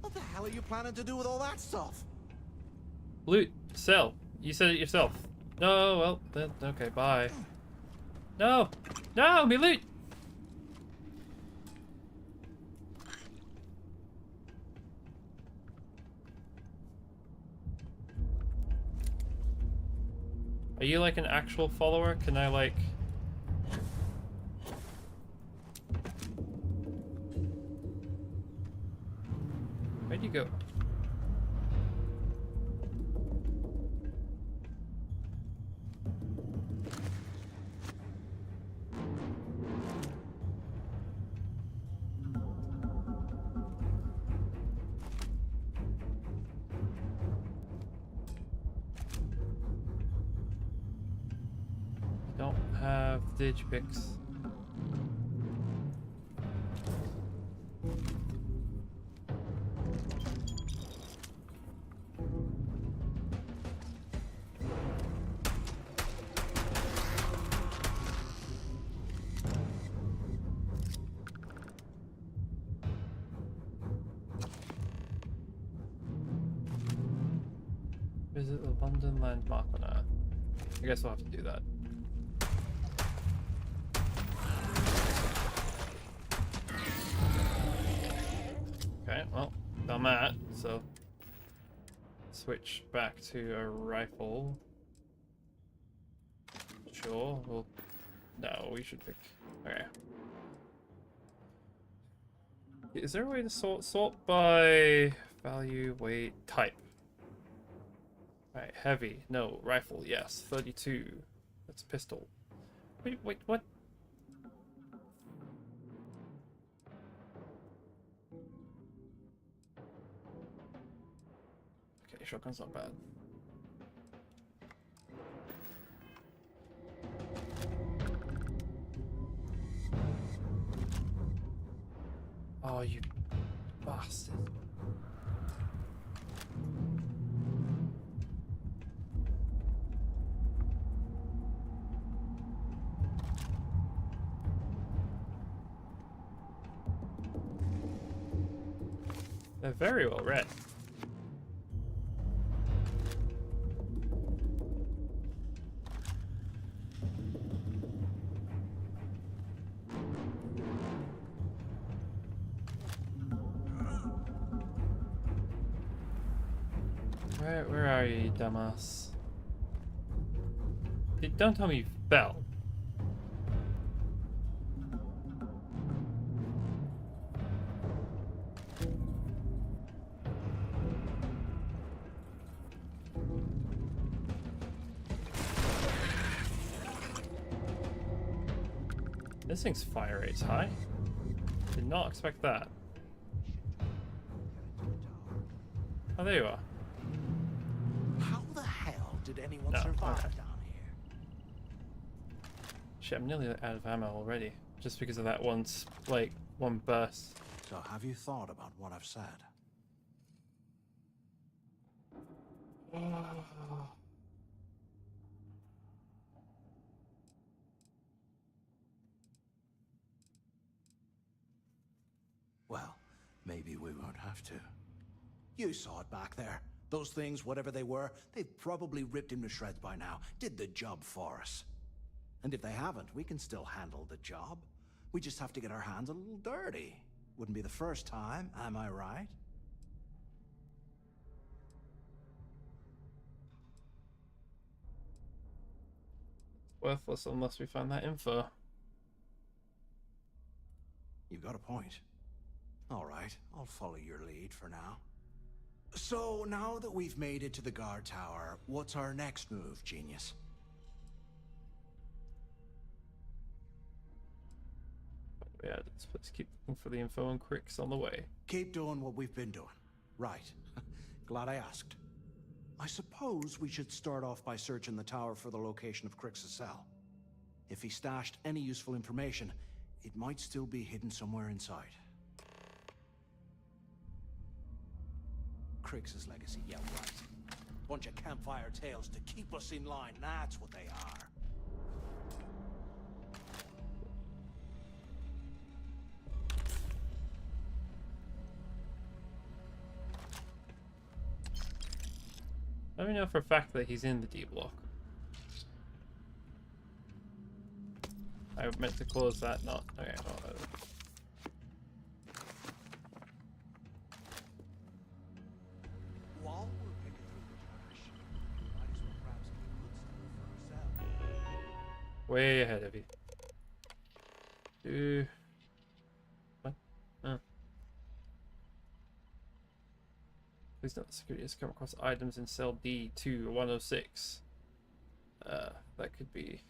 Speaker 4: What the hell are you planning to do with all that stuff?
Speaker 2: Loot, sell. You said it yourself. No, well, then, okay, bye. No! No, me loot! Are you like an actual follower? Can I like... Where'd you go? Don't have digipix. Visit the London landmark on Earth. I guess we'll have to do that. Okay, well, done that, so switch back to a rifle. Sure, we'll... No, we should pick... Okay. Is there a way to sort by value, weight, type? Alright, heavy. No. Rifle, yes. 32. That's pistol. Wait, what? Okay, shotgun's not bad. Oh, you bastard. They're very well read. Where are you, dumbass? Don't tell me you fell. This thing's fire rate's high. Did not expect that. Oh, there you are.
Speaker 4: How the hell did anyone
Speaker 2: No,
Speaker 4: survive
Speaker 2: okay.
Speaker 4: down here?
Speaker 2: Shit, I'm nearly out of ammo already. Just because of that one burst.
Speaker 4: So have you thought about what I've said? Well, maybe we won't have to. You saw it back there. Those things, whatever they were, they've probably ripped him to shreds by now. Did the job for us. And if they haven't, we can still handle the job. We just have to get our hands a little dirty. Wouldn't be the first time, am I right?
Speaker 2: Worthless unless we find that info.
Speaker 4: You've got a point. All right, I'll follow your lead for now. So, now that we've made it to the guard tower, what's our next move, genius?
Speaker 2: Yeah, let's keep looking for the info and Cricks on the way.
Speaker 4: Keep doing what we've been doing. Right. Glad I asked. I suppose we should start off by searching the tower for the location of Crix's cell. If he stashed any useful information, it might still be hidden somewhere inside. Crix's legacy, yeah, right. Bunch of campfire tales to keep us in line, that's what they are.
Speaker 2: Let me know for a fact that he's in the D block. I meant to close that, not... Okay,
Speaker 4: While we're picking through the trash, might as well grab some good stuff for ourselves.
Speaker 2: way ahead of you. What? Oh. Please note the security has come across items in cell D2-106. That could be...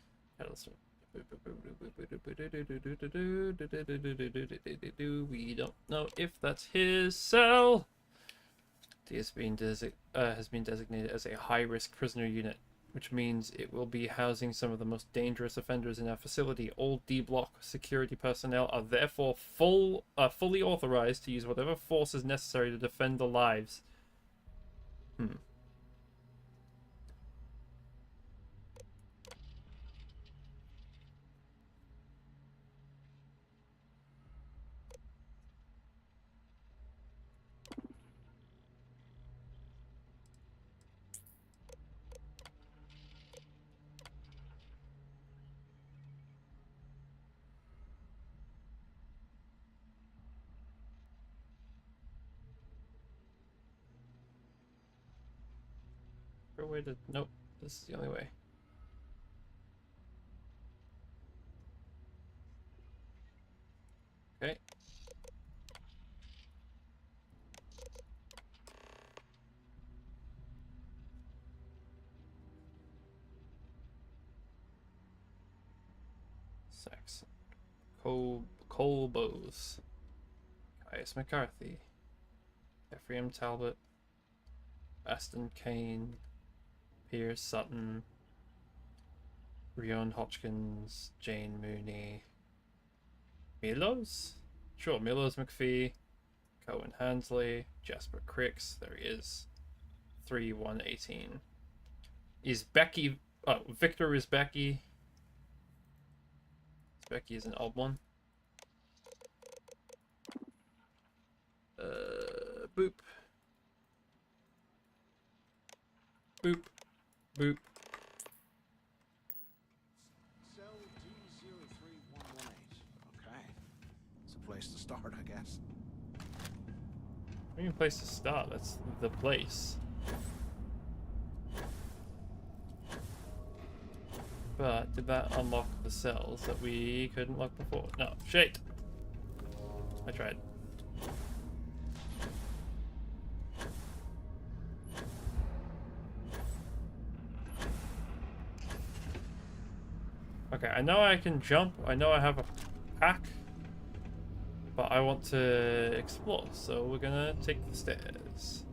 Speaker 2: We don't know if that's his cell. D has been designated as a high-risk prisoner unit, which means it will be housing some of the most dangerous offenders in our facility. All D-block security personnel are therefore fully authorized to use whatever force is necessary to defend the lives. Way to... Nope, this is the only way. Okay. Saxon. Colbos. Caius McCarthy. Ephraim Talbot. Aston Kane. Piers Sutton. Rion Hodgkins. Jane Mooney. Milos? Sure, Milos McPhee. Cohen Hansley. Jasper Cricks. There he is. 3-1-18. Is Becky... Oh, Victor is Becky. Becky is an odd one. Boop. Boop. Boop.
Speaker 4: Cell D03118. Okay. It's a place to start, I guess.
Speaker 2: What do you mean place to start? That's the place. But did that unlock the cells that we couldn't lock before? No. Shit! I tried. Okay, I know I can jump. I know I have a pack. But I want to explore, so we're gonna take the stairs.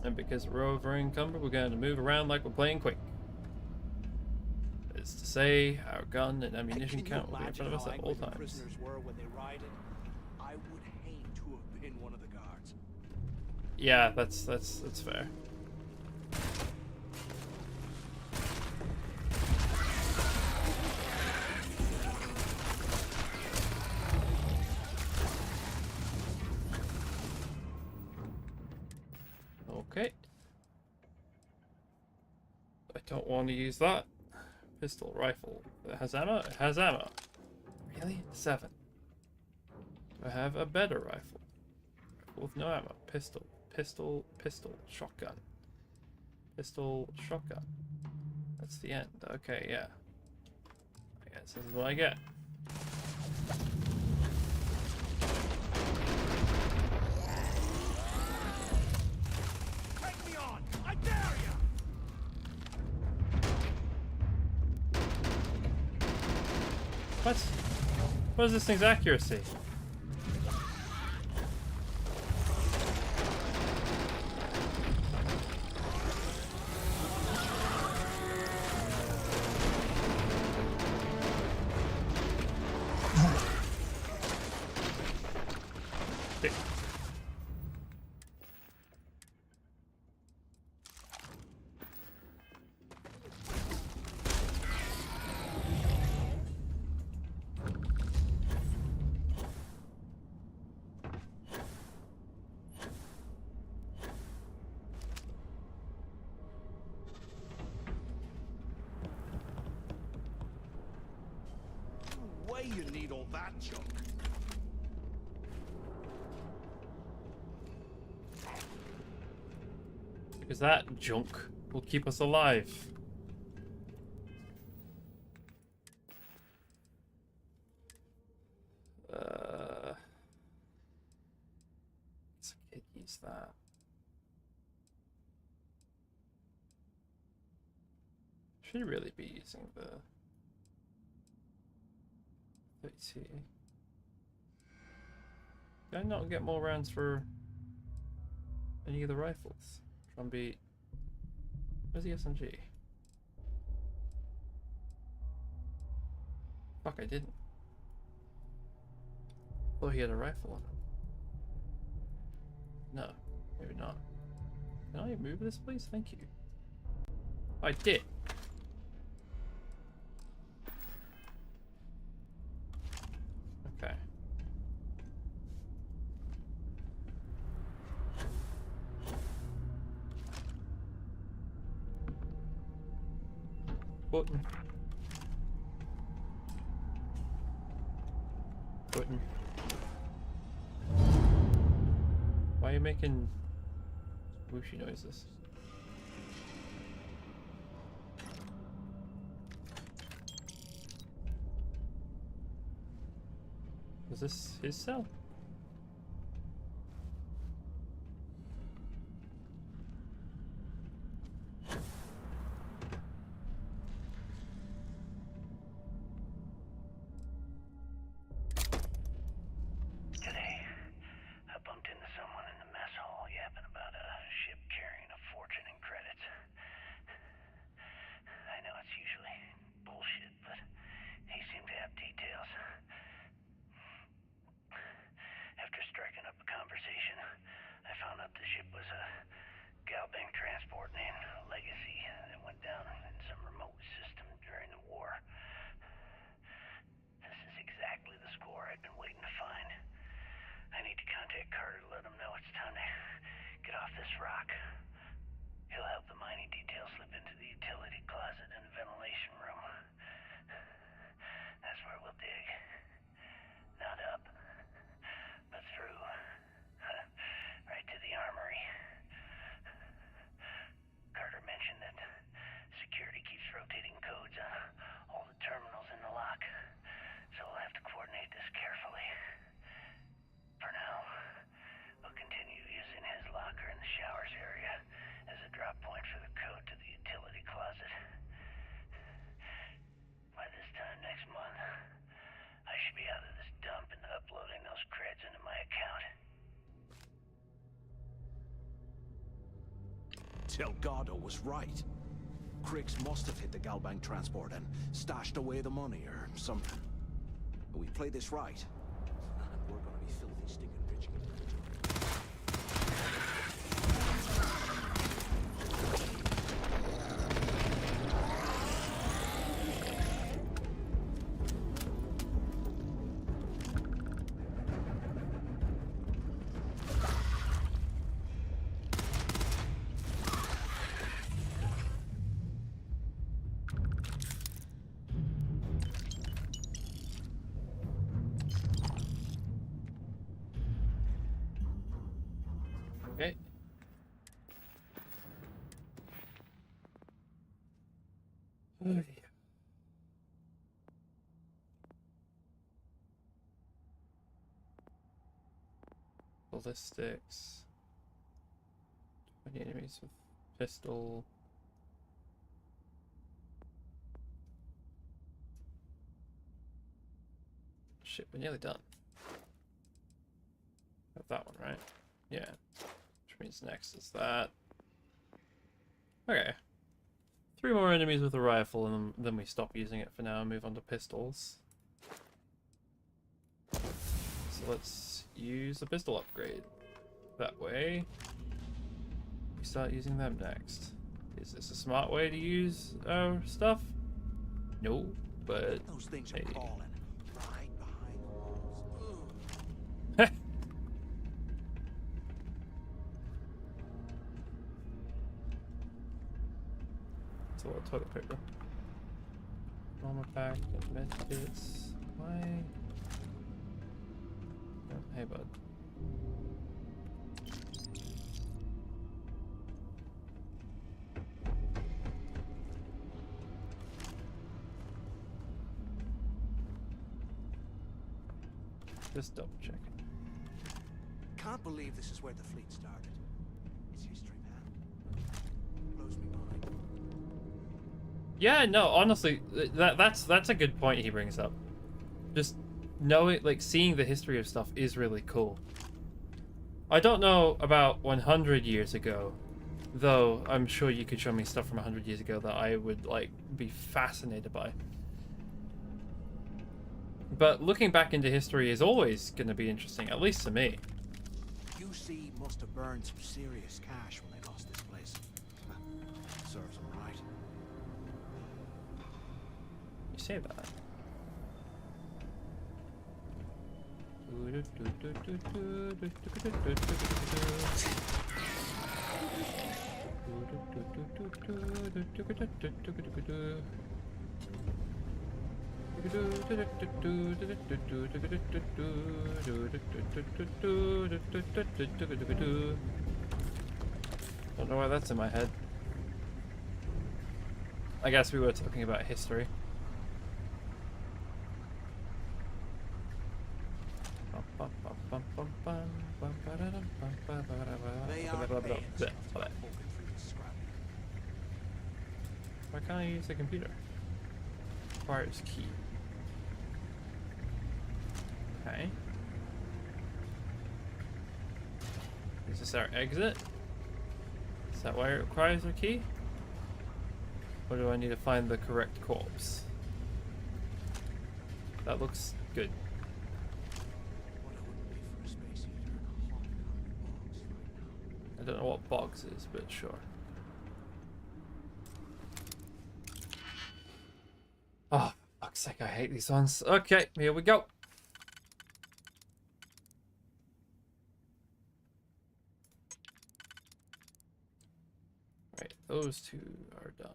Speaker 2: And because we're over encumbered, we're going to move around like we're playing Quake. That is to say, our gun and ammunition count will be in front of us at all times.
Speaker 24: Prisoners were when they rioted. I would hate to have been one of the guards.
Speaker 2: Yeah, that's fair. Okay. I don't want to use that. Pistol, rifle. It has ammo? It has ammo. Really? 7. Do I have a better rifle? Rifle with no ammo. Pistol. Pistol. Pistol. Shotgun. Pistol. Shotgun. That's the end. Okay, yeah. I guess this is what I get.
Speaker 24: Take me on! I dare you!
Speaker 2: What? What is this thing's accuracy?
Speaker 24: No way you need all that junk.
Speaker 2: Because that junk will keep us alive. So I could use that. Should really be using the 32. Did I not get more rounds for any of the rifles? Drumbeat. Where's the SMG? Fuck, I didn't. Oh, he had a rifle on him. No, maybe not. Can I move this, please? Thank you. I did. Okay. Button. Button. Why are you making whooshy noises? Was this his cell?
Speaker 5: to contact Carter to let him know it's time to get off this rock. He'll help the mining detail slip into the utility closet in the ventilation room. That's where we'll dig. Not up, but through. Right to the armory. Carter mentioned that security keeps rotating codes on all the terminals in the lock, so we'll have to coordinate this carefully. For now, we'll continue using his locker in the showers area as a drop point for the code to the utility closet. By this time next month, I should be out of this dump and uploading those creds into my account.
Speaker 4: Delgado was right. Crix must have hit the Galbank transport and stashed away the money or something. We play this right, and we're gonna be filthy stinking rich.
Speaker 2: Okay. Oh dear. Ballistics. 20 enemies with pistol. Shit, we're nearly done. Got that one, right? Yeah. Which means next is that. Okay. 3 more enemies with a rifle, and then we stop using it for now and move on to pistols. So let's use a pistol upgrade. That way, we start using them next. Is this a smart way to use our stuff? No, but
Speaker 4: those things
Speaker 2: hey.
Speaker 4: are calling right behind the walls.
Speaker 2: It's a lot of toilet paper. Armor pack, medkits. Why? Oh, hey, bud. Just double checking.
Speaker 4: Can't believe this is where the fleet started. It's history, man. Blows me mind.
Speaker 2: Yeah, no, honestly, that's a good point he brings up. Just knowing, like, seeing the history of stuff is really cool. I don't know about 100 years ago, though I'm sure you could show me stuff from 100 years ago that I would, like, be fascinated by. But looking back into history is always going to be interesting, at least to me.
Speaker 4: UC must have burned some serious cash when they lost this place. Serves them right.
Speaker 2: You say that. Don't know why that's in my head. I guess we were talking about history. Why can't I use the computer? Requires key. Okay. Is this our exit? Is that why it requires a key? Or do I need to find the correct corpse? That looks good. I don't know what box is, but sure. Oh, for fuck's sake, I hate these ones. Okay, here we go. Right, those two are done.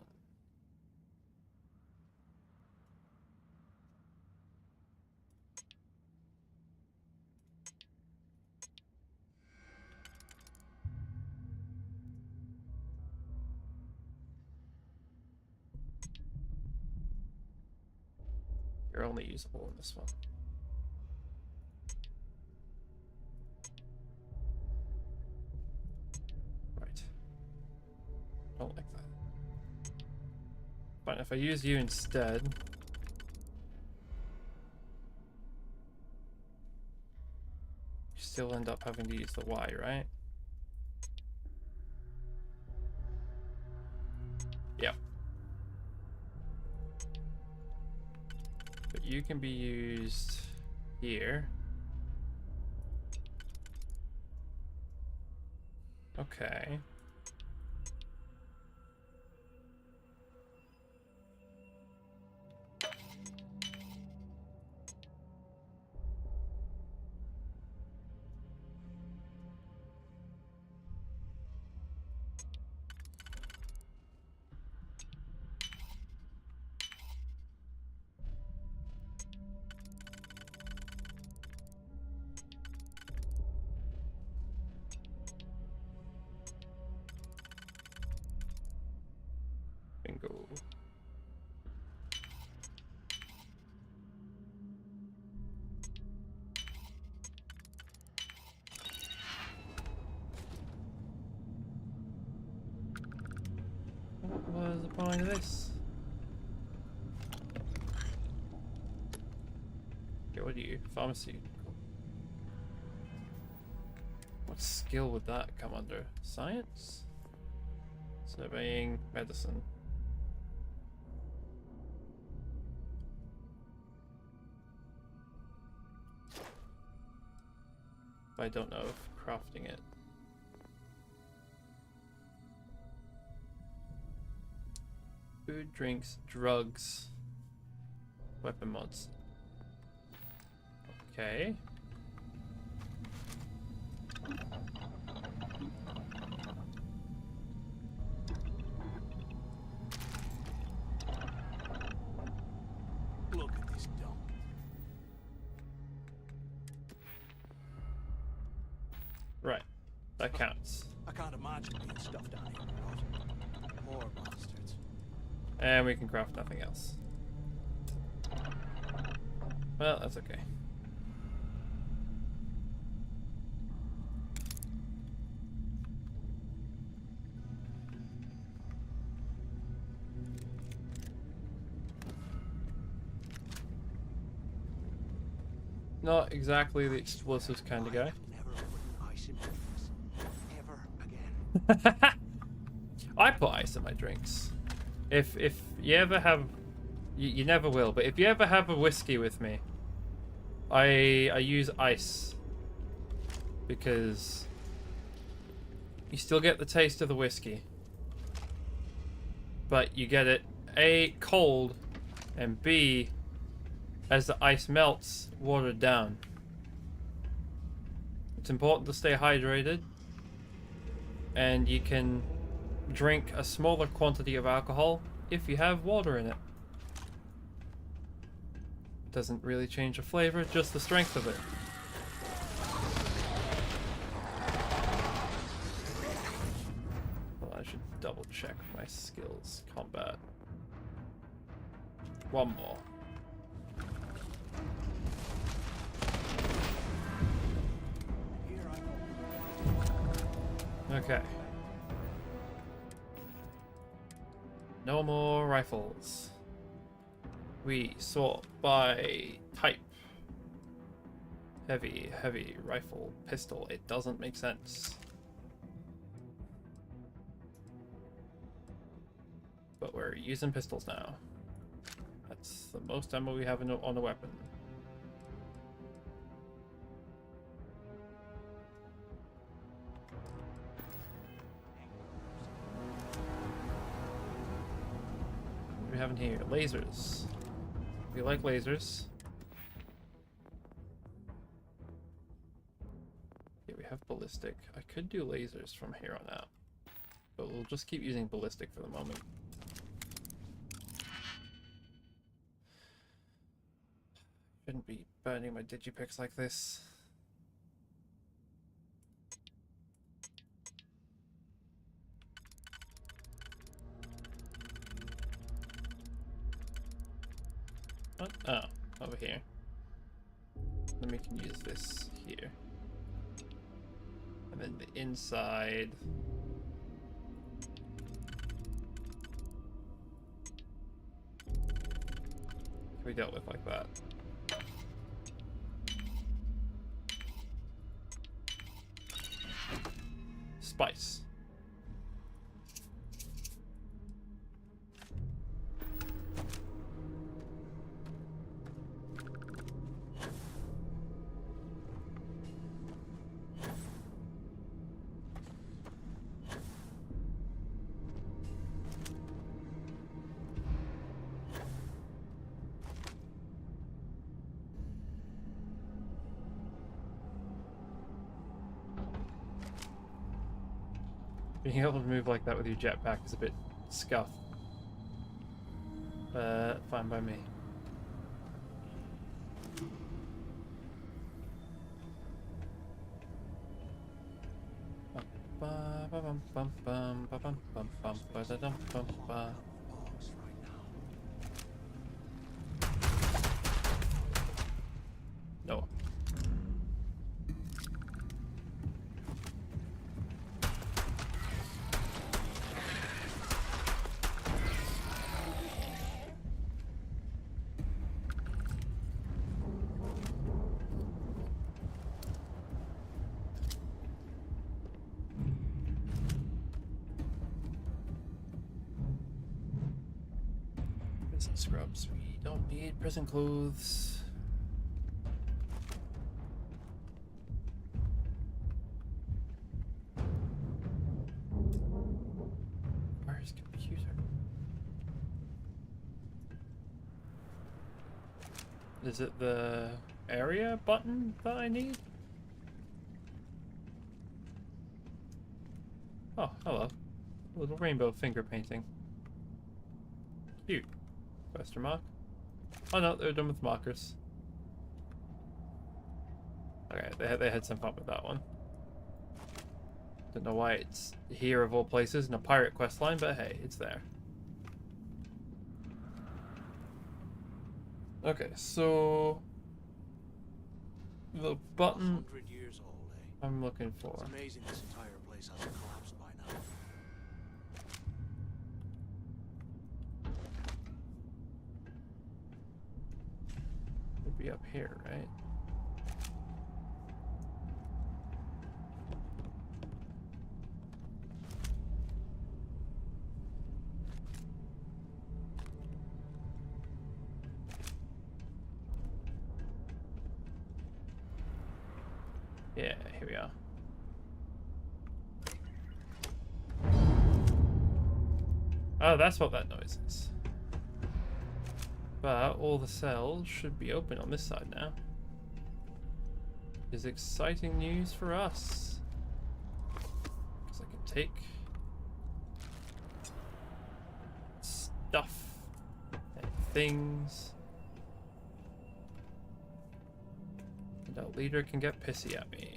Speaker 2: You're only usable in this one. Right. Don't like that. Fine, if I use you instead. You still end up having to use the Y, right? Yep. But you can be used here. Okay. Bingo. What was the point of this? Okay, what are you? Pharmacy. What skill would that come under? Science? Surveying, medicine. I don't know if crafting it. Food, drinks, drugs, weapon mods. Okay.
Speaker 24: Look at this dump.
Speaker 2: Right. That counts.
Speaker 24: I can't imagine being stuffed down here. More bastards.
Speaker 2: And we can craft nothing else. Well, that's okay. Not exactly the explosives kind of guy. I put ice in my drinks. If you ever have, you never will, but if you ever have a whiskey with me, I use ice because you still get the taste of the whiskey, but you get it A, cold, and B, as the ice melts, watered down. It's important to stay hydrated, and you can drink a smaller quantity of alcohol if you have water in it. Doesn't really change the flavor, just the strength of it. Well, I should double check my skills. Combat. One more. Okay. No more rifles. We sort by type. Heavy rifle, pistol. It doesn't make sense. But we're using pistols now. That's the most ammo we have on the weapon. What do we have in here? Lasers. We like lasers. Yeah, we have ballistic. I could do lasers from here on out. But we'll just keep using ballistic for the moment. Shouldn't be burning my digipix like this. What? Oh, over here. Then we can use this here. And then the inside. Can be dealt with like that. Spice. Being able to move like that with your jetpack is a bit scuffed. But fine by me. No. Prison scrubs. We don't need prison clothes. Where's computer? Is it the area button that I need? Oh, hello. A little rainbow finger painting. Cute. Question mark. Oh no, they're done with markers. Okay, they had some fun with that one. Don't know why it's here of all places in a pirate quest line, but hey, it's there. Okay, so the button
Speaker 4: 100 years old, eh?
Speaker 2: I'm looking for.
Speaker 4: It's amazing this entire place hasn't collapsed by now.
Speaker 2: It'd be up here, right? Yeah, here we are. Oh, that's what that noise is. But all the cells should be open on this side now. Is exciting news for us. Because I can take stuff and things. And our leader can get pissy at me.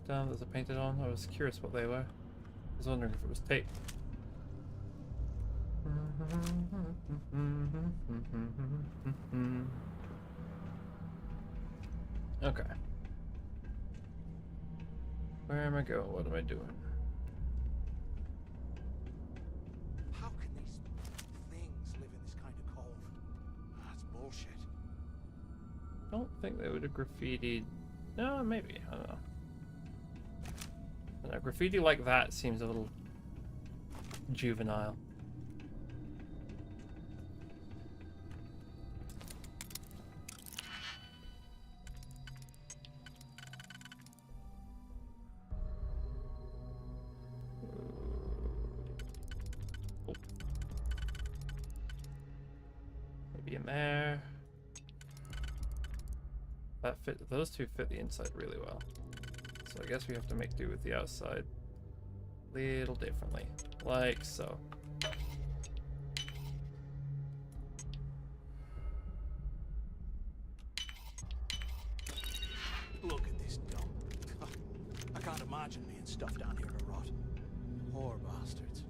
Speaker 2: Those are painted on. I was curious what they were. I was wondering if it was tape. Okay. Where am I going? What am I doing?
Speaker 4: How can these things live in this kind of cove? That's bullshit.
Speaker 2: Don't think they would have graffitied. No, maybe. I don't know. I don't know. Graffiti like that seems a little juvenile. Maybe in there. That fit. Those two fit the inside really well. So I guess we have to make do with the outside a little differently, like so.
Speaker 4: Look at this dump. I can't imagine being stuffed down here to rot. Poor bastards.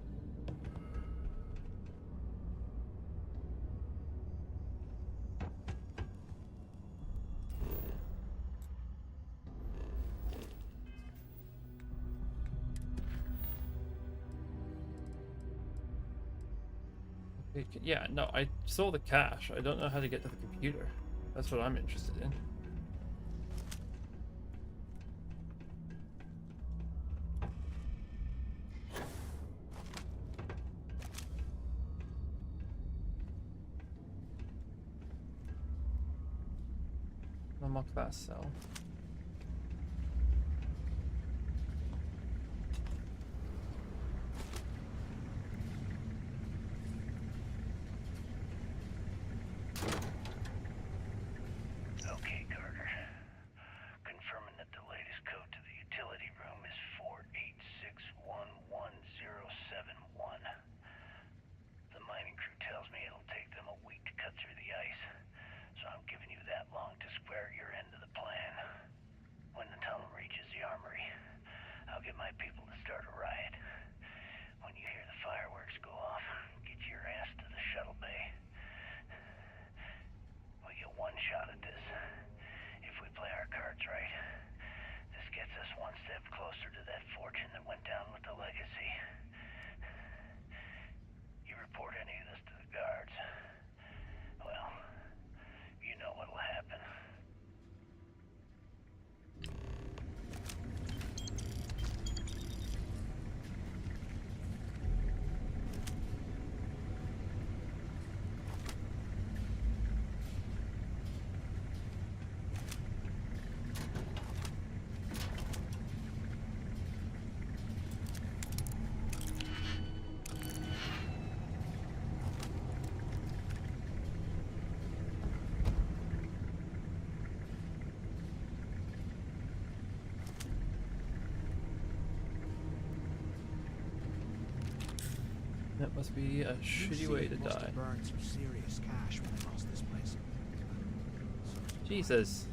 Speaker 2: Yeah, no, I saw the cache. I don't know how to get to the computer. That's what I'm interested in. Unlock that cell.
Speaker 5: Okay, Carter. Confirming that the latest code to the utility room is 486111071. The mining crew tells me it'll take them a week to cut through the ice, so I'm giving you that long to square your end of the plan. When the tunnel reaches the armory, I'll get my people to start a riot. When you hear the fireworks go off, get your ass to the shuttle bay. We get one shot at this. If we play our cards right, this gets us one step closer to that fortune that went down with the legacy. You report any of this to the guards, well, you know what'll happen.
Speaker 2: That must be a shitty way to die.
Speaker 4: Burned some serious cash when they lost this place.
Speaker 2: Jesus.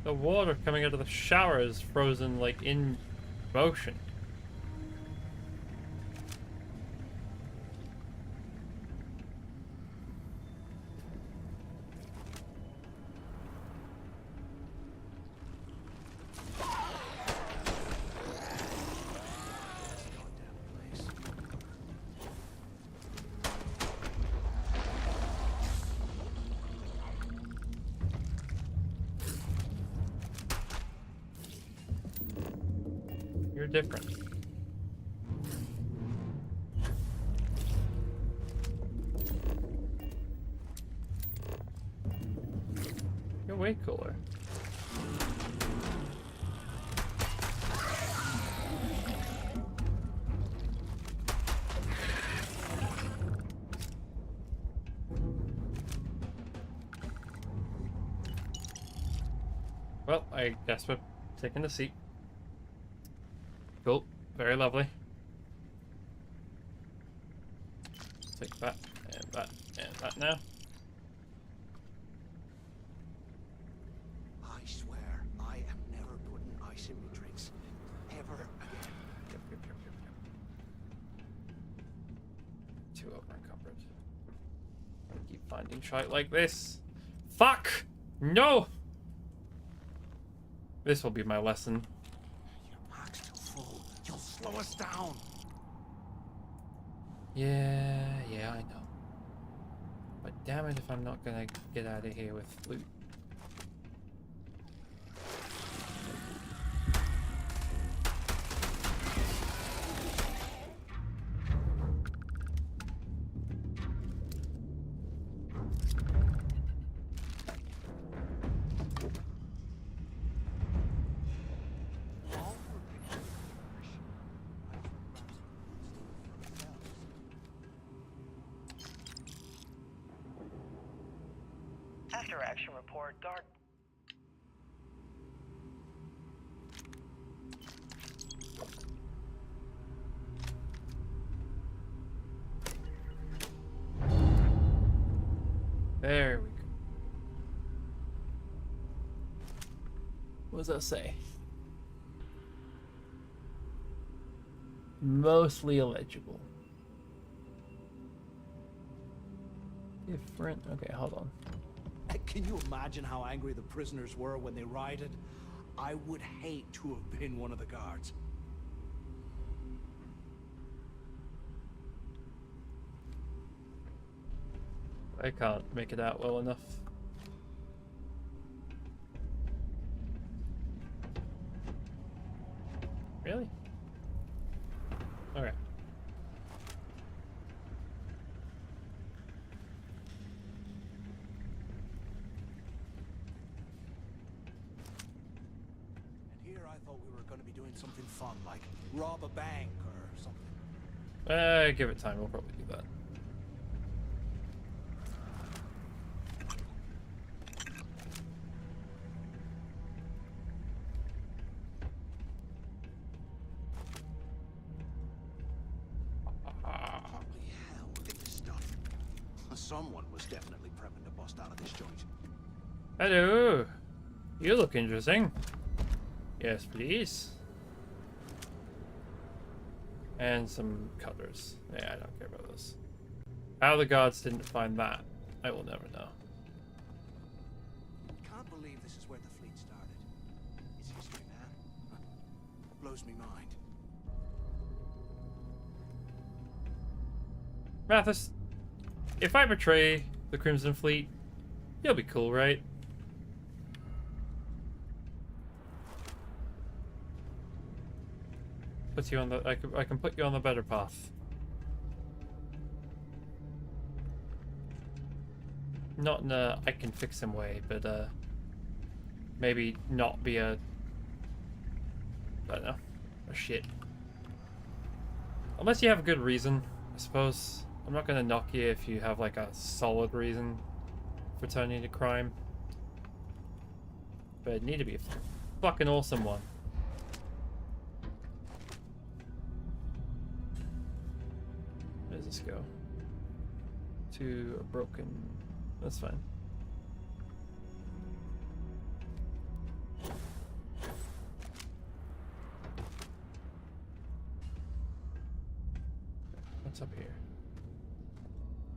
Speaker 2: The water coming out of the shower is frozen, like, in motion. You're different. You're way cooler. Well, I guess we're taking the seat. Cool. Very lovely. Take that, and that, and that now.
Speaker 4: I swear, I am never putting ice in my drinks. Ever again.
Speaker 2: Too over-encumbered. I keep finding shite like this. Fuck! No! This will be my lesson.
Speaker 4: You'll slow us down.
Speaker 2: Yeah, I know. But damn it if I'm not gonna get out of here with loot.
Speaker 22: After action report, guard.
Speaker 2: There we go. What does that say? Mostly illegible. Different. Okay, hold on.
Speaker 4: Can you imagine how angry the prisoners were when they rioted? I would hate to have been one of the guards.
Speaker 2: I can't make it out well enough. Really? Okay.
Speaker 4: Here I thought we were going to be doing something fun, like rob a bank or something.
Speaker 2: Give it time, we'll probably do that.
Speaker 4: Holy hell, look at this stuff. Someone was definitely prepping to bust out of this joint.
Speaker 2: Hello! You look interesting. Yes, please. And some cutters. Yeah, I don't care about those. How the gods didn't find that, I will never know.
Speaker 4: Can't believe this is where the fleet started. It's history, man. Blows me mind.
Speaker 2: Mathis, if I betray the Crimson Fleet, you'll be cool, right? Puts you on the I can put you on the better path. Not in a I can fix him way, but maybe not be a I don't know, a shit. Unless you have a good reason, I suppose. I'm not gonna knock you if you have like a solid reason for turning to crime. But it'd need to be a fucking awesome one. Where does this go? To a broken... That's fine. What's up here?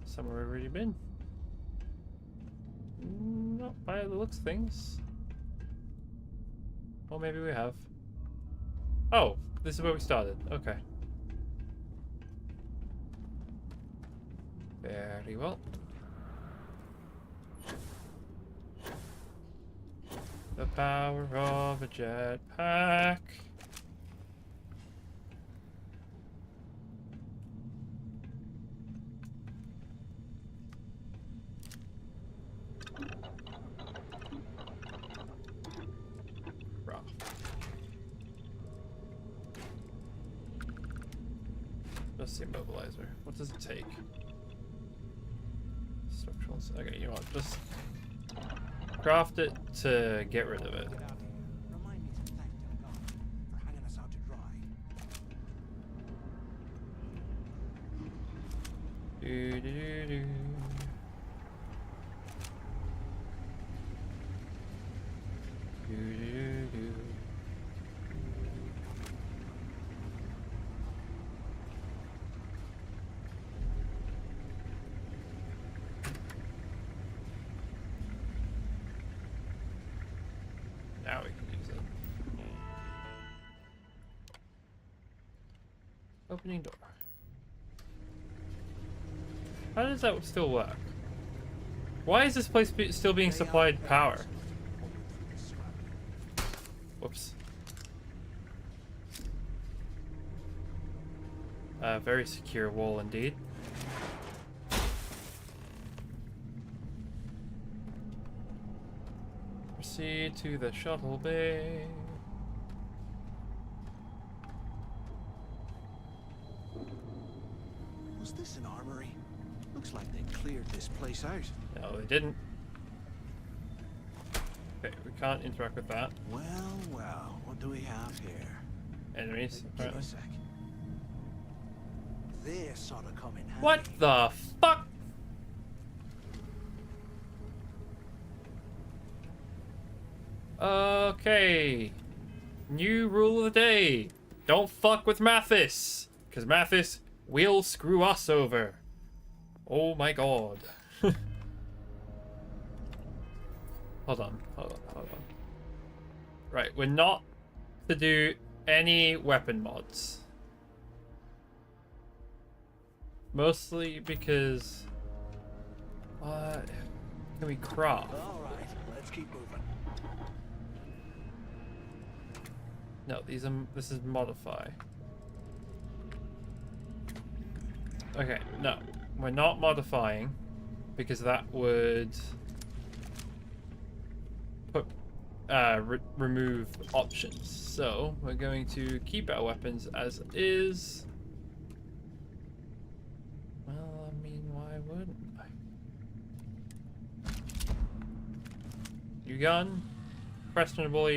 Speaker 2: Somewhere we've already been. Not by the looks of things. Or maybe we have. Oh, this is where we started. Okay. Very well. The power of a jetpack. Just the immobilizer. What does it take? Structural. Okay, you know what? Just craft it to get rid of it.
Speaker 4: Remind me to thank Delgado for hanging us out to dry.
Speaker 2: Do, do, do, do. Do, do, do. Now we can use it. Opening door. How does that still work? Why is this place still being supplied power? Whoops. Very secure wall indeed. Proceed to the shuttle bay.
Speaker 4: Was this an armory? Looks like they cleared this place out.
Speaker 2: No, they didn't. Okay, we can't interact with that.
Speaker 4: Well, well, what do we have here?
Speaker 2: Enemies.
Speaker 4: Give a sec. This sort of come in handy.
Speaker 2: What the fuck? Okay. New rule of the day. Don't fuck with Mathis. Because Mathis will screw us over. Oh my god. Hold on. Right, we're not to do any weapon mods. Mostly because... What can we craft?
Speaker 4: Alright, let's keep moving.
Speaker 2: No, this is modify. Okay, no. We're not modifying because that would put remove options. So we're going to keep our weapons as is. Well, I mean, why wouldn't I? New gun, questionable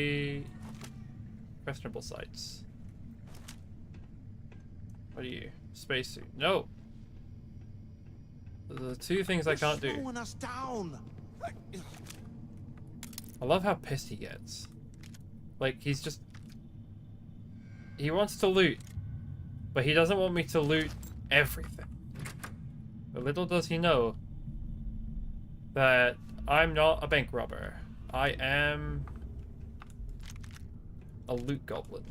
Speaker 2: sights. What are you? Spacesuit? No. Those are the two things I can't do.
Speaker 4: Slowing us down.
Speaker 2: I love how pissed he gets. Like, he's just... He wants to loot, but he doesn't want me to loot everything. But little does he know that I'm not a bank robber. I am a loot goblin.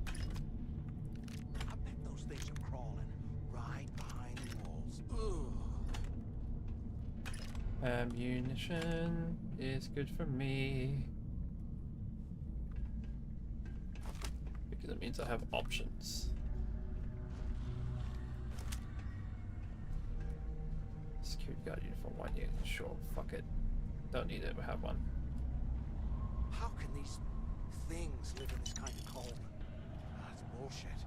Speaker 4: I bet those things are crawling right behind the walls. Ugh.
Speaker 2: Ammunition is good for me. Because it means I have options. Security guard uniform 1 year. Sure, fuck it. Don't need it, we have one.
Speaker 4: How can these things live in this kind of cold? That's bullshit.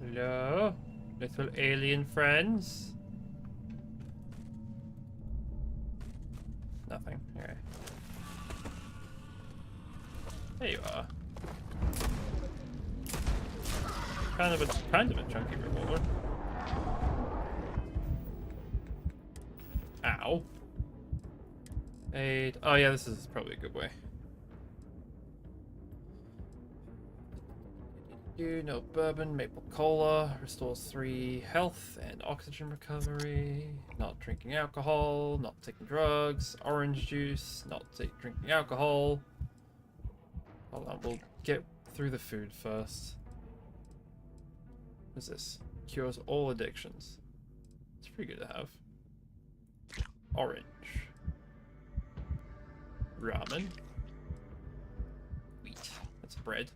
Speaker 2: Hello? Little alien friends? Nothing. Okay. There you are. Kind of a chunky revolver. Ow. Aid. Oh yeah, this is probably a good way. No bourbon, maple cola, restores 3 health and oxygen recovery. Not drinking alcohol, not taking drugs. Orange juice, not drinking alcohol. Hold on, we'll get through the food first. What's this? Cures all addictions. It's pretty good to have. Orange. Ramen. Wheat. That's bread.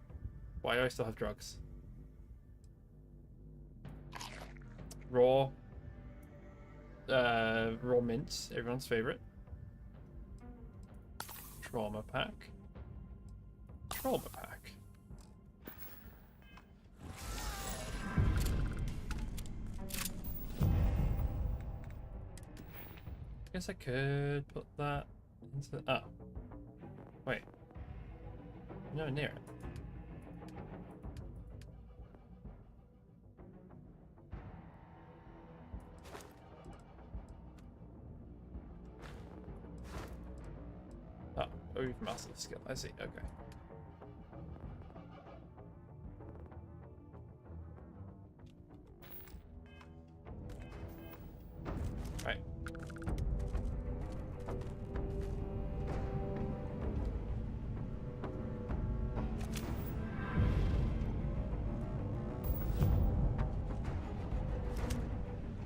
Speaker 2: Why do I still have drugs? Raw mints, everyone's favorite. Trauma pack. Trauma pack. Guess I could put that into... Oh. Wait. No, near it. Oh, you've mastered the skill. I see. Okay. Right.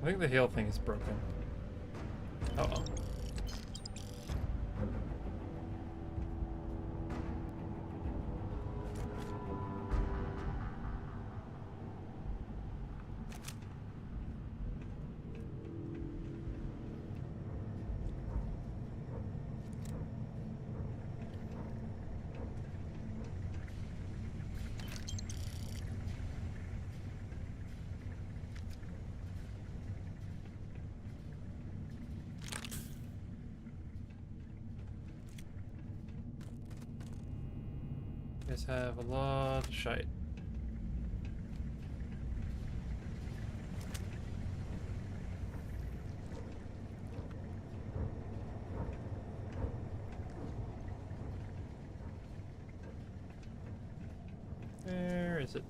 Speaker 2: I think the heal thing is broken. Oh well. Guys have a lot of shite. Where is it?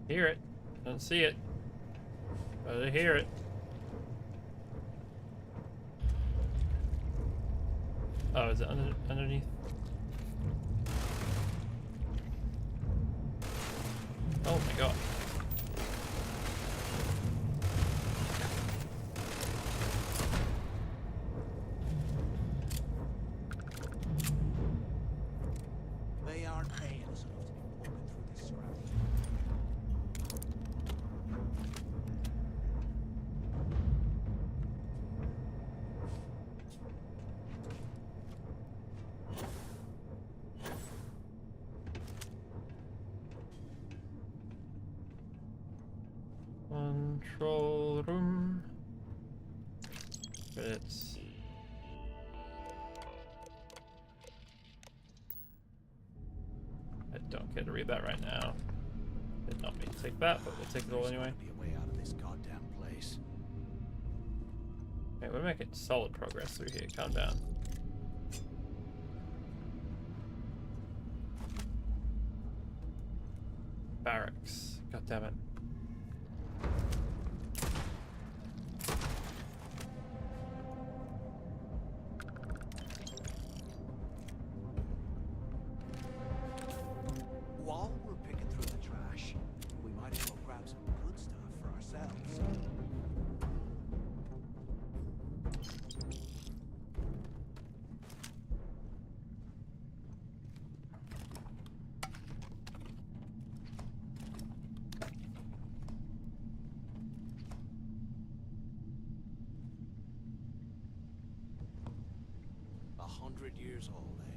Speaker 2: Hear it. Don't see it. But I hear it. Oh, is it underneath? Oh my god.
Speaker 4: They aren't paying us enough to be walking through this surrounding.
Speaker 2: Control room. Credits. I don't care to read that right now. Did not mean to take that, but we'll take it all anyway.
Speaker 4: Be a way out of this goddamn place.
Speaker 2: Okay, we're making solid progress through here. Calm down. Barracks. God damn it.
Speaker 4: While we're picking through the trash, we might as well grab some good stuff for ourselves. $100 old, eh?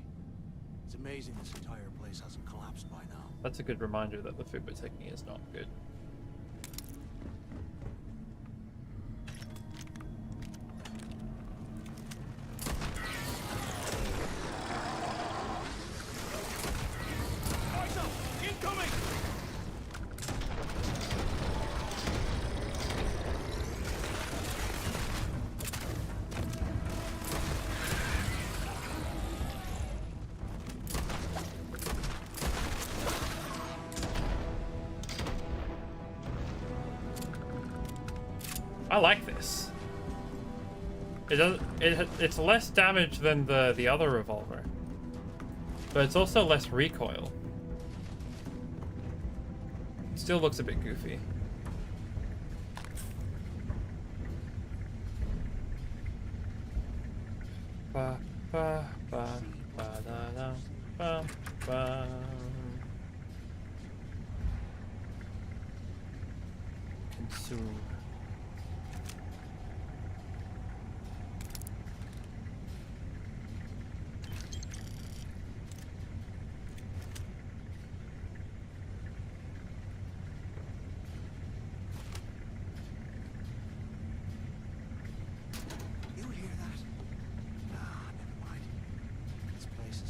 Speaker 4: It's amazing this entire place hasn't collapsed by now.
Speaker 2: That's a good reminder that the food we're taking is not good.
Speaker 24: Incoming!
Speaker 2: I like this. It does. It's less damage than the other revolver, but it's also less recoil. Still looks a bit goofy. Ba ba ba ba da da ba ba. Consume.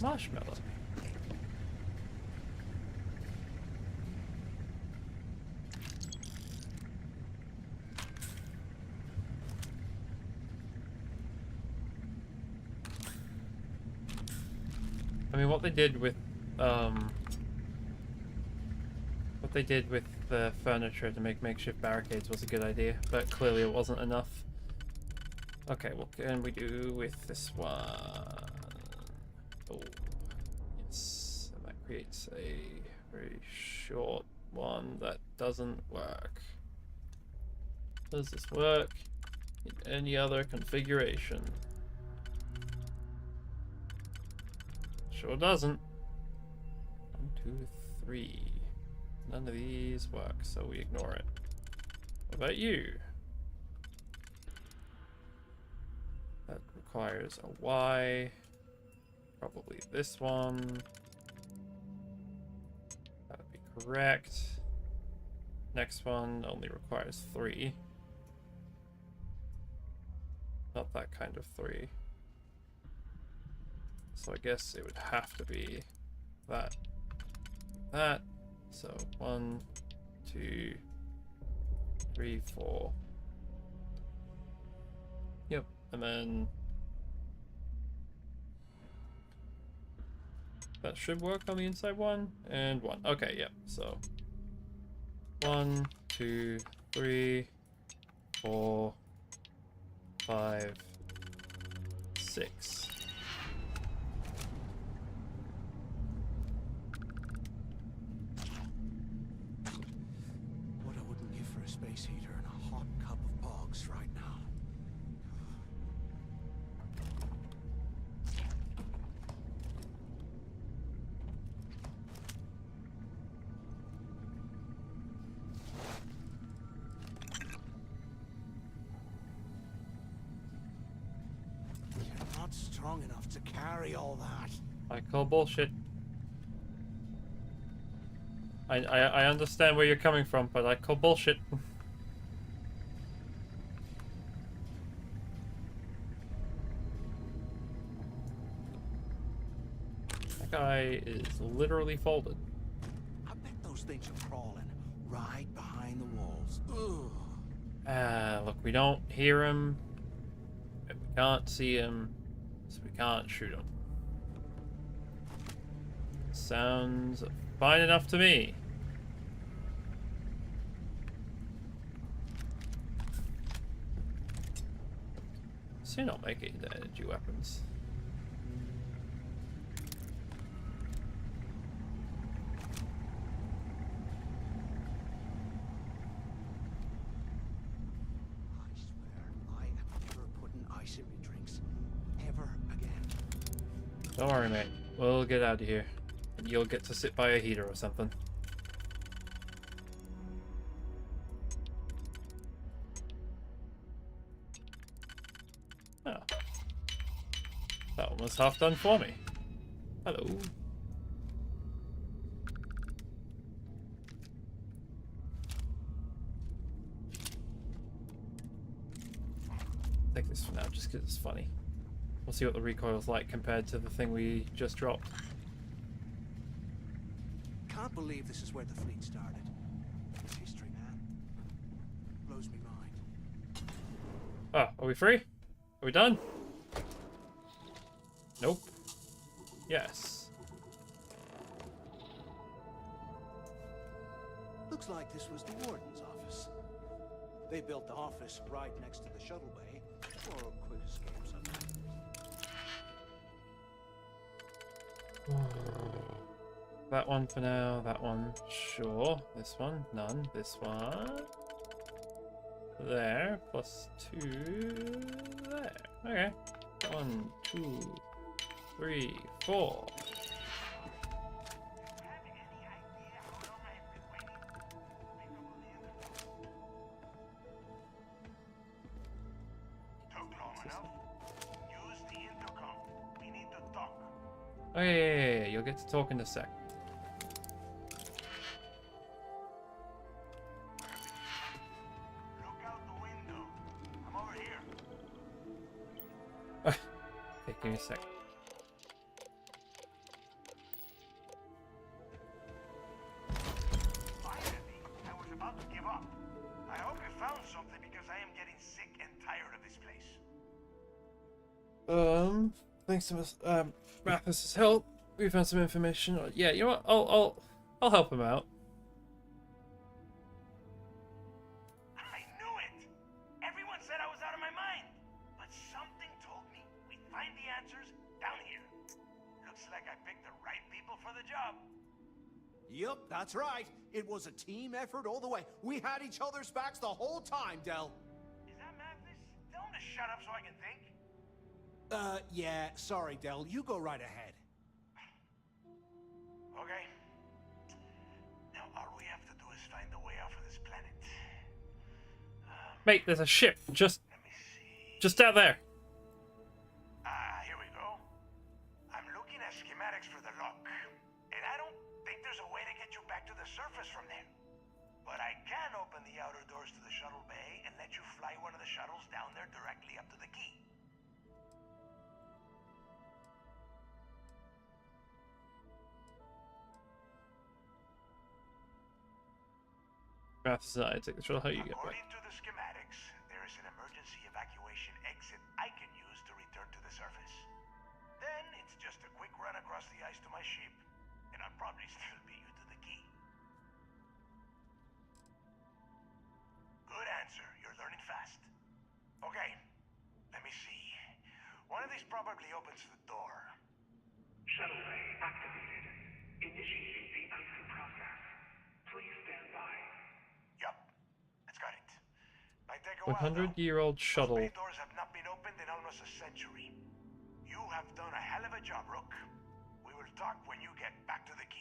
Speaker 2: Marshmallow. I mean, what they did with the furniture to make makeshift barricades was a good idea, but clearly it wasn't enough. Okay, what can we do with this one? Oh, yes, and that creates a very short one that doesn't work. Does this work? in any other configuration. Sure doesn't. 1, 2, 3. None of these work, so we ignore it. What about you? That requires a Y. Probably this one. That would be correct. Next one only requires 3. Not that kind of 3. So I guess it would have to be that. That. So 1, 2, 3, 4. Yep, and then that should work on the inside one and 1. Okay, yep. So 1, 2, 3, 4, 5, 6.
Speaker 4: What I wouldn't give for a space heater and a hot cup of bogs right now. You're not strong enough to carry all that.
Speaker 2: I call bullshit. I understand where you're coming from, but I call bullshit. That guy is literally folded.
Speaker 4: I bet those things are crawling right behind the walls. Ugh.
Speaker 2: Look, we don't hear him, and we can't see him, so we can't shoot him. Sounds fine enough to me. So you're not making the energy weapons.
Speaker 4: I swear, I am never putting ice in my drinks. Ever again.
Speaker 2: Don't worry, mate. We'll get out of here. And you'll get to sit by a heater or something. Oh. That one was half done for me. Hello. Take this for now, just because it's funny. We'll see what the recoil's like compared to the thing we just dropped.
Speaker 4: Can't believe this is where the fleet started. It's history, man. Blows me mind.
Speaker 2: Oh, are we free? Are we done? Nope. Yes.
Speaker 4: Looks like this was the warden's office. They built the office right next to the shuttle bay for a quick escape sometimes.
Speaker 2: That one for now, that one, sure. This one, none. This one. There, plus 2 there. Okay. 1, 2, 3, 4. Oh yeah, you'll get to talk in a sec. Okay, give me a sec.
Speaker 13: Finally, I was about to give up. I hope you found something because I am getting sick and tired of this place.
Speaker 2: Thanks to Mathis' help, we found some information. Yeah, you know what? I'll help him out.
Speaker 13: I knew it! Everyone said I was out of my mind. But something told me we'd find the answers down here. Looks like I picked the right people for the job.
Speaker 24: Yep, that's right. It was a team effort all the way. We had each other's backs the whole time, Del.
Speaker 13: Is that Mathis? Tell shut up so I can think?
Speaker 4: Yeah, sorry, Del. You go right ahead.
Speaker 13: Okay. Now all we have to do is find a way off of this planet.
Speaker 2: Mate, there's a ship just out there.
Speaker 13: Here we go. I'm looking at schematics for the lock, and I don't think there's a way to get you back to the surface from there. But I can open the outer doors to the shuttle bay and let you fly one of the shuttles down there directly up to the key.
Speaker 2: Math side, take the shuttle. How you get back?
Speaker 13: According to the schematics, there is an emergency evacuation exit I can use to return to the surface. Then it's just a quick run across the ice to my ship, and I'll probably still beat you to the key. Good answer. You're learning fast. Okay, let me see. One of these probably opens the door.
Speaker 5: Shuttle bay activated. Initiating the icing process. Please stand by.
Speaker 13: Yup, it's got it. Might take a while,
Speaker 2: 100-year-old shuttle.
Speaker 13: Those bay doors have not been opened in almost a century. You have done a hell of a job, Rook. We will talk when you get back to the key.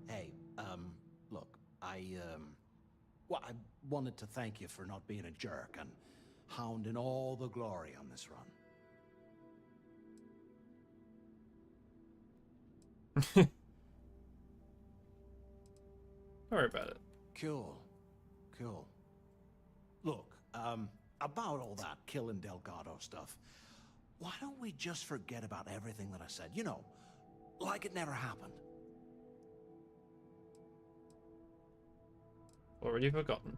Speaker 4: Hey, look, well, I wanted to thank you for not being a jerk and hounding all the glory on this run.
Speaker 2: Don't worry about it.
Speaker 4: Cool. Look, about all that killing Delgado stuff, why don't we just forget about everything that I said? You know, like it never happened.
Speaker 2: Already forgotten.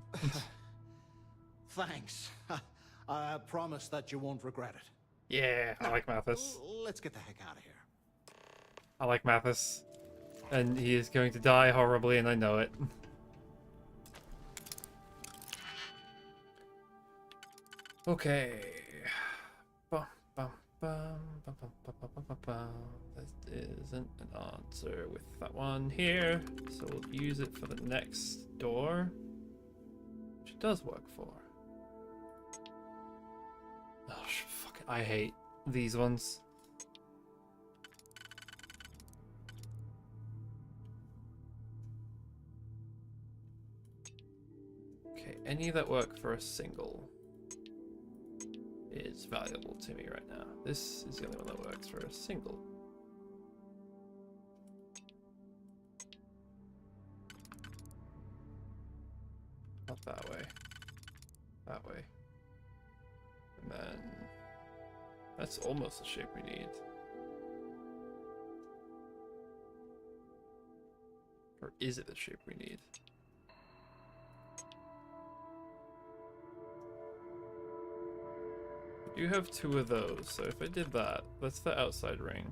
Speaker 4: Thanks. I promise that you won't regret it.
Speaker 2: Yeah, I like Mathis.
Speaker 4: Let's get the heck out of here.
Speaker 2: I like Mathis. And he is going to die horribly, and I know it. Okay. Bum, bum, bum, bum, bum, bum, bum, bum, bum. That isn't an answer with that one here, so we'll use it for the next door, which it does work for. Oh, fuck it. I hate these ones. Okay, any that work for a single is valuable to me right now. This is the only one that works for a single. Not that way. That way. And then that's almost the shape we need. Or is it the shape we need? You have two of those, so if I did that, that's the outside ring.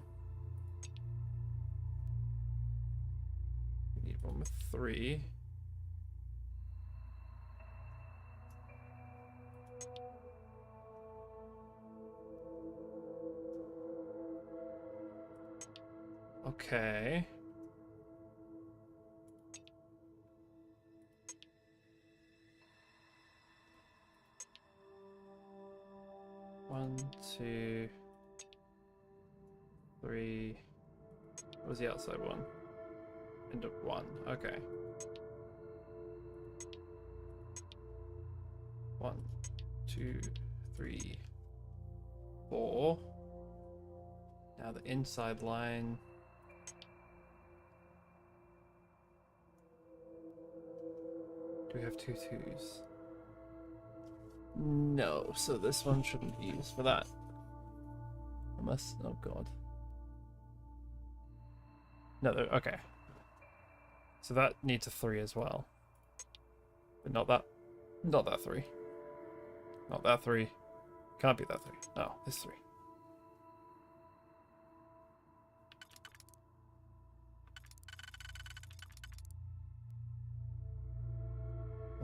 Speaker 2: We need one with 3. Okay. One, 2, 3. What was the outside one? End up 1. Okay. 1, 2, 3, 4. Now the inside line. Do we have 2 2s? No, so this one shouldn't be used for that. Unless, oh god. No, okay. So that needs a 3 as well. But not that 3. Not that 3. Can't be that 3. Oh, this 3.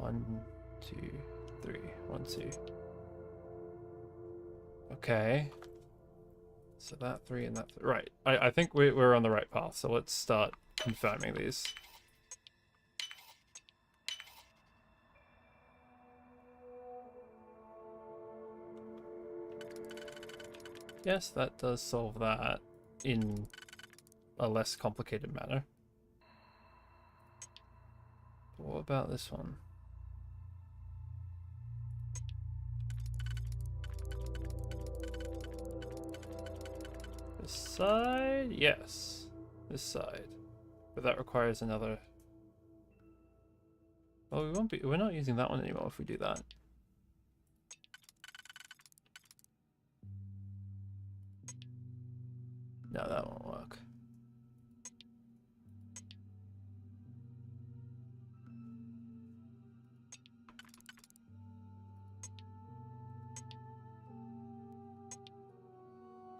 Speaker 2: 1, 2, 3. 1, 2. Okay. So that 3 and that 3. Right. I think we're on the right path. So let's start confirming these. Yes, that does solve that in a less complicated manner. But what about this one? This side? Yes. This side. But that requires another... Oh, we're not using that one anymore if we do that. No, that won't work.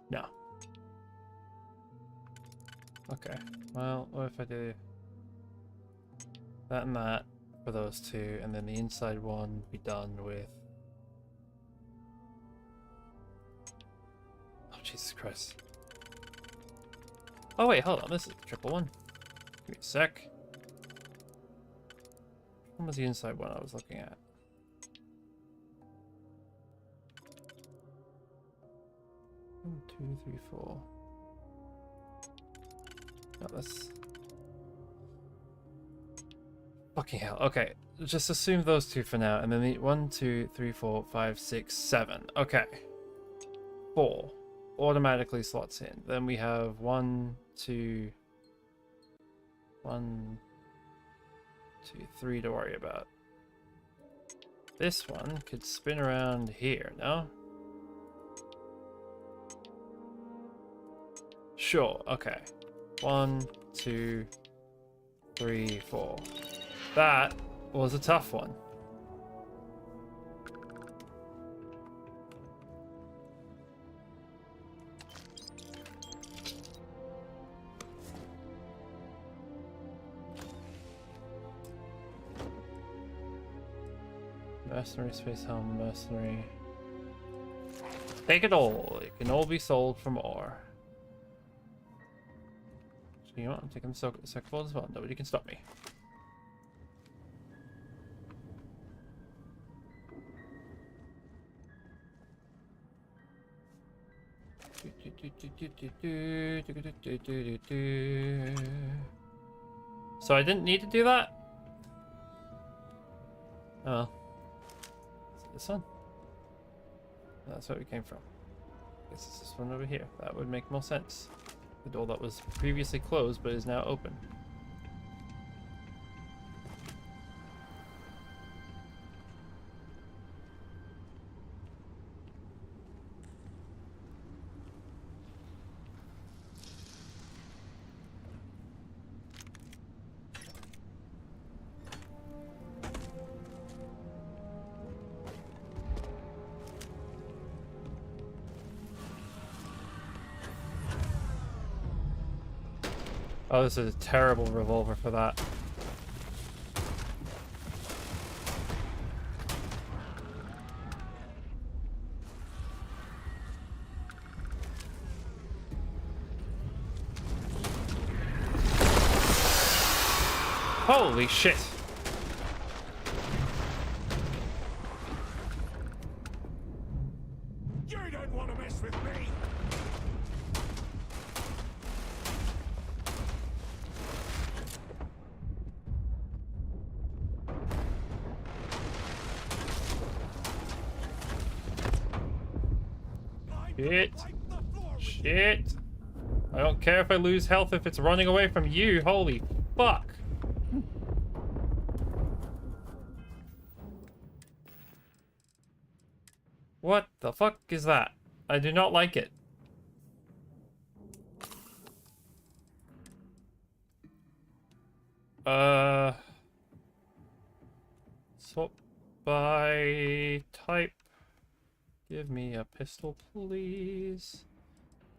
Speaker 2: No. Okay. Well, what if I do that and that for those two, and then the inside one be done with... Oh, Jesus Christ. Oh wait, hold on, this is the triple one. Give me a sec. What was the inside one I was looking at? One, 2, 3, 4. No, that's... Fucking hell. Okay, just assume those two for now, and then the 1, 2, 3, 4, 5, 6, 7. Okay. 4 automatically slots in. Then we have 1, 2, 1, 2, 3 to worry about. This one could spin around here, no? Sure, okay. 1, 2, 3, 4. That was a tough one. Mercenary, space helm, mercenary. Take it all. It can all be sold for more. So you know what? I'm taking the second as well. Nobody can stop me. So I didn't need to do that? Oh. Is it this one? That's where we came from. Guess it's this one over here. That would make more sense. The door that was previously closed but is now open. Oh, this is a terrible revolver for that. Holy shit!
Speaker 8: You don't want to mess with me!
Speaker 2: Shit. Shit. I don't care if I lose health if it's running away from you. Holy fuck. What the fuck is that? I do not like it. Swap by type. Give me a pistol, please.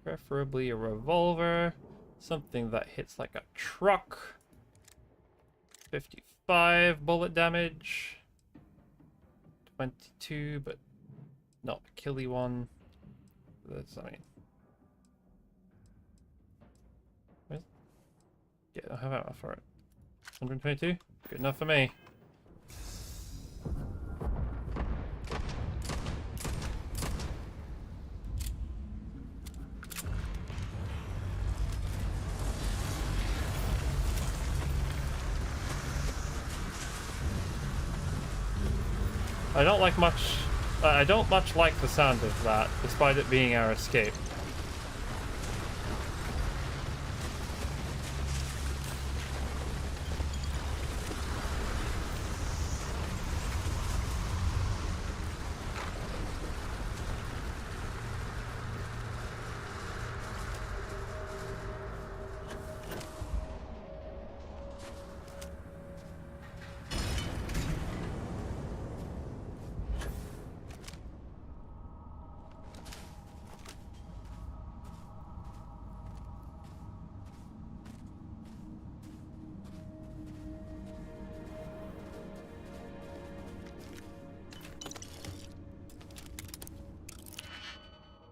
Speaker 2: Preferably a revolver. Something that hits like a truck. 55 bullet damage. 22, but not a killy one. That's, I mean... Yeah, I have ammo for it. 122? Good enough for me. I don't much like the sound of that, despite it being our escape.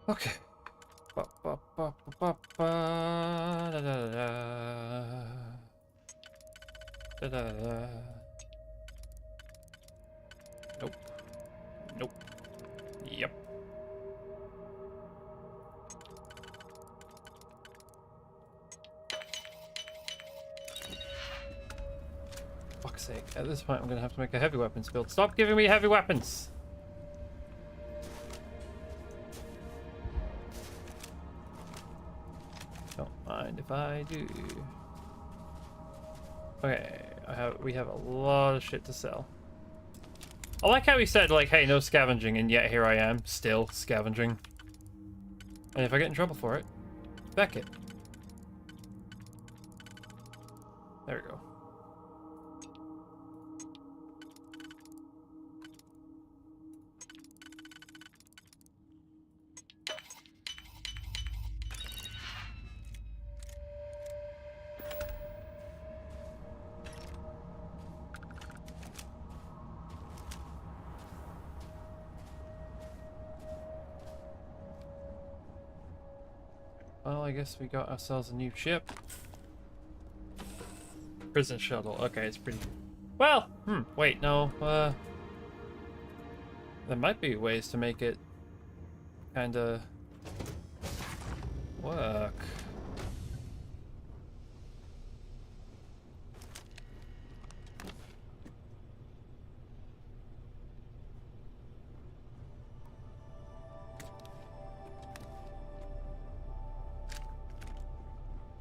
Speaker 2: Okay. Ba, ba, ba, ba, ba, ba, da, da, da, da, da, da. Nope. Nope. Yep. Fuck's sake. At this point, I'm gonna have to make a heavy weapons build. Stop giving me heavy weapons! Don't mind if I do. Okay, we have a lot of shit to sell. I like how he said, like, hey, no scavenging, and yet here I am, still scavenging. And if I get in trouble for it, back it. There we go. Well, I guess we got ourselves a new ship. Prison shuttle. Okay, it's pretty... Well, wait, no. There might be ways to make it kinda work.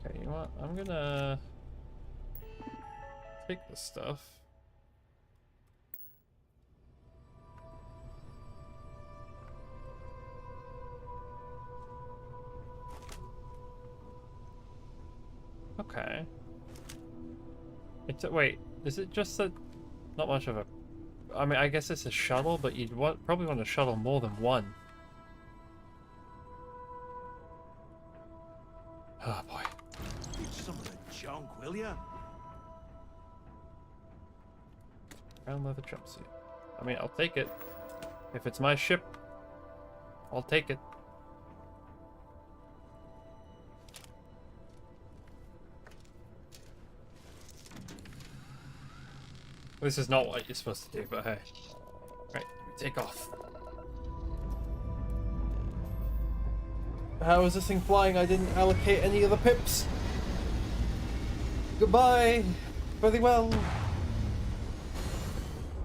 Speaker 2: Okay, you know what? I'm gonna take this stuff. Okay. Wait, is it just that? Not much of a... I mean, I guess it's a shuttle, but you'd probably want to shuttle more than one. Oh boy.
Speaker 24: Eat some of the junk, will ya?
Speaker 2: Brown leather jumpsuit. I mean, I'll take it. If it's my ship, I'll take it. This is not what you're supposed to do, but hey. Right, take off. How is this thing flying? I didn't allocate any of the pips. Goodbye. Very well.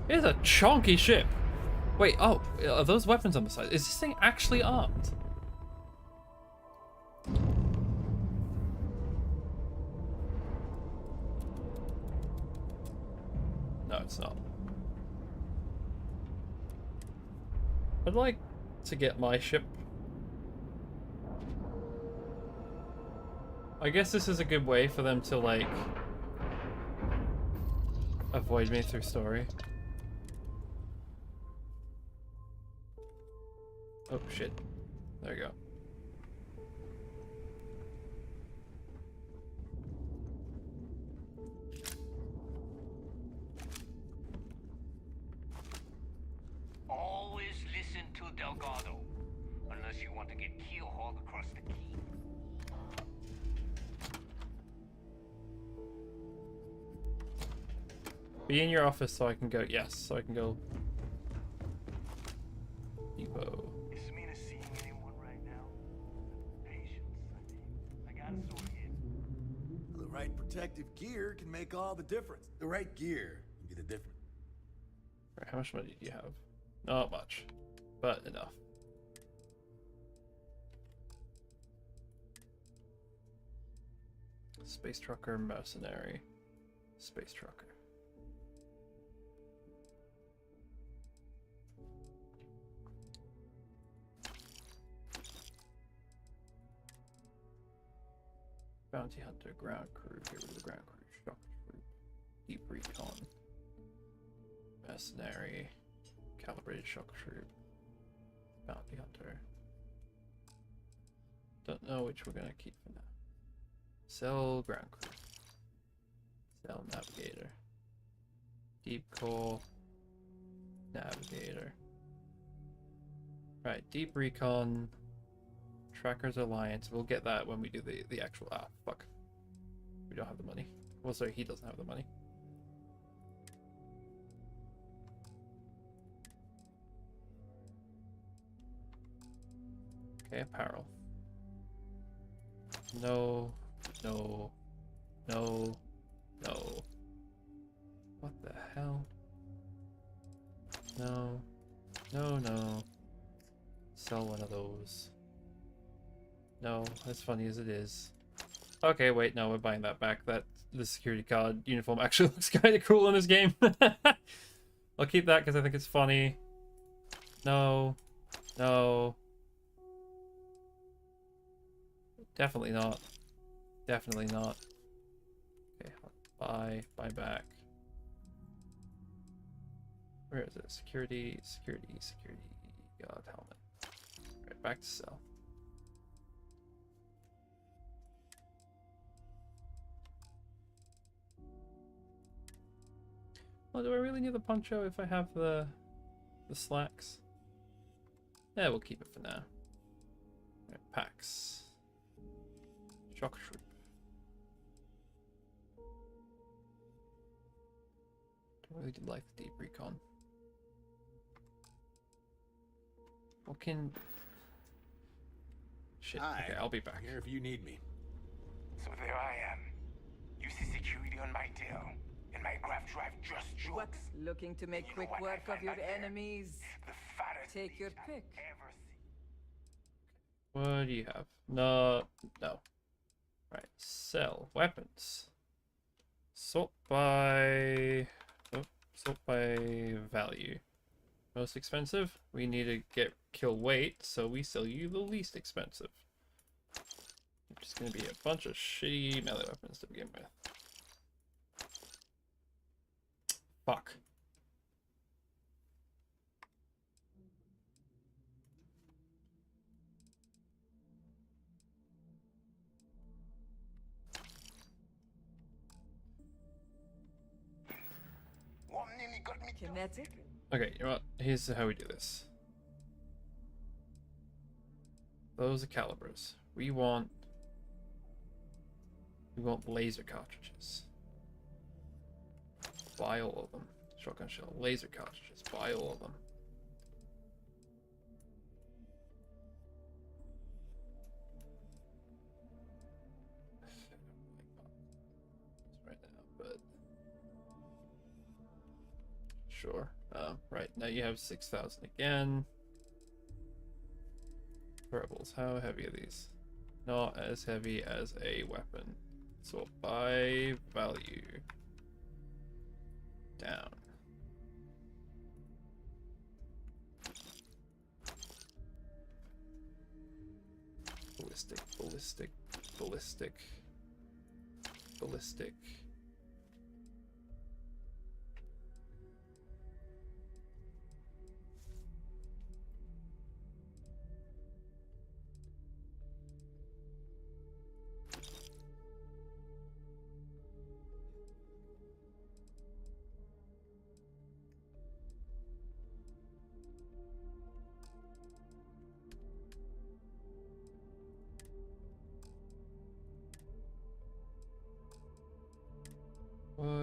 Speaker 2: It's a chonky ship. Wait, oh, are those weapons on the side? Is this thing actually armed? No, it's not. I'd like to get my ship. I guess this is a good way for them to, like, avoid me through story. Oh, shit. There you go.
Speaker 8: you want to get keel-hauled across the key.
Speaker 2: Be in your office so I can go. Yes, so I can go. Depot.
Speaker 13: Is Mina seeing anyone right now? Patience, I got a sore hip.
Speaker 12: The right protective gear can make all the difference. The right gear can be the difference.
Speaker 2: Right, how much money do you have? Not much, but enough. Space trucker, mercenary, space trucker. Bounty hunter, ground crew, get rid of the ground crew, shock troop, deep recon, mercenary, calibrated shock troop, bounty hunter. Don't know which we're gonna keep for now. Cell ground crew, cell navigator, deep core, navigator. Right, deep recon. Trackers Alliance. We'll get that when we do the actual. Ah, fuck. We don't have the money. Well, sorry, he doesn't have the money. Okay, apparel. No, no, no, no. What the hell? No, no, no. Sell one of those. No, as funny as it is. Okay, wait, no, we're buying that back. That the security guard uniform actually looks kind of cool in this game. I'll keep that because I think it's funny. No, no. Definitely not. Definitely not. Okay, buy back. Where is it? Security guard helmet. Right, back to sell. Well, do I really need the poncho if I have the slacks? Yeah, we'll keep it for now. Right, packs. Shock troop. Don't really like the deep recon. What can... Shit,
Speaker 12: Hi.
Speaker 2: okay, I'll be back.
Speaker 12: Here if you need me.
Speaker 8: So there I am. You see security on my tail, and my graph drive just jokes.
Speaker 23: What? Looking to make quick work of your enemies?
Speaker 8: The fattest
Speaker 23: Take your pick.
Speaker 8: ever seen.
Speaker 2: What do you have? No. Right, sell weapons. Sort by value. Most expensive? We need to kill weight, so we sell you the least expensive. Which is going to be a bunch of shitty melee weapons to begin with. Fuck.
Speaker 23: Kinetic?
Speaker 2: Okay, you know what? Here's how we do this. Those are calibers. We want laser cartridges. Buy all of them. Shotgun shell, laser cartridges. Buy all of them. Right now, but sure. Right now you have 6,000 again. Rebels, how heavy are these? Not as heavy as a weapon. So buy value down. Ballistic.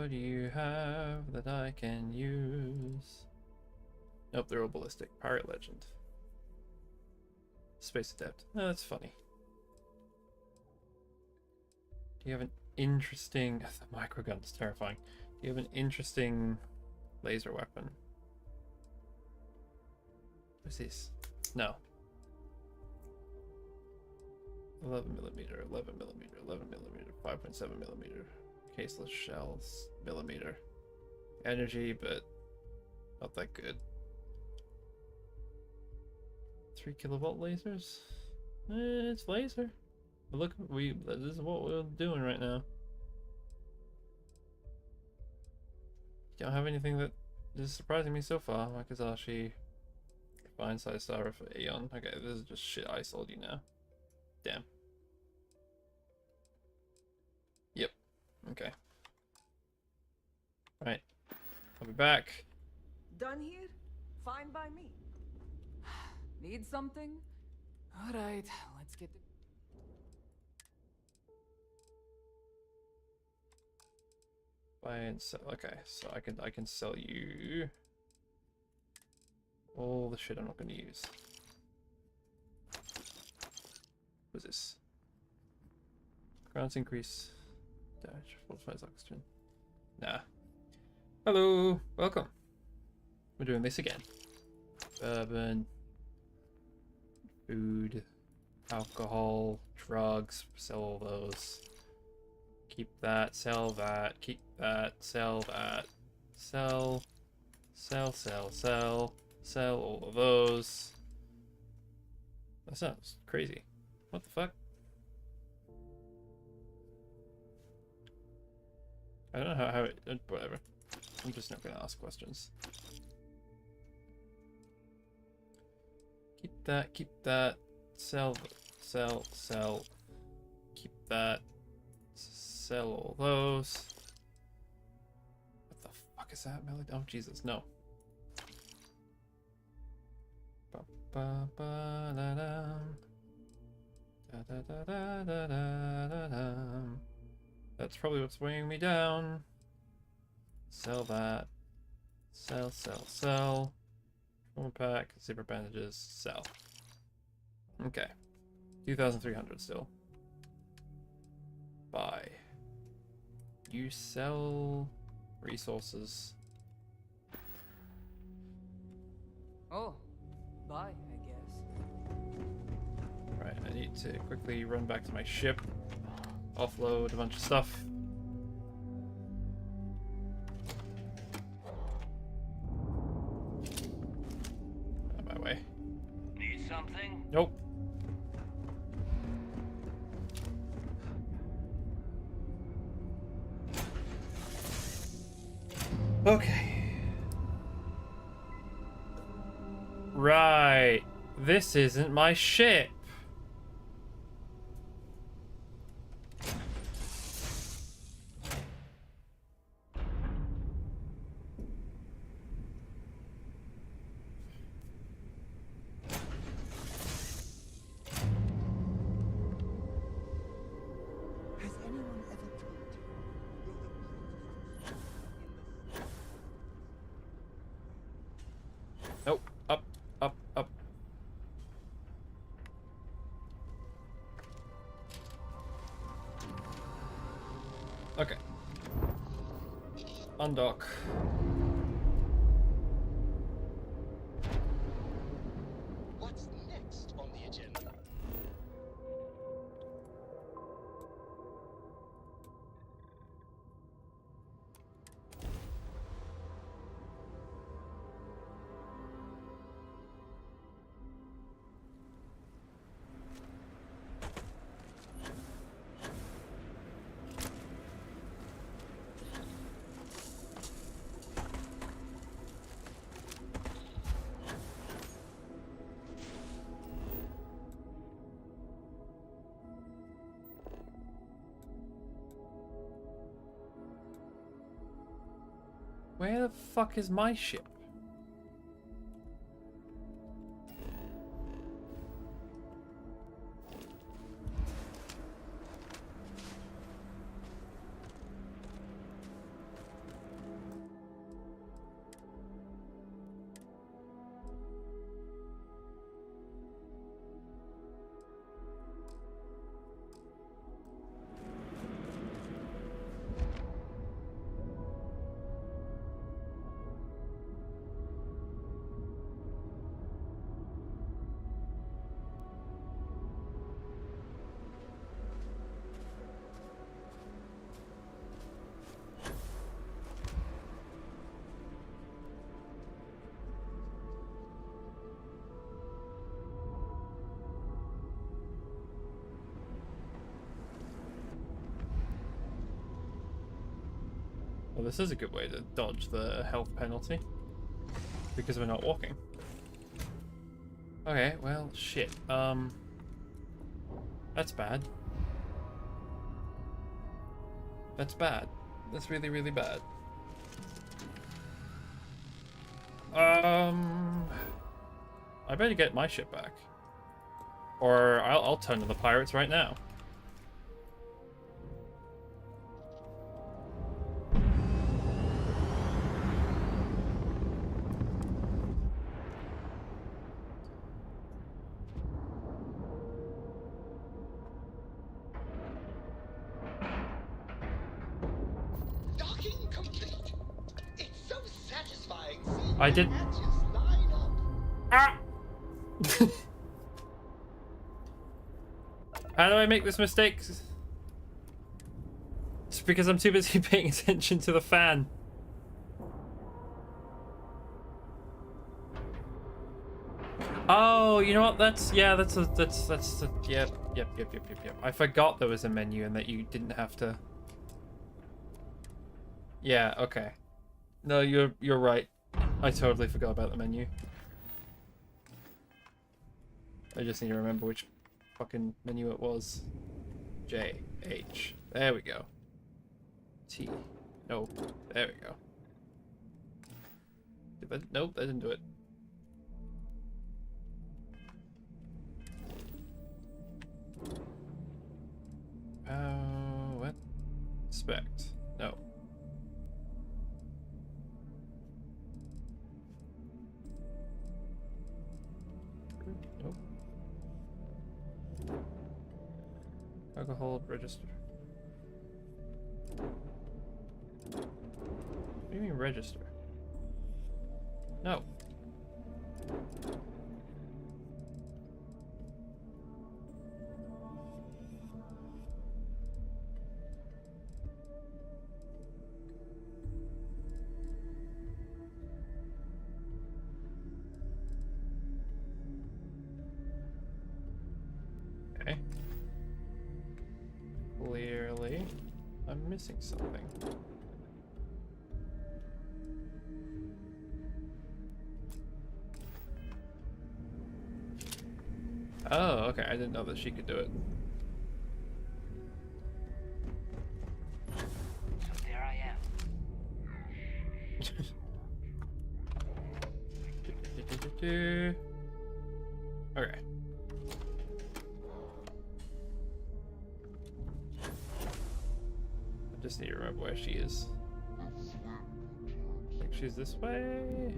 Speaker 2: What do you have that I can use? Nope, they're all ballistic. Pirate Legend. Space Adept. Oh, that's funny. Do you have an interesting... The microgun is terrifying. Do you have an interesting laser weapon? What's this? No. 11mm, 11mm, 11mm, 5.7mm. Caseless shells, millimeter. Energy, but not that good. 3 kilovolt lasers? It's laser. But look, this is what we're doing right now. Don't have anything that is surprising me so far. Wakazashi, fine size star for Aeon. Okay, this is just shit I sold you now. Damn. Yep. Okay. Right. I'll be back.
Speaker 11: Done here? Fine by me. Need something? Alright, let's get the...
Speaker 2: Buy and sell. Okay, so I can sell you all the shit I'm not going to use. What's this? Grounds increase. Damage. Fortifies oxygen. Nah. Hello, welcome. We're doing this again. Bourbon, food, alcohol, drugs. Sell all those. Keep that. Sell that. Keep that. Sell that. Sell. Sell. Sell. Sell. Sell all of those. That sounds crazy. What the fuck? I don't know how it... whatever. I'm just not gonna ask questions. Keep that, keep that. Sell, sell, sell. Keep that. Sell all those. What the fuck is that melody? Oh, Jesus, no. Ba ba ba da dum. Da da da da da da da dum. That's probably what's weighing me down. Sell that. Sell, sell, sell. Trauma pack, zipper bandages, sell. Okay. 2,300 still. Buy. You sell resources.
Speaker 11: Oh, bye, I guess.
Speaker 2: Right, I need to quickly run back to my ship. Offload a bunch of stuff. Out of my way.
Speaker 5: Need something?
Speaker 2: Nope. Okay. Right. This isn't my ship.
Speaker 24: Has anyone ever told you you're the
Speaker 2: Nope. Up, up, up. Okay. Undock.
Speaker 20: What's next on the agenda?
Speaker 2: Where the fuck is my ship? this is a good way to dodge the health penalty. Because we're not walking. Okay, well, shit. That's bad. That's bad. That's really, really bad. I better get my ship back. Or I'll turn to the pirates right now.
Speaker 20: Docking complete. It's so satisfying seeing
Speaker 2: I did.
Speaker 20: hatches line up.
Speaker 2: Ah! How do I make this mistake? It's because I'm too busy paying attention to the fan. Oh, you know what? That's yep. I forgot there was a menu and that you didn't have to. Yeah, okay. No, you're right. I totally forgot about the menu. I just need to remember which fucking menu it was. J, H. There we go. T. Nope. There we go. Did that? Nope, that didn't do it. What? Inspect. No. Nope. Cargo hold, register. What do you mean register? No. Okay. Clearly, I'm missing something. Oh, okay. I didn't know that she could do it.
Speaker 5: So there I am.
Speaker 2: Okay. I just need to remember where she is. I think she's this way.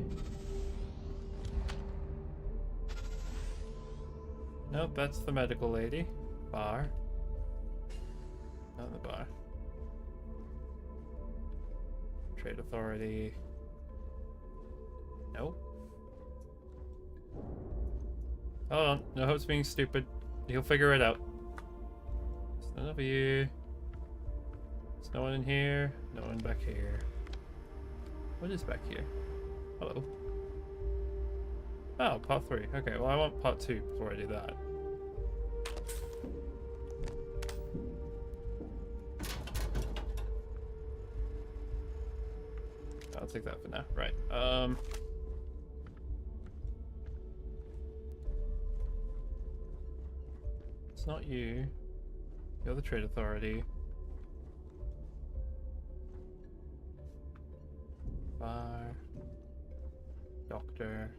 Speaker 2: Nope, that's the medical lady. Bar. Not the bar. Trade authority. Nope. Hold on. No hope's being stupid. He'll figure it out. There's none of you. There's no one in here. No one back here. What is back here? Hello. Oh, part 3. Okay, well I want part 2 before I do that. I'll take that for now. Right. It's not you. You're the trade authority. Bar. Doctor.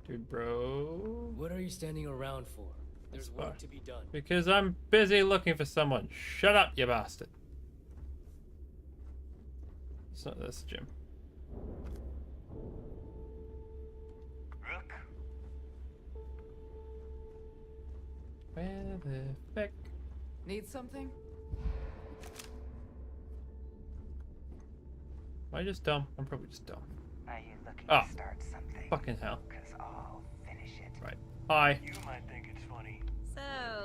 Speaker 2: Dude, bro.
Speaker 6: What are you standing around for? There's work to be done.
Speaker 2: Because I'm busy looking for someone. Shut up, you bastard. It's not this, Jim.
Speaker 5: Rook?
Speaker 2: Where the fuck?
Speaker 11: Need something?
Speaker 2: Am I just dumb? I'm probably just dumb.
Speaker 5: Are you looking
Speaker 2: Oh,
Speaker 5: to start something?
Speaker 2: fucking hell.
Speaker 5: Because I'll finish it.
Speaker 2: Right. Hi.
Speaker 13: You might think it's funny.
Speaker 7: So,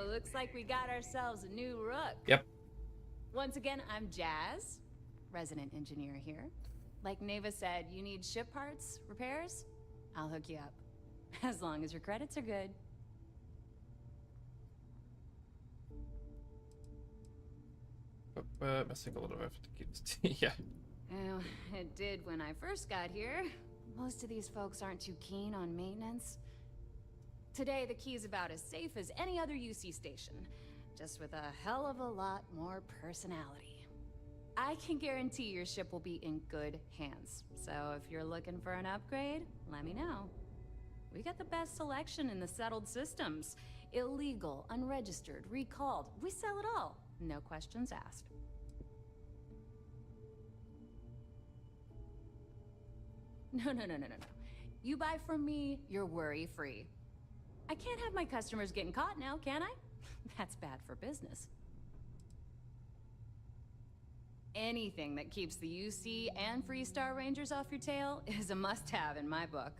Speaker 7: looks like we got ourselves a new rook.
Speaker 2: Yep.
Speaker 7: Once again, I'm Jazz, resident engineer here. Like Neva said, you need ship parts, repairs? I'll hook you up. As long as your credits are good.
Speaker 2: Must take a lot of effort to keep this. Yeah.
Speaker 7: Well, it did when I first got here. Most of these folks aren't too keen on maintenance. Today, the key's about as safe as any other UC station, just with a hell of a lot more personality. I can guarantee your ship will be in good hands, so if you're looking for an upgrade, let me know. We got the best selection in the settled systems. Illegal, unregistered, recalled. We sell it all. No questions asked. No. You buy from me, you're worry-free. I can't have my customers getting caught now, can I? That's bad for business. Anything that keeps the UC and Freestar Rangers off your tail is a must-have in my book.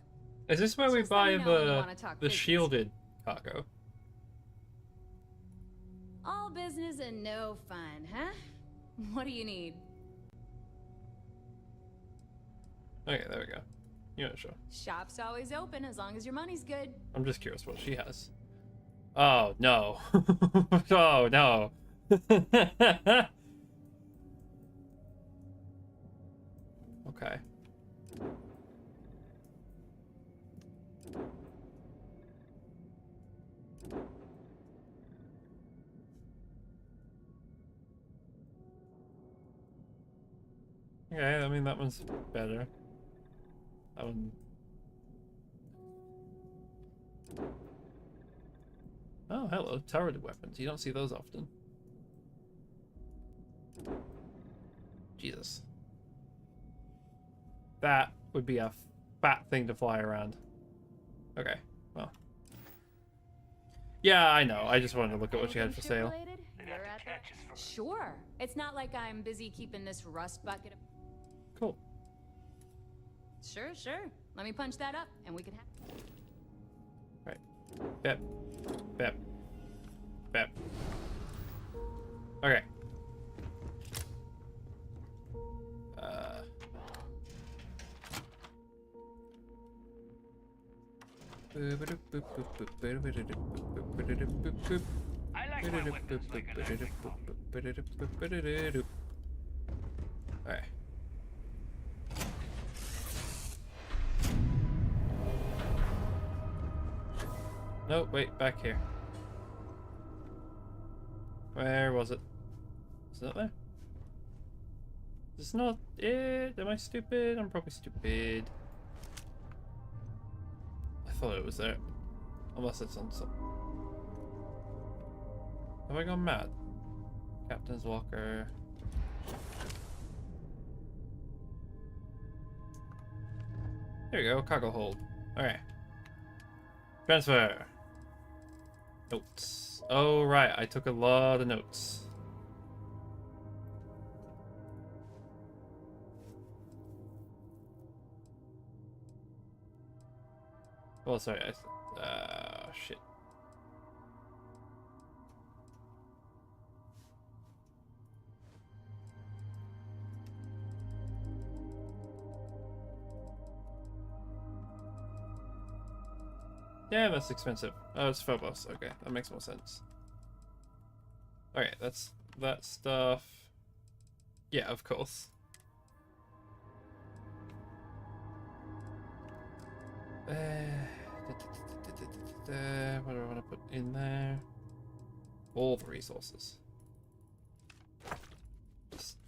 Speaker 2: Is this where we
Speaker 7: Just let
Speaker 2: buy
Speaker 7: me know when you wanna talk
Speaker 2: the
Speaker 7: business.
Speaker 2: shielded cargo?
Speaker 7: All business and no fun, huh? What do you need?
Speaker 2: Okay, there we go. Yeah, sure.
Speaker 7: Shop's always open as long as your money's good.
Speaker 2: I'm just curious what she has. Oh no. Oh no. Okay. Okay, I mean that one's better. That one. Oh, hello, turret weapons. You don't see those often. Jesus. That would be a fat thing to fly around. Okay, well. Yeah, I know. I just wanted to look at what you had for sale.
Speaker 7: Sure. It's not like I'm busy keeping this rust bucket.
Speaker 2: Cool.
Speaker 7: Sure. Let me punch that up, and we can have.
Speaker 2: Right. Bep. Bep. Bep. Okay.
Speaker 5: I like my weapons like electric bomb.
Speaker 2: Alright. No, wait, back here. Where was it? Is that there? It's not it. Am I stupid? I'm probably stupid. I thought it was there. Unless it's on some. Have I gone mad? Captain's locker. There we go, cargo hold. Alright. Transfer. Notes. Oh, right, I took a lot of notes. Oh, sorry, shit. Yeah, that's expensive. Oh, it's Phobos. Okay, that makes more sense. Okay, that's that stuff. Yeah, of course. What do I want to put in there? All the resources. Just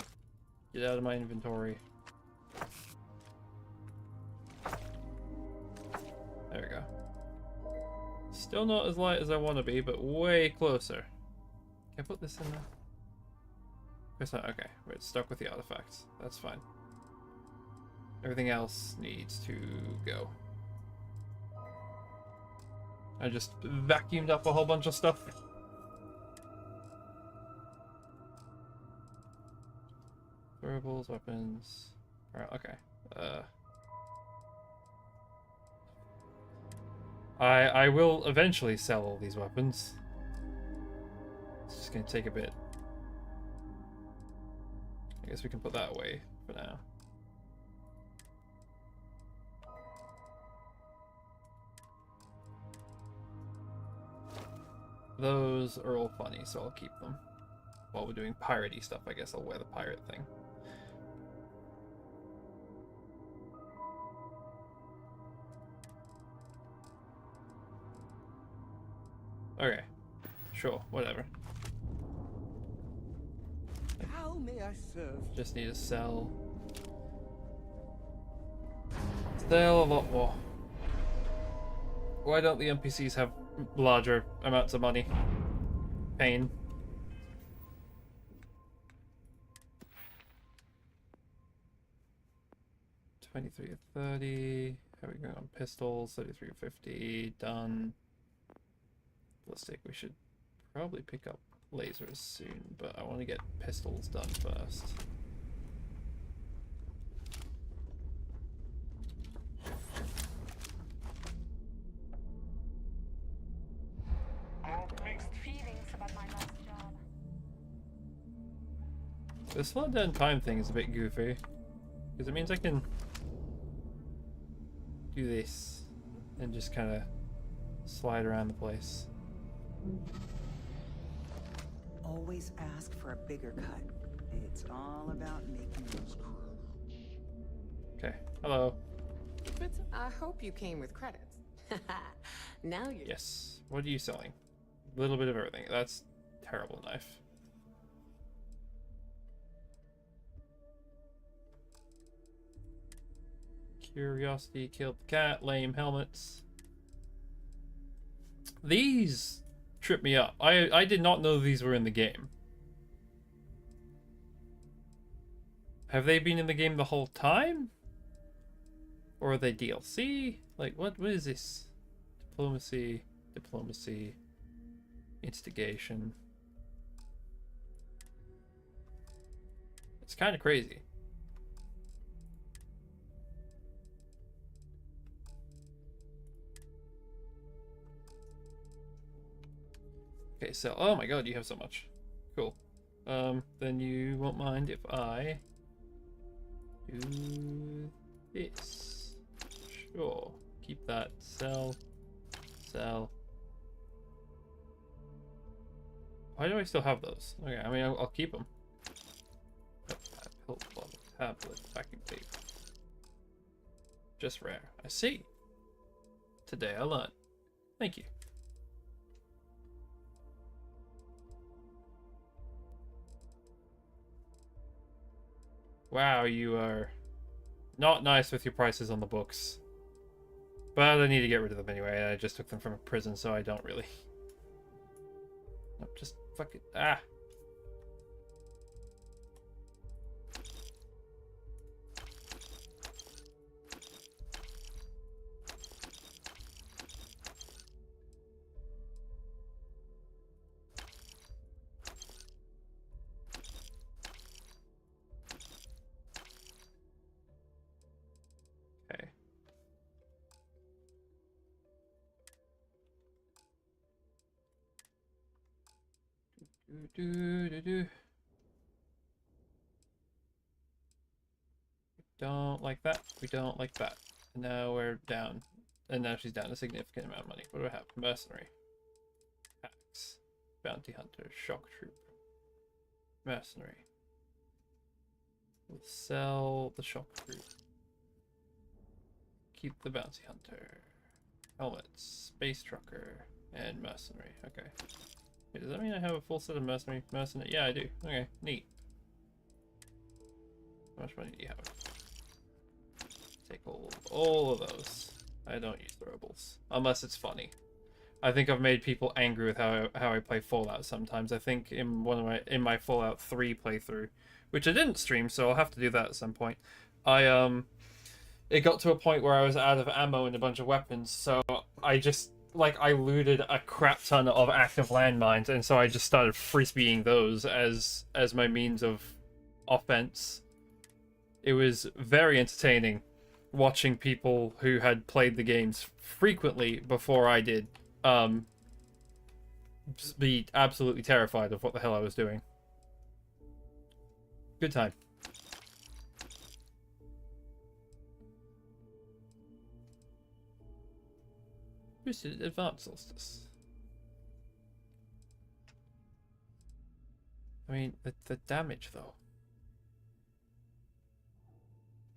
Speaker 2: get out of my inventory. There we go. Still not as light as I want to be, but way closer. Can I put this in there? It's not. Okay, we're stuck with the artifacts. That's fine. Everything else needs to go. I just vacuumed up a whole bunch of stuff. Throwables, weapons. Alright, okay. I will eventually sell all these weapons. It's just gonna take a bit. I guess we can put that away for now. Those are all funny, so I'll keep them. while we're doing piratey stuff, I guess I'll wear the pirate thing. Okay. Sure, whatever.
Speaker 15: How may I serve?
Speaker 2: Just need to sell. Sell a lot more. Why don't the NPCs have larger amounts of money? Pain. $23 or 30. How are we going on pistols? 33.50. Done. Ballistic. We should probably pick up lasers soon, but I want to get pistols done first.
Speaker 10: Mixed feelings about my last job.
Speaker 2: The slow down time thing is a bit goofy, because it means I can do this and just kind of slide around the place.
Speaker 16: Always ask for a bigger cut. It's all about making those credits.
Speaker 2: Okay, hello.
Speaker 3: I hope you came with credits. Now you're...
Speaker 2: Yes. What are you selling? A little bit of everything. That's terrible knife. Curiosity killed the cat. Lame helmets. These trip me up. I did not know these were in the game. Have they been in the game the whole time? Or are they DLC? Like, what is this? Diplomacy, diplomacy, instigation. It's kind of crazy. Okay, so, oh my god, you have so much. Cool. Then you won't mind if I do this. Sure. Keep that. Sell. Sell. Why do I still have those? Okay, I mean, I'll keep them. Pill bottle, tablet, packing tape. Just rare. I see. Today I learned. Thank you. Wow, you are not nice with your prices on the books. But I need to get rid of them anyway. I just took them from a prison, so I don't really. Nope, just fuck it. Ah. Don't like that. We don't like that. And now we're down. And now she's down a significant amount of money. What do I have? Mercenary. Axe. Bounty hunter. Shock troop. Mercenary. We'll sell the shock troop. Keep the bounty hunter. Helmets. Space trucker. And mercenary. Okay. Wait, does that mean I have a full set of mercenary? Yeah, I do. Okay, neat. How much money do you have? Take all of those. I don't use throwables unless it's funny. I think I've made people angry with how I play Fallout sometimes. I think in my Fallout 3 playthrough, which I didn't stream, so I'll have to do that at some point. It got to a point where I was out of ammo and a bunch of weapons, so I just I looted a crap ton of active landmines, and so I just started frisbeeing those as my means of offense. It was very entertaining watching people who had played the games frequently before I did be absolutely terrified of what the hell I was doing. Good time. Boosted advanced solstice. I mean, the damage though.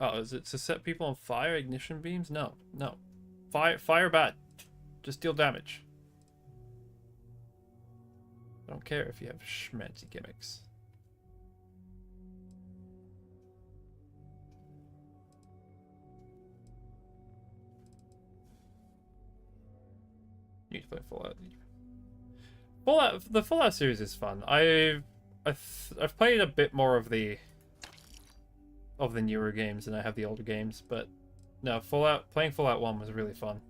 Speaker 2: Oh, is it to set people on fire? Ignition beams? No, no. Fire bad. Just deal damage. I don't care if you have schmancy gimmicks. Need to play Fallout. The Fallout series is fun. I've played a bit more of the newer games than I have the older games, but no, playing Fallout 1 was really fun.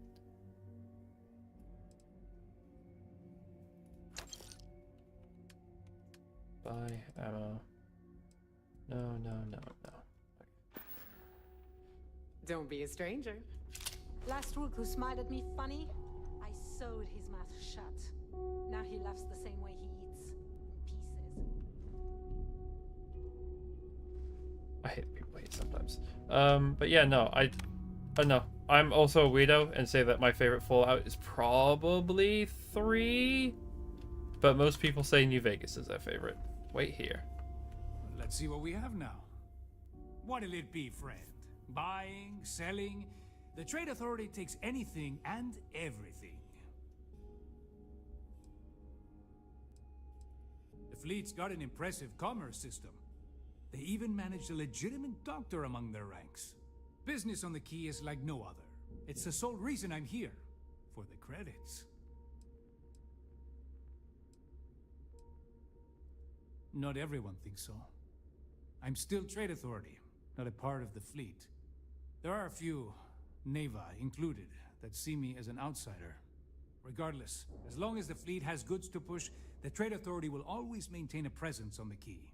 Speaker 2: Buy ammo. No.
Speaker 3: Don't be a stranger.
Speaker 14: Last week who smiled at me funny, I sewed his mouth shut. Now he laughs the same way he eats. In pieces.
Speaker 2: I hate people hate sometimes. But yeah, no, I know. I'm also a weirdo and say that my favorite Fallout is probably 3, but most people say New Vegas is their favorite. Wait here.
Speaker 9: Let's see what we have now. What'll it be, friend? Buying, selling? The Trade Authority takes anything and everything. The fleet's got an impressive commerce system. They even managed a legitimate doctor among their ranks. Business on the Key is like no other. It's the sole reason I'm here. For the credits. Not everyone thinks so. I'm still Trade Authority, not a part of the fleet. There are a few, Neva included, that see me as an outsider. Regardless, as long as the fleet has goods to push, the Trade Authority will always maintain a presence on the Key.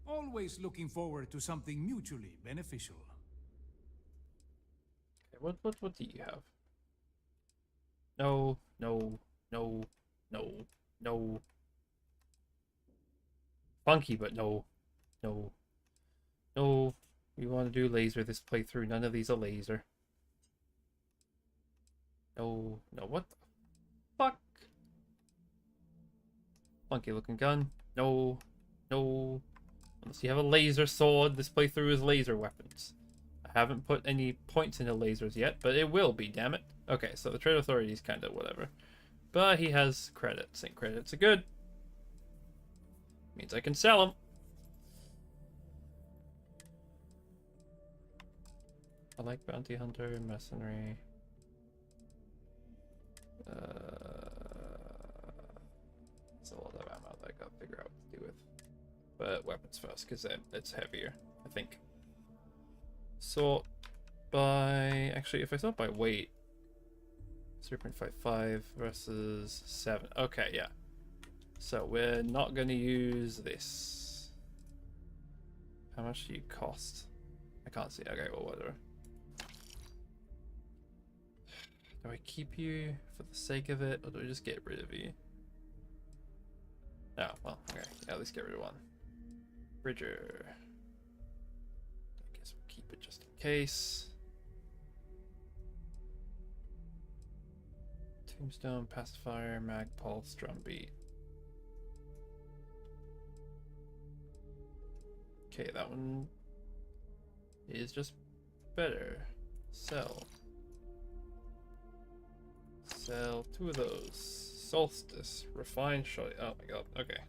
Speaker 9: Always looking forward to something mutually beneficial.
Speaker 2: Okay, what do you have? No. Funky, but no. We want to do laser this playthrough. None of these are laser. No, what the fuck? Funky looking gun. No. Unless you have a laser sword, this playthrough is laser weapons. I haven't put any points into lasers yet, but it will be, damn it. Okay, so the Trade Authority is kind of whatever. But he has credits, and credits are good. Means I can sell them. I like Bounty Hunter, Mercenary. It's a lot of ammo that I gotta figure out what to do with. But weapons first, because it's heavier, I think. Sort by... Actually, if I sort by weight... 0.55 versus 7. Okay, yeah. So we're not going to use this. How much do you cost? I can't see. Okay, well, whatever. Do I keep you for the sake of it, or do I just get rid of you? Oh, well, okay. Yeah, let's get rid of one. Bridger. I guess we'll keep it just in case. Tombstone, Pacifier, Mag Pulse, Drumbeat. Okay, that one is just better. Sell 2 of those. Solstice, refined shot. Oh my god, okay.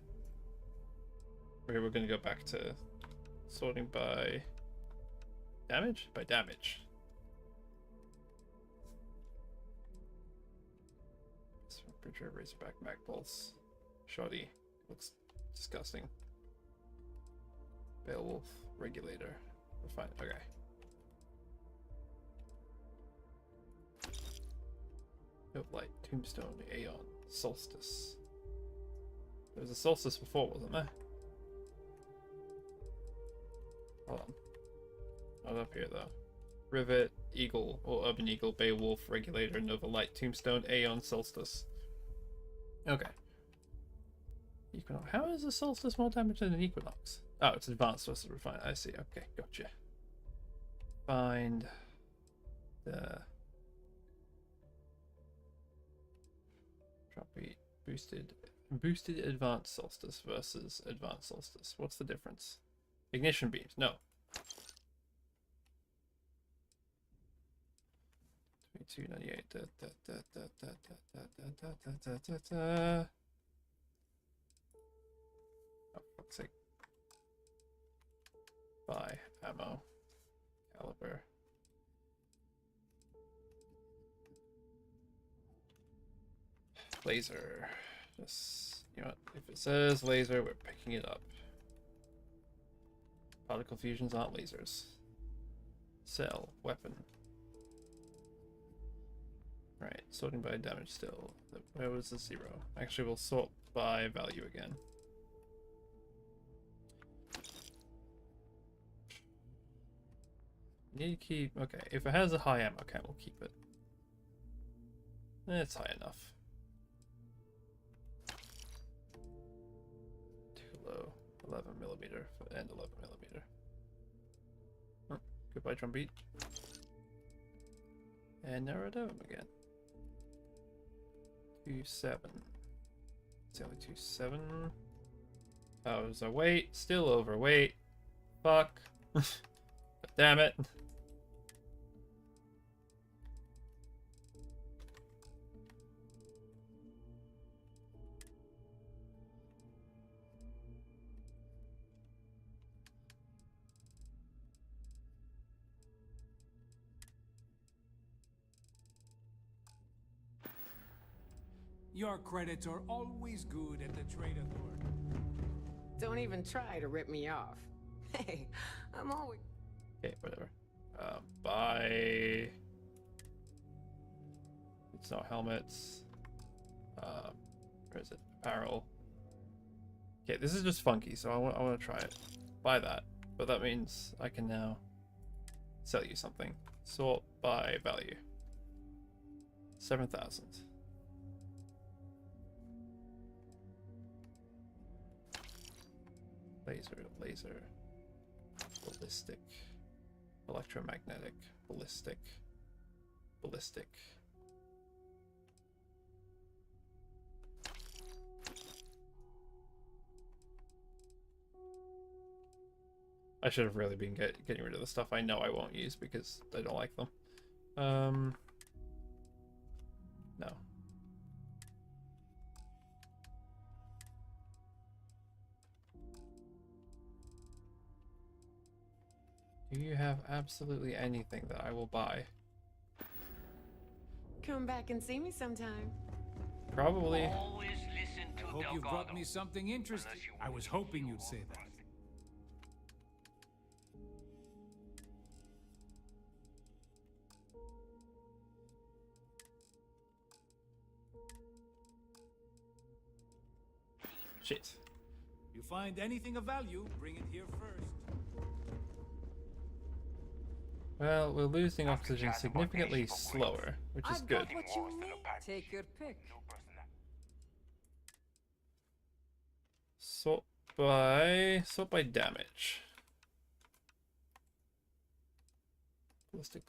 Speaker 2: We're gonna go back to sorting by damage? By damage. Bridger, Razorback, Mag Pulse, Shoddy. Looks disgusting. Beowulf, Regulator. Refined. Okay. Note Light, Tombstone, Aeon, Solstice. There was a Solstice before, wasn't there? Hold on. Not up here though. Rivet, Eagle, or Urban Eagle, Beowulf, Regulator, Nova Light, Tombstone, Aeon, Solstice. Okay. Equinox. How is a Solstice more damage than an Equinox? Oh, it's advanced versus refined. I see. Okay, gotcha. Find the drop beat boosted Boosted advanced solstice versus advanced solstice. What's the difference? Ignition beams. No. 2298. Oh, fuck's sake. Buy ammo. Caliber. Laser. Just, you know what? If it says laser, we're picking it up. Particle fusions aren't lasers. Cell. Weapon. Right, sorting by damage still. Where was the 0? Actually, we'll sort by value again. Need to keep... Okay, if it has a high ammo count, we'll keep it. It's high enough. Too low. 11mm and 11mm. Oh, goodbye drumbeat. And narrow down again. 2.7. It's only 2.7. I was overweight. Still overweight. Fuck. Damn it.
Speaker 9: Your credits are always good at the Trade Authority.
Speaker 3: Don't even try to rip me off. Hey, I'm always...
Speaker 2: Okay, whatever. Buy... It's not helmets. Where is it? Apparel. Okay, this is just funky, so I want to try it. Buy that. But that means I can now sell you something. Sort by value. 7,000. Laser, ballistic, electromagnetic, ballistic. I should have really been getting rid of the stuff I know I won't use because I don't like them. No. Do you have absolutely anything that I will buy?
Speaker 3: Come back and see me sometime.
Speaker 2: Probably.
Speaker 13: Always listen to
Speaker 9: Hope you brought me something interesting. I was hoping you'd say that.
Speaker 2: Shit.
Speaker 9: You find anything of value, bring it here first.
Speaker 2: Well, we're losing oxygen significantly slower, which is good.
Speaker 11: What you need? Take your pick.
Speaker 2: Sort by damage. Ballistic.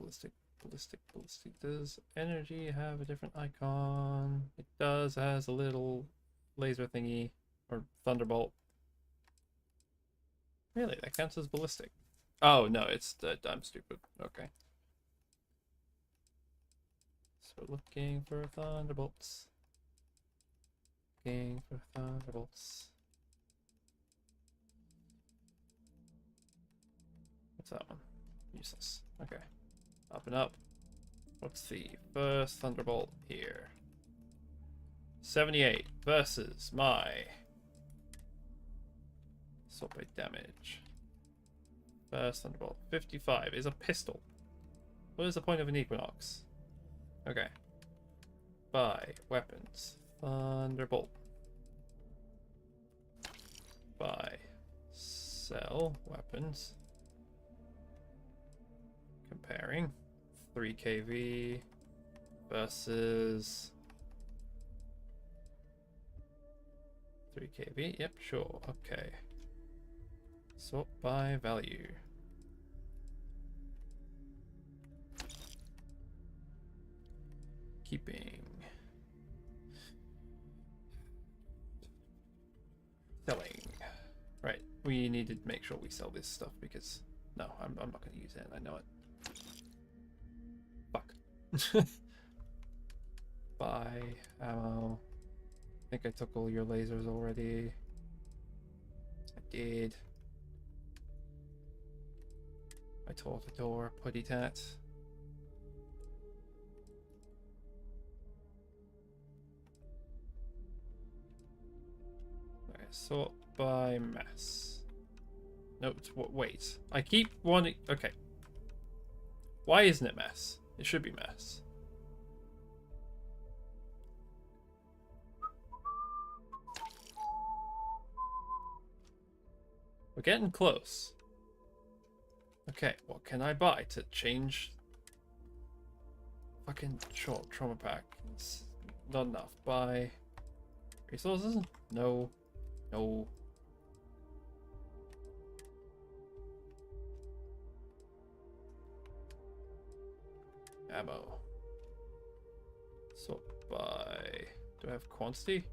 Speaker 2: Does energy have a different icon? It does. It has a little laser thingy or thunderbolt. Really, that counts as ballistic. Oh no, it's I'm stupid. Okay. So looking for thunderbolts. Looking for thunderbolts. What's that one? Useless. Okay. Up and up. What's the first thunderbolt here? 78 versus my sort by damage. First thunderbolt. 55 is a pistol. What is the point of an Equinox? Okay. Buy weapons. Thunderbolt. Buy. Sell weapons. Comparing. 3 kV versus 3 kV. Yep, sure. Okay. Sort by value. Keeping. we need to make sure we sell this stuff because no, I'm not going to use it. I know it. Fuck. Buy ammo. I think I took all your lasers already. I did. I tore the door. Putty tat. Okay, sort by mass. No, it's what? Wait. I keep wanting. Okay. Why isn't it mass? It should be mass. We're getting close. Okay, what can I buy to change? Fucking trauma pack. It's not enough. Buy resources? No. No. Ammo. Sort by. Do I have quantity?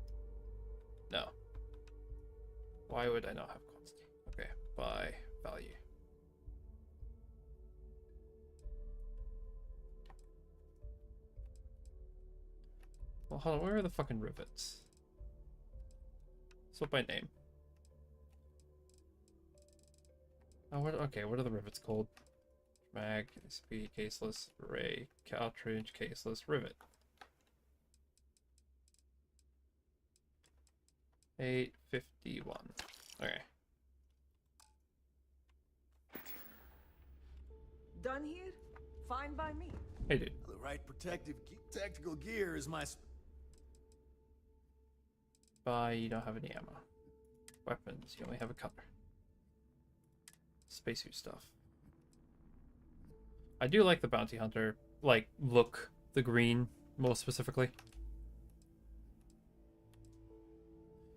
Speaker 2: No. Why would I not have quantity? Okay, by value. Well, hold on, where are the fucking rivets? Sort by name. Oh, okay, what are the rivets called? Mag, SP, caseless, array, cartridge, caseless, rivet. 851. Okay.
Speaker 23: Done here? Fine by me.
Speaker 2: Hey, dude.
Speaker 12: The right tactical gear is my...
Speaker 2: You don't have any ammo. Weapons, you only have a cutter. Spacesuit stuff. I do like the bounty hunter, like, look, the green, more specifically.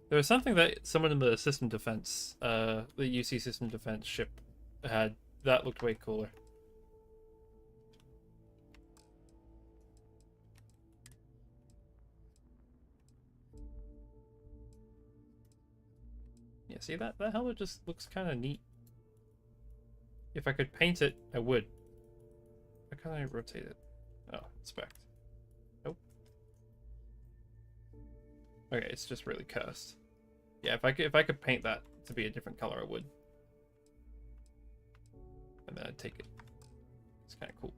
Speaker 2: There was something that someone in the system defense, the UC system defense ship had, that looked way cooler. Yeah, see that helmet just looks kind of neat. If I could paint it, I would. How can I rotate it? Oh, inspect. Nope. Okay, it's just really cursed. Yeah, if I could paint that to be a different color, I would. And then I'd take it. It's kind of cool.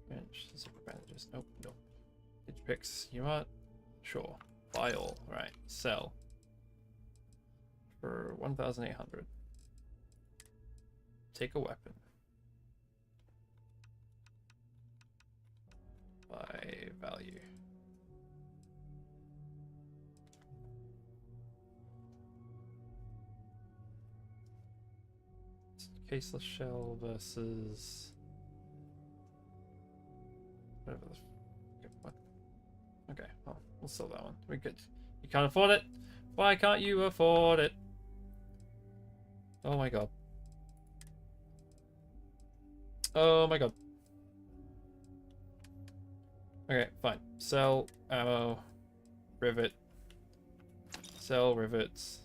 Speaker 2: Bench, super bandages. Nope, nope. Digipix, you want? Sure. Buy all. Right. Sell. For 1,800. Take a weapon. Buy value. Caseless shell versus whatever the what? Okay, well, we'll sell that one. We could. You can't afford it. Why can't you afford it? Oh my god. Oh my god. Okay, fine. Sell ammo, rivet. Sell rivets.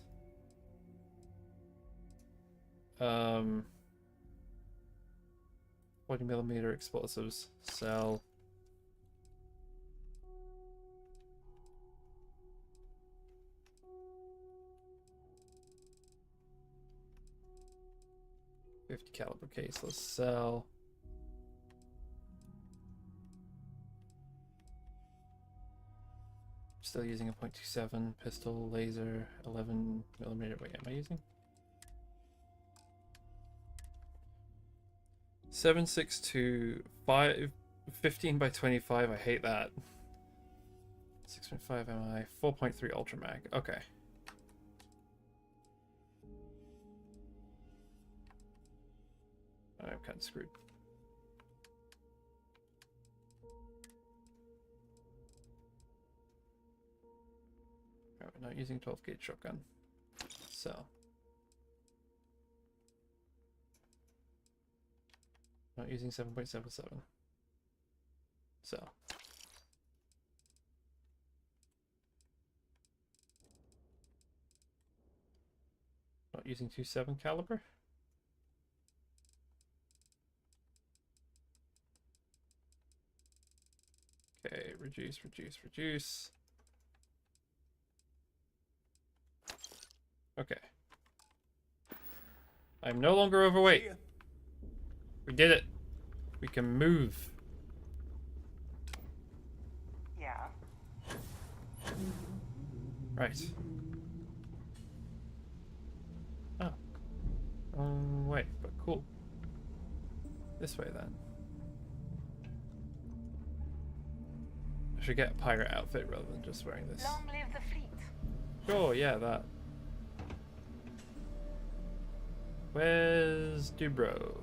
Speaker 2: 40mm explosives. Sell. .50 caliber case. Let's sell. Still using a .27 pistol, laser, 11mm. Wait, am I using? 7.62, 15 by 25. I hate that. 6.5 MI, 4.3 Ultra Mag. Okay. I'm kind of screwed. Right, we're not using 12 gauge shotgun. So. Not using 7.77. So. Not using 2.7 caliber. Okay, reduce, reduce, reduce. Okay. I'm no longer overweight. We did it. We can move.
Speaker 22: Yeah.
Speaker 2: Right. Oh. Wait, but cool. This way then. I should get a pirate outfit rather than just wearing this.
Speaker 10: Long live the fleet.
Speaker 2: Sure, yeah, that. Where's Dubro?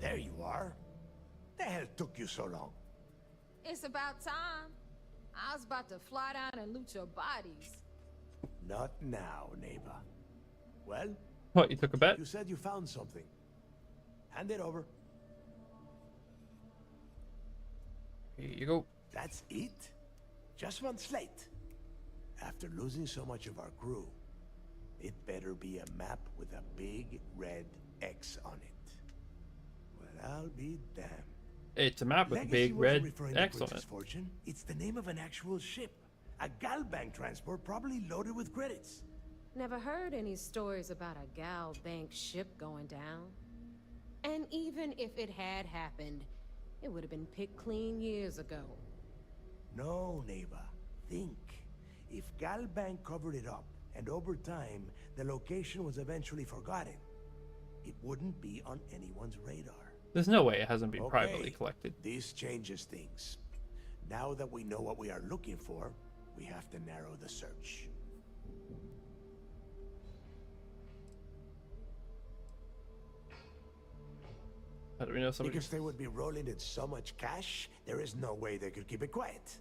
Speaker 1: There you are. The hell took you so long?
Speaker 11: It's about time. I was about to fly down and loot your bodies.
Speaker 1: Not now, neighbor. Well?
Speaker 2: What, you took a bet?
Speaker 1: You said you found something. Hand it over.
Speaker 2: Here you go.
Speaker 1: That's it? Just one slate. After losing so much of our crew, it better be a map with a big red X on it. Well, I'll be damned.
Speaker 2: It's a map with a big red X on it.
Speaker 1: Fortune. It's the name of an actual ship. A Galbank transport probably loaded with credits.
Speaker 17: Never heard any stories about a Gal Bank ship going down. And even if it had happened, it would have been picked clean years ago.
Speaker 1: No, neighbor. Think. If Galbank covered it up, and over time, the location was eventually forgotten, it wouldn't be on anyone's radar.
Speaker 2: There's no way it hasn't been privately collected.
Speaker 1: This changes things. Now that we know what we are looking for, we have to narrow the search.
Speaker 2: How do we know somebody?
Speaker 1: Because they would be rolling in so much cash, there is no way they could keep it quiet.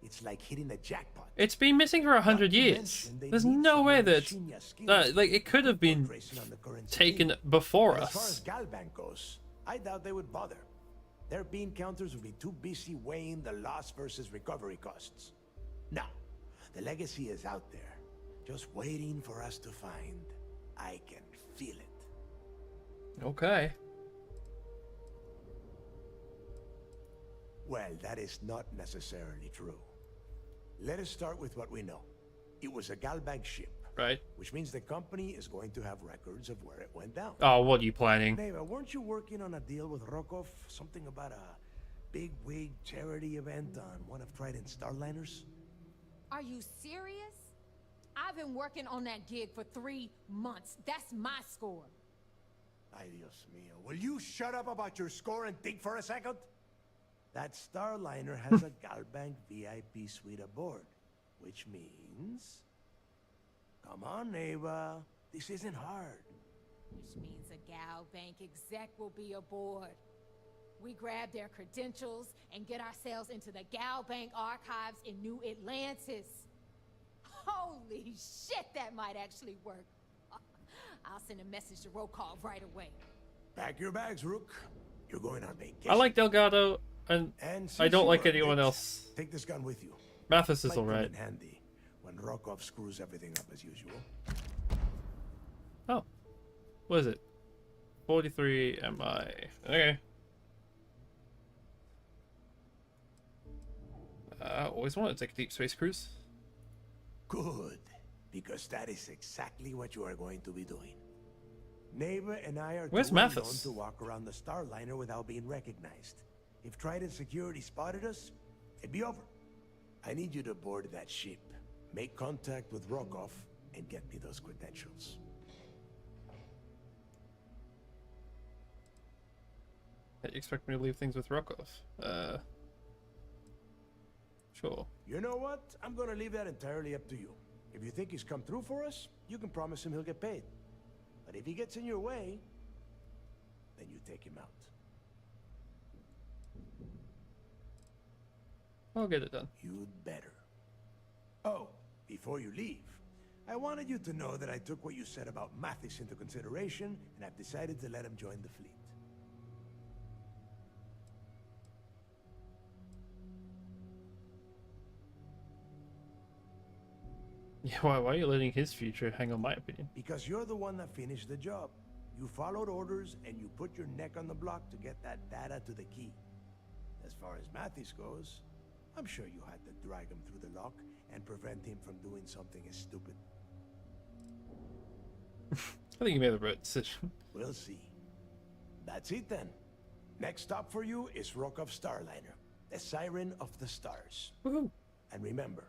Speaker 1: It's like hitting the jackpot.
Speaker 2: It's been missing for 100 years. There's no way that, like, it could have been taken before
Speaker 1: As far as
Speaker 2: us.
Speaker 1: Galbank goes, I doubt they would bother. Their bean counters would be too busy weighing the loss versus recovery costs. Now, the legacy is out there, just waiting for us to find. I can feel it.
Speaker 2: Okay.
Speaker 1: Well, that is not necessarily true. Let us start with what we know. It was a Galbank ship.
Speaker 2: Right.
Speaker 1: Which means the company is going to have records of where it went down.
Speaker 2: Oh, what are you planning?
Speaker 1: Neva, weren't you working on a deal with Rokov? Something about a big wig charity event on one of Trident's Starliners?
Speaker 14: Are you serious? I've been working on that gig for 3 months. That's my score.
Speaker 1: Ay, Dios mío. Will you shut up about your score and think for a second? That Starliner has a Galbank VIP suite aboard, which means... Come on, Neva. This isn't hard.
Speaker 14: Which means a Gal Bank exec will be aboard. We grab their credentials and get ourselves into the Gal Bank archives in New Atlantis. Holy shit, that might actually work. I'll send a message to Rokov right away.
Speaker 1: Pack your bags, Rook. You're going on vacation.
Speaker 2: I like Delgado, and I don't like anyone else.
Speaker 1: Take this gun with you.
Speaker 2: Mathis is
Speaker 1: Might come
Speaker 2: alright.
Speaker 1: in handy when Rokov screws everything up as usual.
Speaker 2: Oh. What is it? 43 MI. Okay. Always wanted to take a deep space cruise.
Speaker 1: Good, because that is exactly what you are going to be doing. Neighbor and I are
Speaker 2: Where's
Speaker 1: too well known
Speaker 2: Mathis?
Speaker 1: to walk around the Starliner without being recognized. If Trident security spotted us, it'd be over. I need you to board that ship, make contact with Rokov, and get me those credentials.
Speaker 2: You expect me to leave things with Rokov? Sure.
Speaker 1: You know what? I'm gonna leave that entirely up to you. If you think he's come through for us, you can promise him he'll get paid. But if he gets in your way, then you take him out.
Speaker 2: I'll get it done.
Speaker 1: You'd better. Oh, before you leave, I wanted you to know that I took what you said about Mathis into consideration, and I've decided to let him join the fleet.
Speaker 2: Yeah, why are you letting his future hang on my opinion?
Speaker 1: Because you're the one that finished the job. You followed orders and you put your neck on the block to get that data to the key. As far as Mathis goes, I'm sure you had to drag him through the lock and prevent him from doing something as stupid.
Speaker 2: I think you made the right decision.
Speaker 1: We'll see. That's it then. Next stop for you is Rokov Starliner, the Siren of the Stars.
Speaker 2: Woohoo.
Speaker 1: And remember,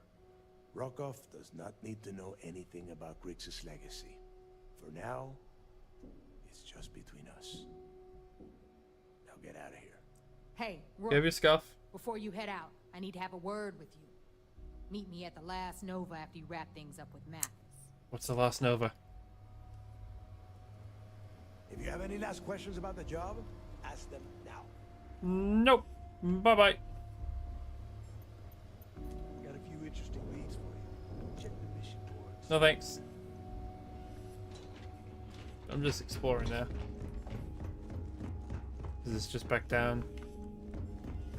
Speaker 1: Rokov does not need to know anything about Grixis' legacy. For now, it's just between us. Now get out of here.
Speaker 14: Hey,
Speaker 2: You have your scuff.
Speaker 14: before you head out, I need to have a word with you. Meet me at the last Nova after you wrap things up with Mathis.
Speaker 2: What's the last Nova?
Speaker 1: If you have any last questions about the job, ask them now.
Speaker 2: Nope. Bye-bye.
Speaker 1: Got a few interesting leads for you. Check the mission boards.
Speaker 2: No thanks. I'm just exploring now. Is this just back down?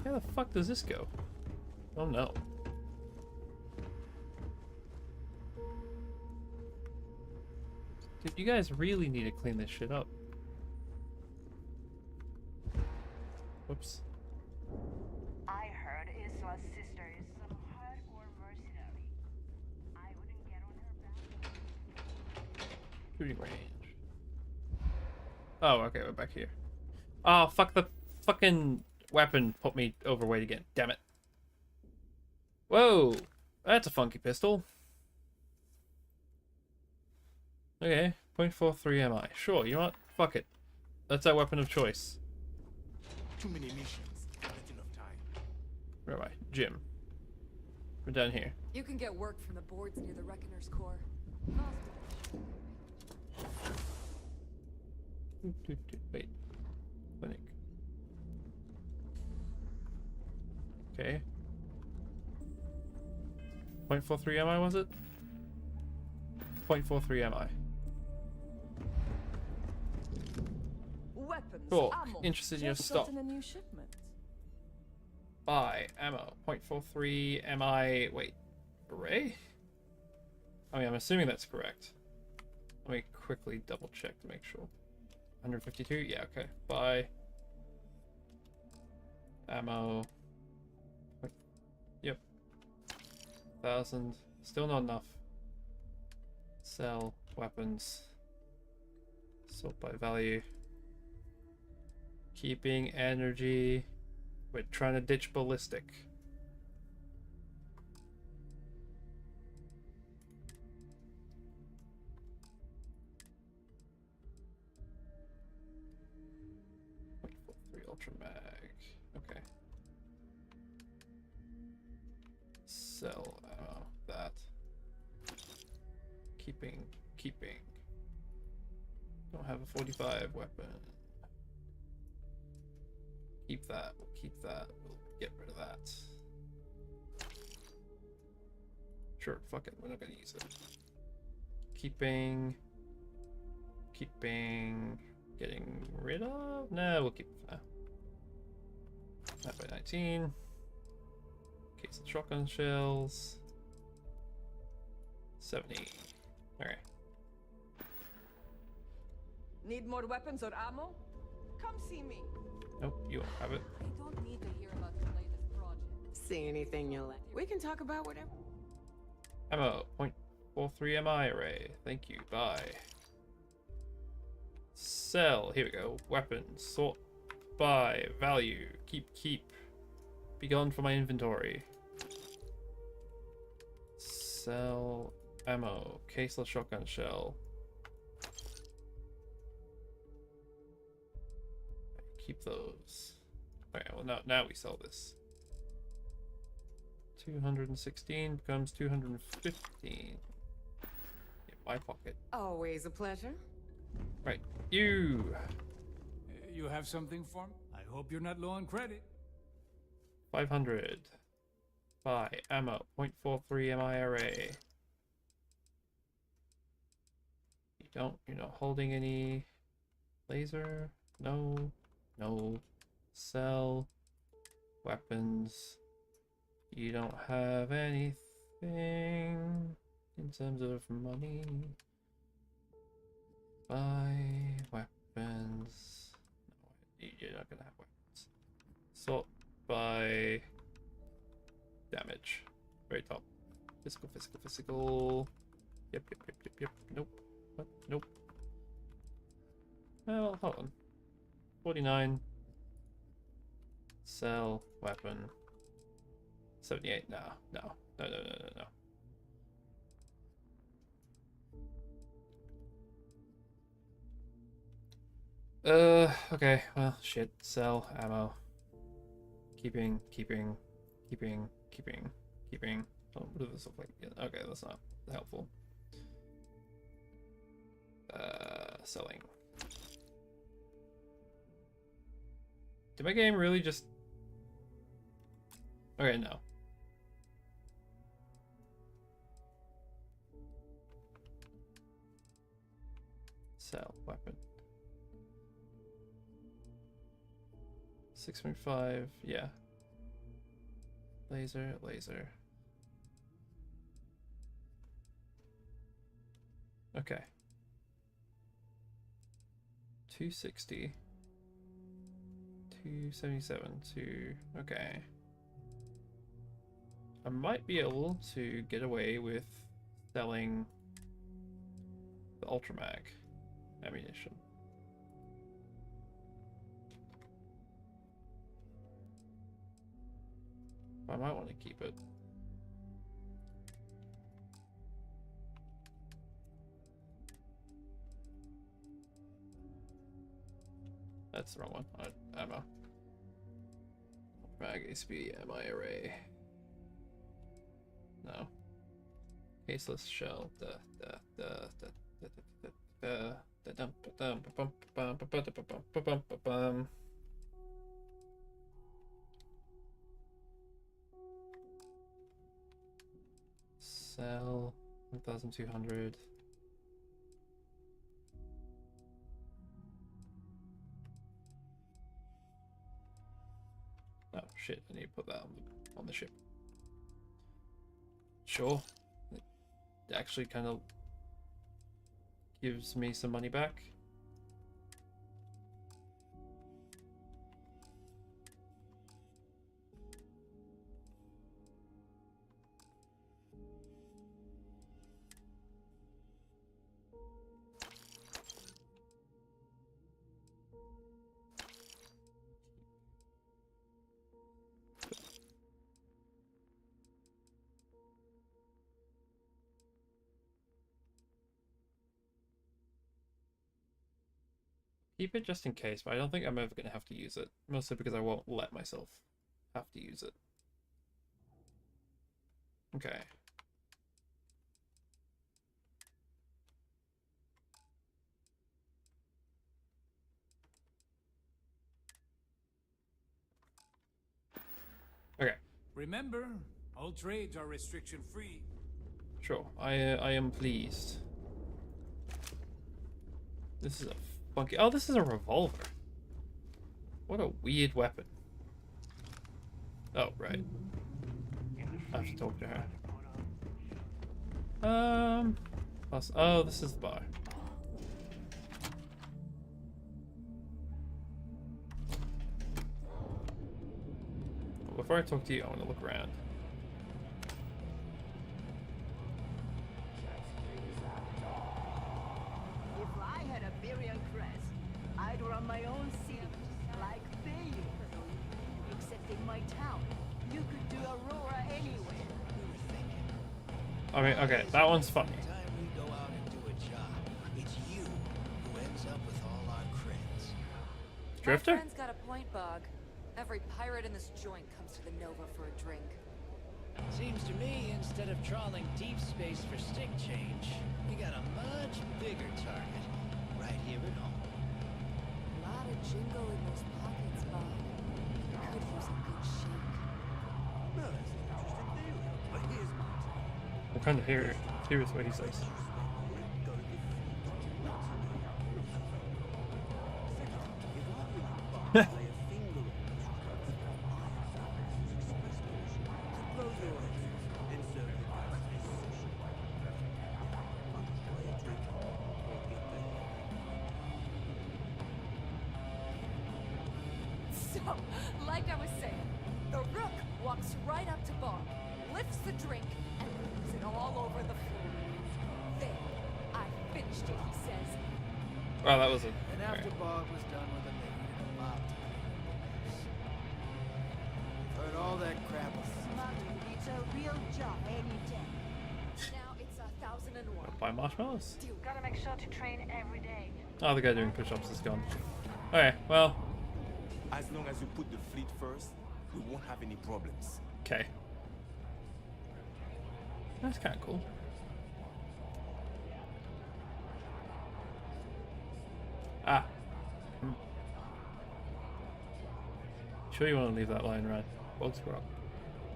Speaker 2: How the fuck does this go? Oh no. Dude, you guys really need to clean this shit up. Whoops.
Speaker 10: I heard Iswa's sister is some hardcore mercenary. I wouldn't get on her back.
Speaker 2: Shooting range. Oh, okay, we're back here. Oh, fuck, the fucking weapon put me overweight again. Damn it. Whoa, that's a funky pistol. Okay, .43 MI. Sure, you know what? Fuck it. That's our weapon of choice.
Speaker 24: Too many missions. Not enough time.
Speaker 2: Where am I? Gym. We're down here.
Speaker 23: You can get work from the boards near the Reckoner's core.
Speaker 2: Wait. Clinic. Okay. .43 MI was it? .43 MI.
Speaker 23: Weapons,
Speaker 2: Cool.
Speaker 23: ammo.
Speaker 2: Interested in your
Speaker 23: Just
Speaker 2: stock.
Speaker 23: got in a new shipment.
Speaker 2: Buy ammo. .43 MI. Wait. Array? I mean, I'm assuming that's correct. Let me quickly double check to make sure. 152? Yeah, okay. Buy ammo. Yep. 1,000. Still not enough. Sell weapons. Sort by value. Keeping energy. We're trying to ditch ballistic. .43 Ultra Mag. Okay. Sell ammo. That. Keeping. Don't have a 45 weapon. Keep that. We'll keep that. We'll get rid of that. Sure, fuck it. We're not gonna use it. Keeping. Getting rid of? No, we'll keep it for now. That by 19. Case of shotgun shells. 70. Alright.
Speaker 23: Need more weapons or ammo? Come see me.
Speaker 2: Nope, you won't have it.
Speaker 23: I don't need to hear about your latest project.
Speaker 3: See anything you like. We can talk about whatever.
Speaker 2: Ammo. .43 MI array. Thank you. Buy. Sell. Here we go. Weapons. Sort by. Value. Keep. Be gone from my inventory. Sell. Ammo. Caseless shotgun shell. Keep those. Okay, well now we sell this. 216 becomes 215. In my pocket.
Speaker 3: Always a pleasure.
Speaker 2: Right, you.
Speaker 9: You have something for me? I hope you're not low on credit.
Speaker 2: 500. Buy ammo. .43 MI array. You're not holding any laser. No. Sell. Weapons. You don't have anything. in terms of money. Buy weapons. No, you're not gonna have weapons. Sort by damage. Very top. Physical, physical, physical. Yep. Nope. What? Nope. Well, hold on. 49. Sell weapon. 78. No. Okay. Well, shit. Sell ammo. Keeping. Oh, what does this look like? Yeah, okay, that's not helpful. Selling. Did my game really just... Okay, no. Sell weapon. 6.5, yeah. Laser. Okay. 260. 277 to... Okay. I might be able to get away with selling the Ultramag ammunition. I might want to keep it. That's the wrong one. Ammo. Mag ACP MI array. No. Caseless shell. Sell 1,200. Oh shit, I need to put that on the ship. Sure. It actually kind of gives me some money back. Keep it just in case, but I don't think I'm ever going to have to use it. Mostly because I won't let myself have to use it. Okay. Okay.
Speaker 9: Remember, all trades are restriction-free.
Speaker 2: Sure, I am pleased. This is a funky... Oh, this is a revolver. What a weird weapon. Oh, right. I have to talk to her. Plus, oh, this is the bar. Before I talk to you, I want to look around.
Speaker 4: If I had a Birion crest, I'd run my own city, like they used. Except in my town, you could do Aurora anywhere.
Speaker 2: I mean, okay, that one's funny.
Speaker 18: Time we go out and do a job, it's you who ends up with all our creds.
Speaker 2: Drifter?
Speaker 19: My friend's got a point, Bog. Every pirate in this joint comes to the Nova for a drink.
Speaker 18: Seems to me, instead of trawling deep space for stick change, we got a much bigger target right here at home.
Speaker 19: A lot of jingle in those pockets, Bog. Could use a good shake.
Speaker 18: Well, that's an interesting theory, but here's my take.
Speaker 2: I'm kind of curious what he says.
Speaker 19: Like I was saying, the Rook walks right up to Bob, lifts the drink, and leaves it all over the floor. There, I finished it, he says.
Speaker 2: Wow, that was a...
Speaker 18: And after Bob was done with him, they needed a mop to clean up the mess. Heard all that crap before.
Speaker 4: It's a real job any day.
Speaker 19: Now it's 1,001.
Speaker 2: Buy marshmallows.
Speaker 10: Gotta make sure to train every day.
Speaker 2: Oh, the guy doing push-ups is gone. Okay, well...
Speaker 6: As long as you put the fleet first, we won't have any problems.
Speaker 2: Okay. That's kind of cool. Ah. Sure you want to leave that line right? Bugs were up.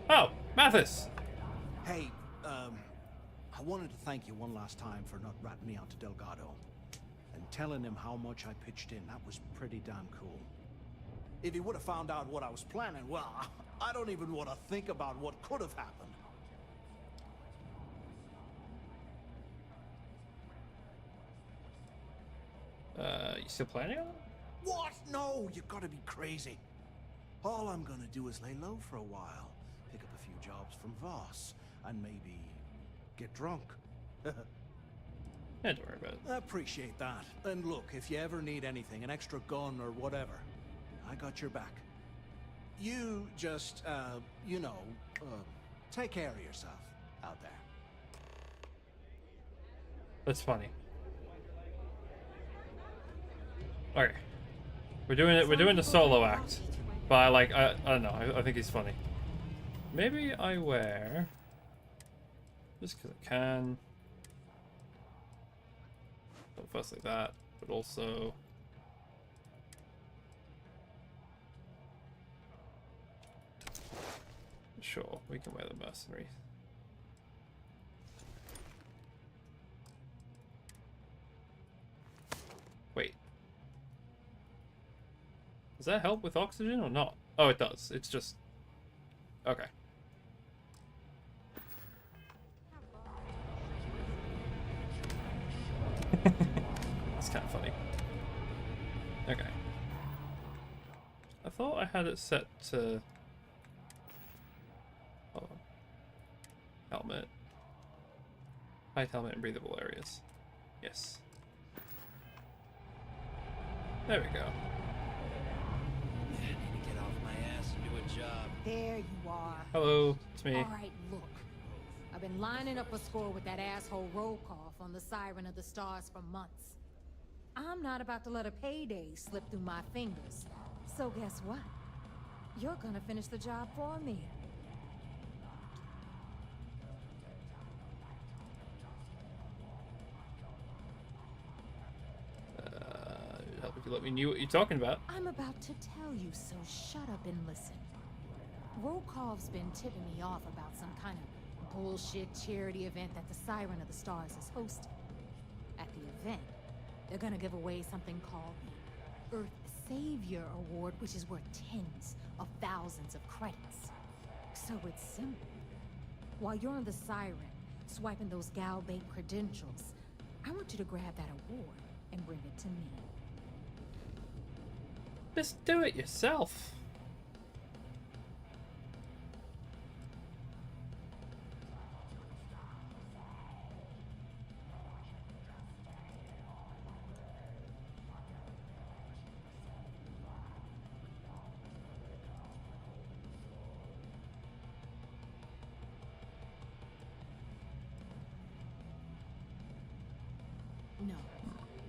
Speaker 2: Oh, Mathis!
Speaker 8: Hey, I wanted to thank you one last time for not ratting me out to Delgado. And telling him how much I pitched in. That was pretty damn cool. If he would have found out what I was planning, well, I don't even want to think about what could have happened.
Speaker 2: You still planning on it?
Speaker 8: What? No, you gotta be crazy. All I'm gonna do is lay low for a while, pick up a few jobs from Voss, and maybe get drunk.
Speaker 2: Yeah, don't worry about it.
Speaker 8: I appreciate that. And look, if you ever need anything, an extra gun or whatever, I got your back. You just, you know, take care of yourself out there.
Speaker 2: That's funny. Okay. We're doing it. We're doing the solo act, but I don't know. I think he's funny. Maybe I wear just because I can. Not first like that, but also. Sure, we can wear the mercenary. Wait. Does that help with oxygen or not? Oh, it does. It's just... Okay. It's kind of funny. Okay. I thought I had it set to... Hold on. Helmet. Height, helmet, and breathable areas. Yes. There we go.
Speaker 18: I need to get off my ass and do a job.
Speaker 14: There you are.
Speaker 2: Hello, it's me.
Speaker 14: All right, look. I've been lining up a score with that asshole roll call on the Siren of the Stars for months. I'm not about to let a payday slip through my fingers. So guess what? You're gonna finish the job for me.
Speaker 2: Help if you let me know what you're talking about.
Speaker 14: I'm about to tell you, so shut up and listen. Rokov's been tipping me off about some kind of bullshit charity event that the Siren of the Stars is hosting. At the event, they're gonna give away something called the Earth Savior Award, which is worth tens of thousands of credits. So it's simple. While you're on the Siren, swiping those Gal Bank credentials, I want you to grab that award and bring it to me.
Speaker 2: Just do it yourself.
Speaker 14: No.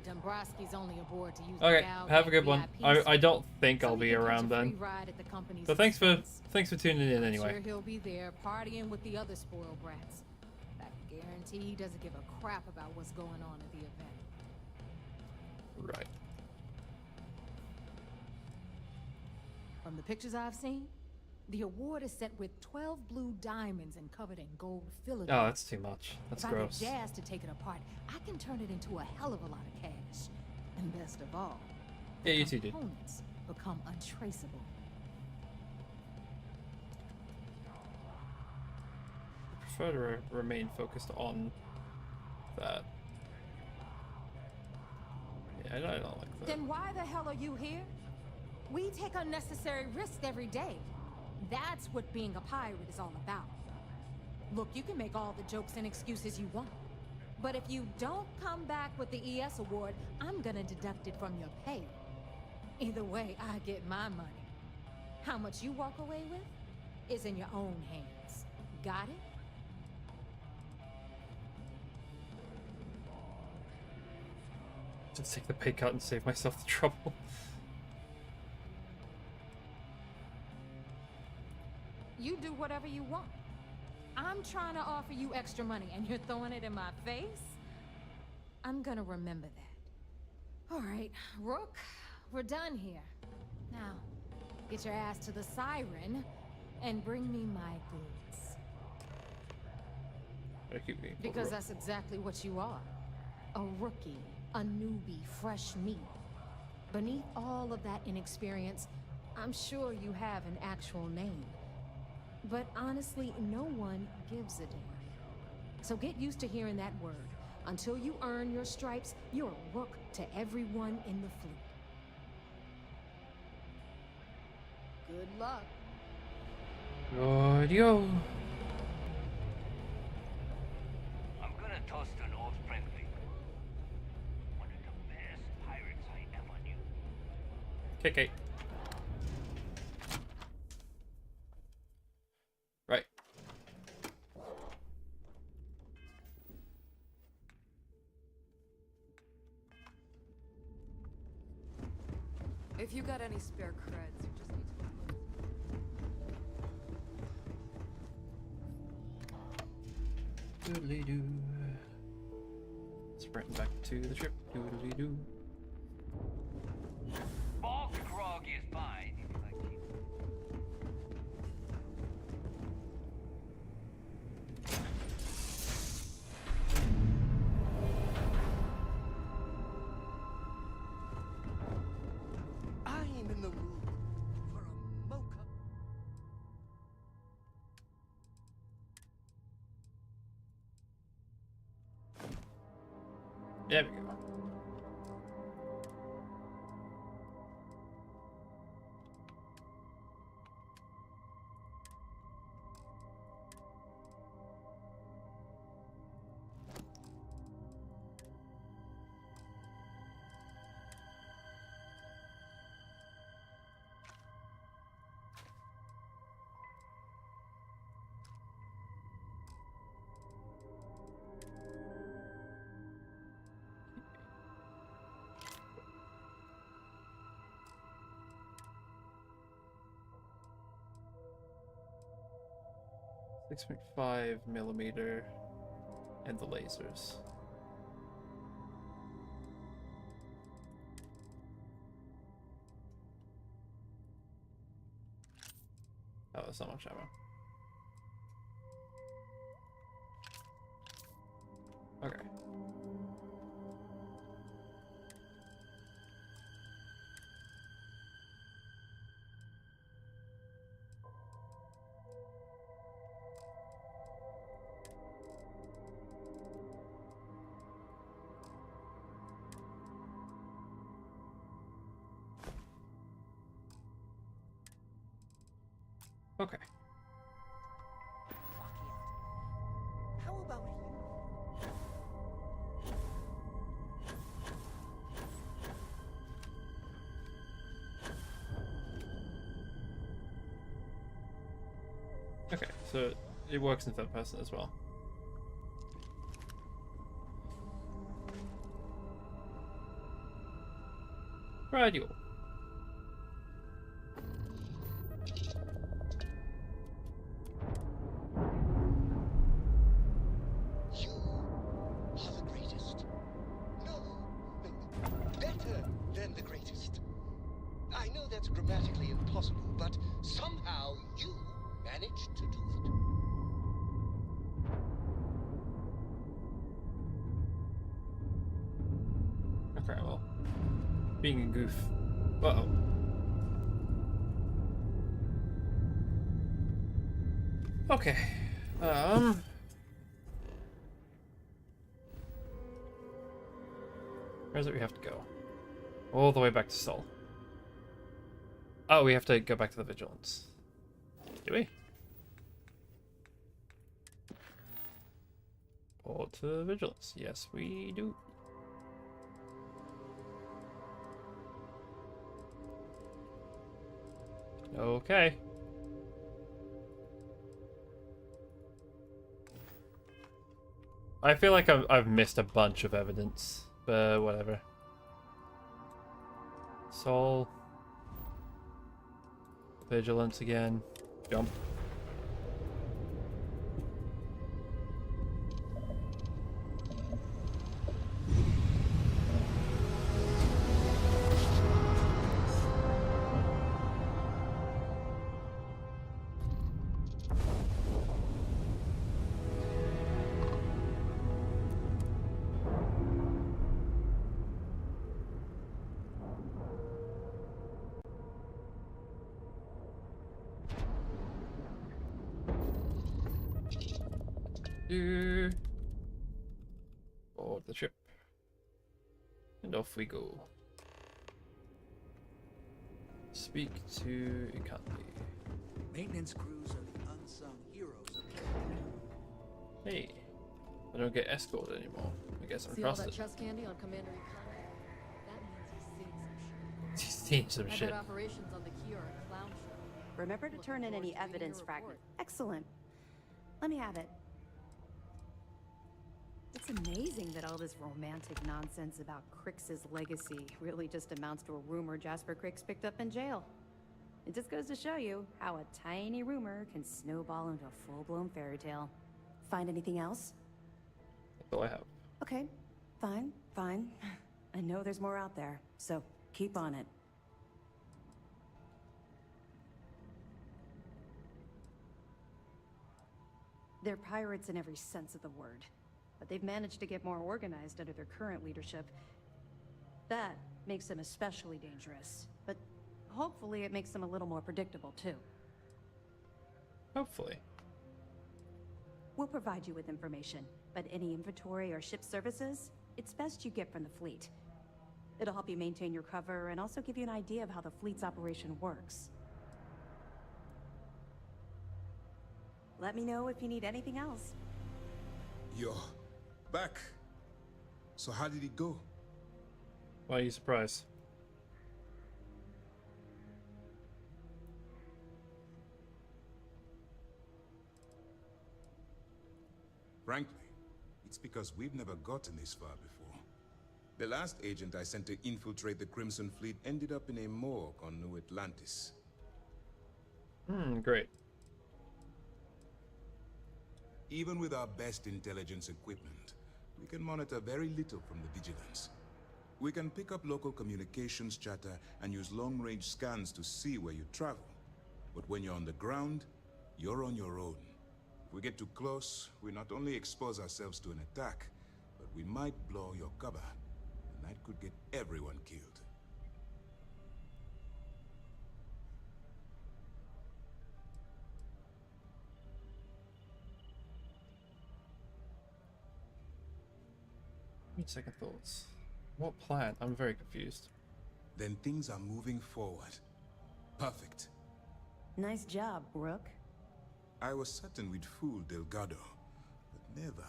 Speaker 14: Dombrowski's only aboard to use
Speaker 2: Okay,
Speaker 14: the Gal
Speaker 2: have a
Speaker 14: Bank
Speaker 2: good one.
Speaker 14: VIP
Speaker 2: I don't think
Speaker 14: so
Speaker 2: I'll
Speaker 14: he
Speaker 2: be
Speaker 14: can catch
Speaker 2: around
Speaker 14: a free
Speaker 2: then.
Speaker 14: ride at the company's
Speaker 2: But thanks for tuning in
Speaker 14: I'm
Speaker 2: anyway.
Speaker 14: sure he'll be there partying with the other spoiled brats. I guarantee he doesn't give a crap about what's going on at the event.
Speaker 2: Right.
Speaker 14: From the pictures I've seen, the award is set with 12 blue diamonds and covered in gold filigree.
Speaker 2: Oh, that's too much. That's
Speaker 14: if
Speaker 2: gross.
Speaker 14: I get Jazz to take it apart, I can turn it into a hell of a lot of cash. And best of all,
Speaker 2: Yeah,
Speaker 14: the
Speaker 2: you two did.
Speaker 14: components become untraceable.
Speaker 2: I prefer to remain focused on that. Yeah, I don't like that.
Speaker 14: Then why the hell are you here? We take unnecessary risks every day. That's what being a pirate is all about. Look, you can make all the jokes and excuses you want. But if you don't come back with the ES award, I'm gonna deduct it from your pay. Either way, I get my money. How much you walk away with is in your own hands. Got it?
Speaker 2: Just take the pay cut and save myself the trouble.
Speaker 14: You do whatever you want. I'm trying to offer you extra money and you're throwing it in my face? I'm gonna remember that. All right, Rook, we're done here. Now, get your ass to the siren and bring me my goods. Because that's exactly what you are. A rookie, a newbie, fresh meat. Beneath all of that inexperience, I'm sure you have an actual name. But honestly, no one gives a damn. So get used to hearing that word. Until you earn your stripes, you're a rook to everyone in the fleet. Good luck.
Speaker 2: Yo.
Speaker 18: I'm gonna toast an old friendly. One of the best pirates I ever knew.
Speaker 2: KK. Right.
Speaker 19: If you got any spare creds, you just need to...
Speaker 2: Doodly doo. Sprinting back to the ship. Doodly doo.
Speaker 18: Bog grog is fine if you like cheap.
Speaker 15: I'm in the mood for a mocha.
Speaker 2: There we go. .5mm and the lasers. Oh, that's not much ammo. Okay. Okay.
Speaker 15: How about you?
Speaker 2: Okay, so it works in third person as well. Radio.
Speaker 15: You are the greatest. No, better than the greatest. I know that's grammatically impossible, but somehow you managed to do it.
Speaker 2: Okay, well, being a goof. Uh-oh. Okay. Where's it we have to go? All the way back to Sol. Oh, we have to go back to the vigilance. Do we? Or to the vigilance. Yes, we do. Okay. I feel like I've missed a bunch of evidence, but whatever. Soul. Vigilance again. Jump. Board the ship. And off we go. Speak to economy.
Speaker 8: Maintenance crews are the unsung heroes of
Speaker 2: Hey, I don't get escorted anymore. I guess I'm
Speaker 5: See all that
Speaker 2: trusted.
Speaker 5: chest candy on Commander Economy? That means
Speaker 2: He's seen some
Speaker 5: I
Speaker 2: shit.
Speaker 5: bet operations on the key are a clown show.
Speaker 7: Remember to turn in any evidence fragment. Excellent. Let me have it. It's amazing that all this romantic nonsense about Crix's legacy really just amounts to a rumor Jasper Crix picked up in jail. It just goes to show you how a tiny rumor can snowball into a full-blown fairy tale. Find anything else?
Speaker 2: That's all I have.
Speaker 7: Okay, fine. I know there's more out there, so keep on it. They're pirates in every sense of the word, but they've managed to get more organized under their current leadership. That makes them especially dangerous, but hopefully it makes them a little more predictable too.
Speaker 2: Hopefully.
Speaker 7: We'll provide you with information, but any inventory or ship services, it's best you get from the fleet. It'll help you maintain your cover and also give you an idea of how the fleet's operation works. Let me know if you need anything else.
Speaker 24: You're back. So how did it go?
Speaker 2: Why are you surprised?
Speaker 24: Frankly, it's because we've never gotten this far before. The last agent I sent to infiltrate the Crimson Fleet ended up in a morgue on New Atlantis.
Speaker 2: Great.
Speaker 24: Even with our best intelligence equipment, we can monitor very little from the vigilance. We can pick up local communications chatter and use long-range scans to see where you travel. But when you're on the ground, you're on your own. If we get too close, we not only expose ourselves to an attack, but we might blow your cover. And that could get everyone killed.
Speaker 2: Second thoughts. What plan? I'm very confused.
Speaker 24: Then things are moving forward. Perfect.
Speaker 7: Nice job, Rook.
Speaker 24: I was certain we'd fool Delgado, but never.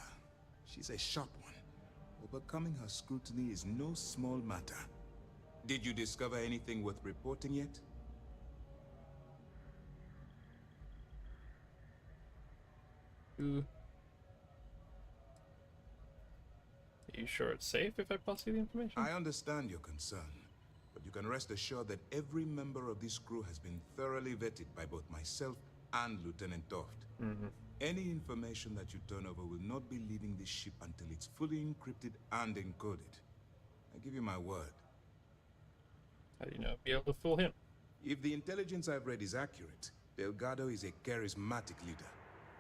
Speaker 24: She's a sharp one. Overcoming her scrutiny is no small matter. Did you discover anything worth reporting yet?
Speaker 2: Are you sure it's safe if I pass you the information?
Speaker 24: I understand your concern, but you can rest assured that every member of this crew has been thoroughly vetted by both myself and Lieutenant Toft. Any information that you turn over will not be leaving this ship until it's fully encrypted and encoded. I give you my word.
Speaker 2: How do you know I'll be able to fool him?
Speaker 24: If the intelligence I've read is accurate, Delgado is a charismatic leader,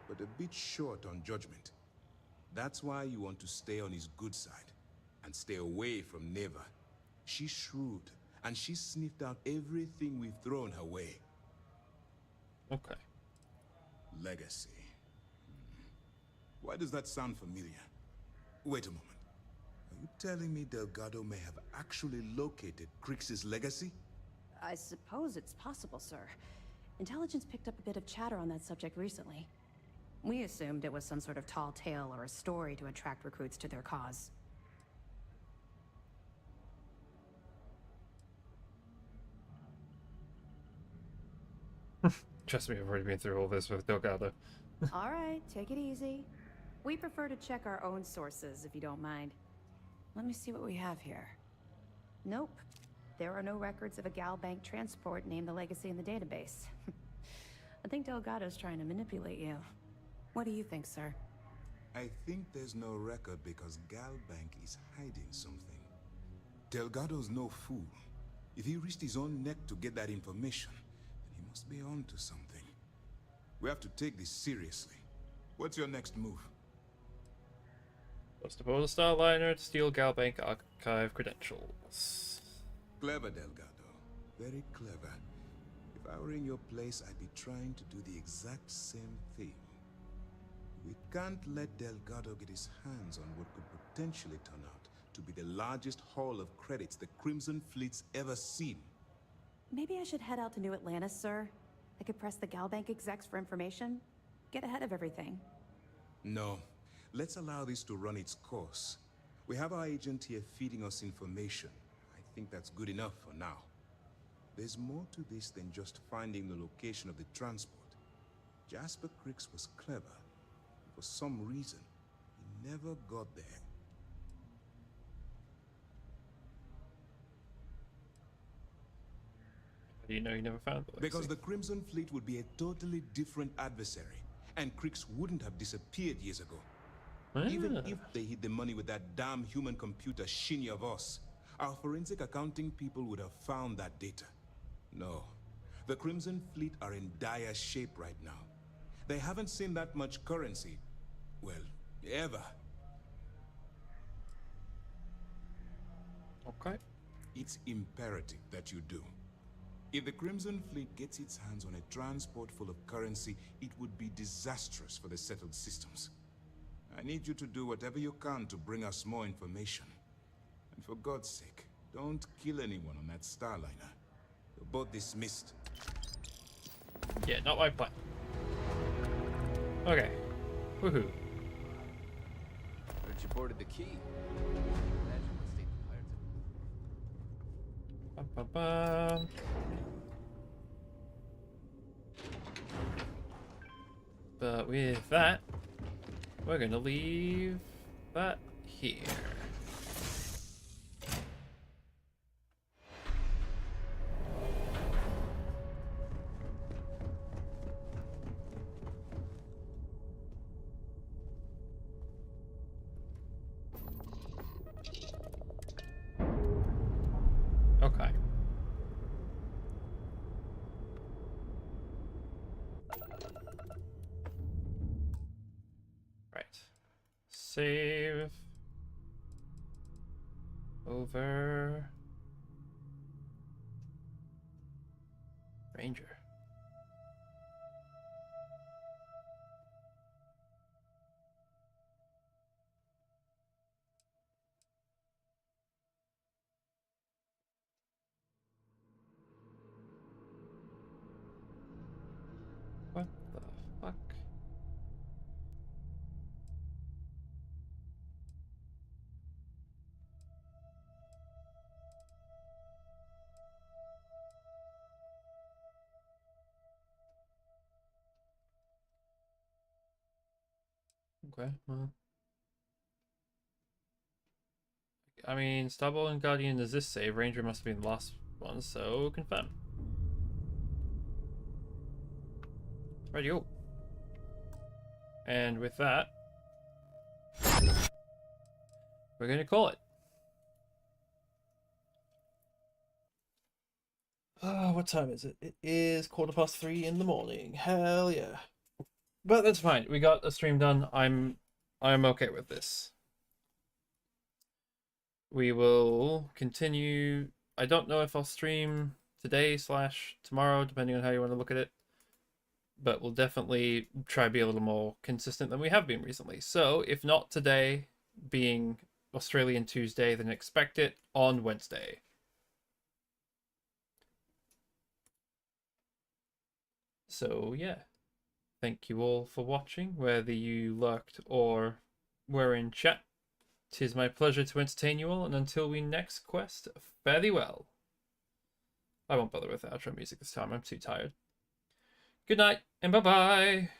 Speaker 24: but a bit short on judgment. That's why you want to stay on his good side, and stay away from Neva. She's shrewd, and she's sniffed out everything we've thrown her way.
Speaker 2: Okay.
Speaker 24: Legacy. Why does that sound familiar? Wait a moment. Are you telling me Delgado may have actually located Crix's legacy?
Speaker 7: I suppose it's possible, sir. Intelligence picked up a bit of chatter on that subject recently. We assumed it was some sort of tall tale or a story to attract recruits to their cause.
Speaker 2: Trust me, I've already been through all this with Delgado.
Speaker 7: All right, take it easy. We prefer to check our own sources, if you don't mind. Let me see what we have here. Nope. There are no records of a Gal Bank transport named the Legacy in the database. I think Delgado's trying to manipulate you. What do you think, sir?
Speaker 24: I think there's no record because Gal Bank is hiding something. Delgado's no fool. If he risked his own neck to get that information, then he must be on to something. We have to take this seriously. What's your next move?
Speaker 2: Was to board a Starliner to steal Gal Bank archive credentials.
Speaker 24: Clever, Delgado. Very clever. If I were in your place, I'd be trying to do the exact same thing. We can't let Delgado get his hands on what could potentially turn out to be the largest haul of credits the Crimson Fleet's ever seen.
Speaker 7: Maybe I should head out to New Atlantis, sir. I could press the Gal Bank execs for information. Get ahead of everything.
Speaker 24: No. Let's allow this to run its course. We have our agent here feeding us information. I think that's good enough for now. There's more to this than just finding the location of the transport. Jasper Cricks was clever. For some reason, he never got there.
Speaker 2: How do you know you never found the Legacy?
Speaker 24: Because the Crimson Fleet would be a totally different adversary, and Cricks wouldn't have disappeared years ago. Even if they hid the money with that damn human computer Shinny of us, our forensic accounting people would have found that data. No. The Crimson Fleet are in dire shape right now. They haven't seen that much currency. Well, ever.
Speaker 2: Okay.
Speaker 24: It's imperative that you do. If the Crimson Fleet gets its hands on a transport full of currency, it would be disastrous for the settled systems. I need you to do whatever you can to bring us more information. And for God's sake, don't kill anyone on that Starliner. You're both dismissed.
Speaker 2: Yeah, not my plan. Okay. Woohoo.
Speaker 13: Heard you boarded the key. Imagine what state the pirates
Speaker 2: Bum, bum, bum. But with that, we're gonna leave that here. Okay. Right. Save. Over. Ranger. What the fuck? Okay, well. I mean, Starbolt and Guardian is this save. Ranger must have been the last one, so confirm. Radio. And with that, we're going to call it. What time is it? It is 3:15 in the morning. Hell yeah. But that's fine. We got a stream done. I'm okay with this. We will continue. I don't know if I'll stream today / tomorrow, depending on how you want to look at it. But we'll definitely try to be a little more consistent than we have been recently. So if not today, being Australian Tuesday, then expect it on Wednesday. So yeah, thank you all for watching, whether you lurked or were in chat. 'Tis my pleasure to entertain you all, and until we next quest, fare thee well. I won't bother with the outro music this time, I'm too tired. Good night, and bye-bye!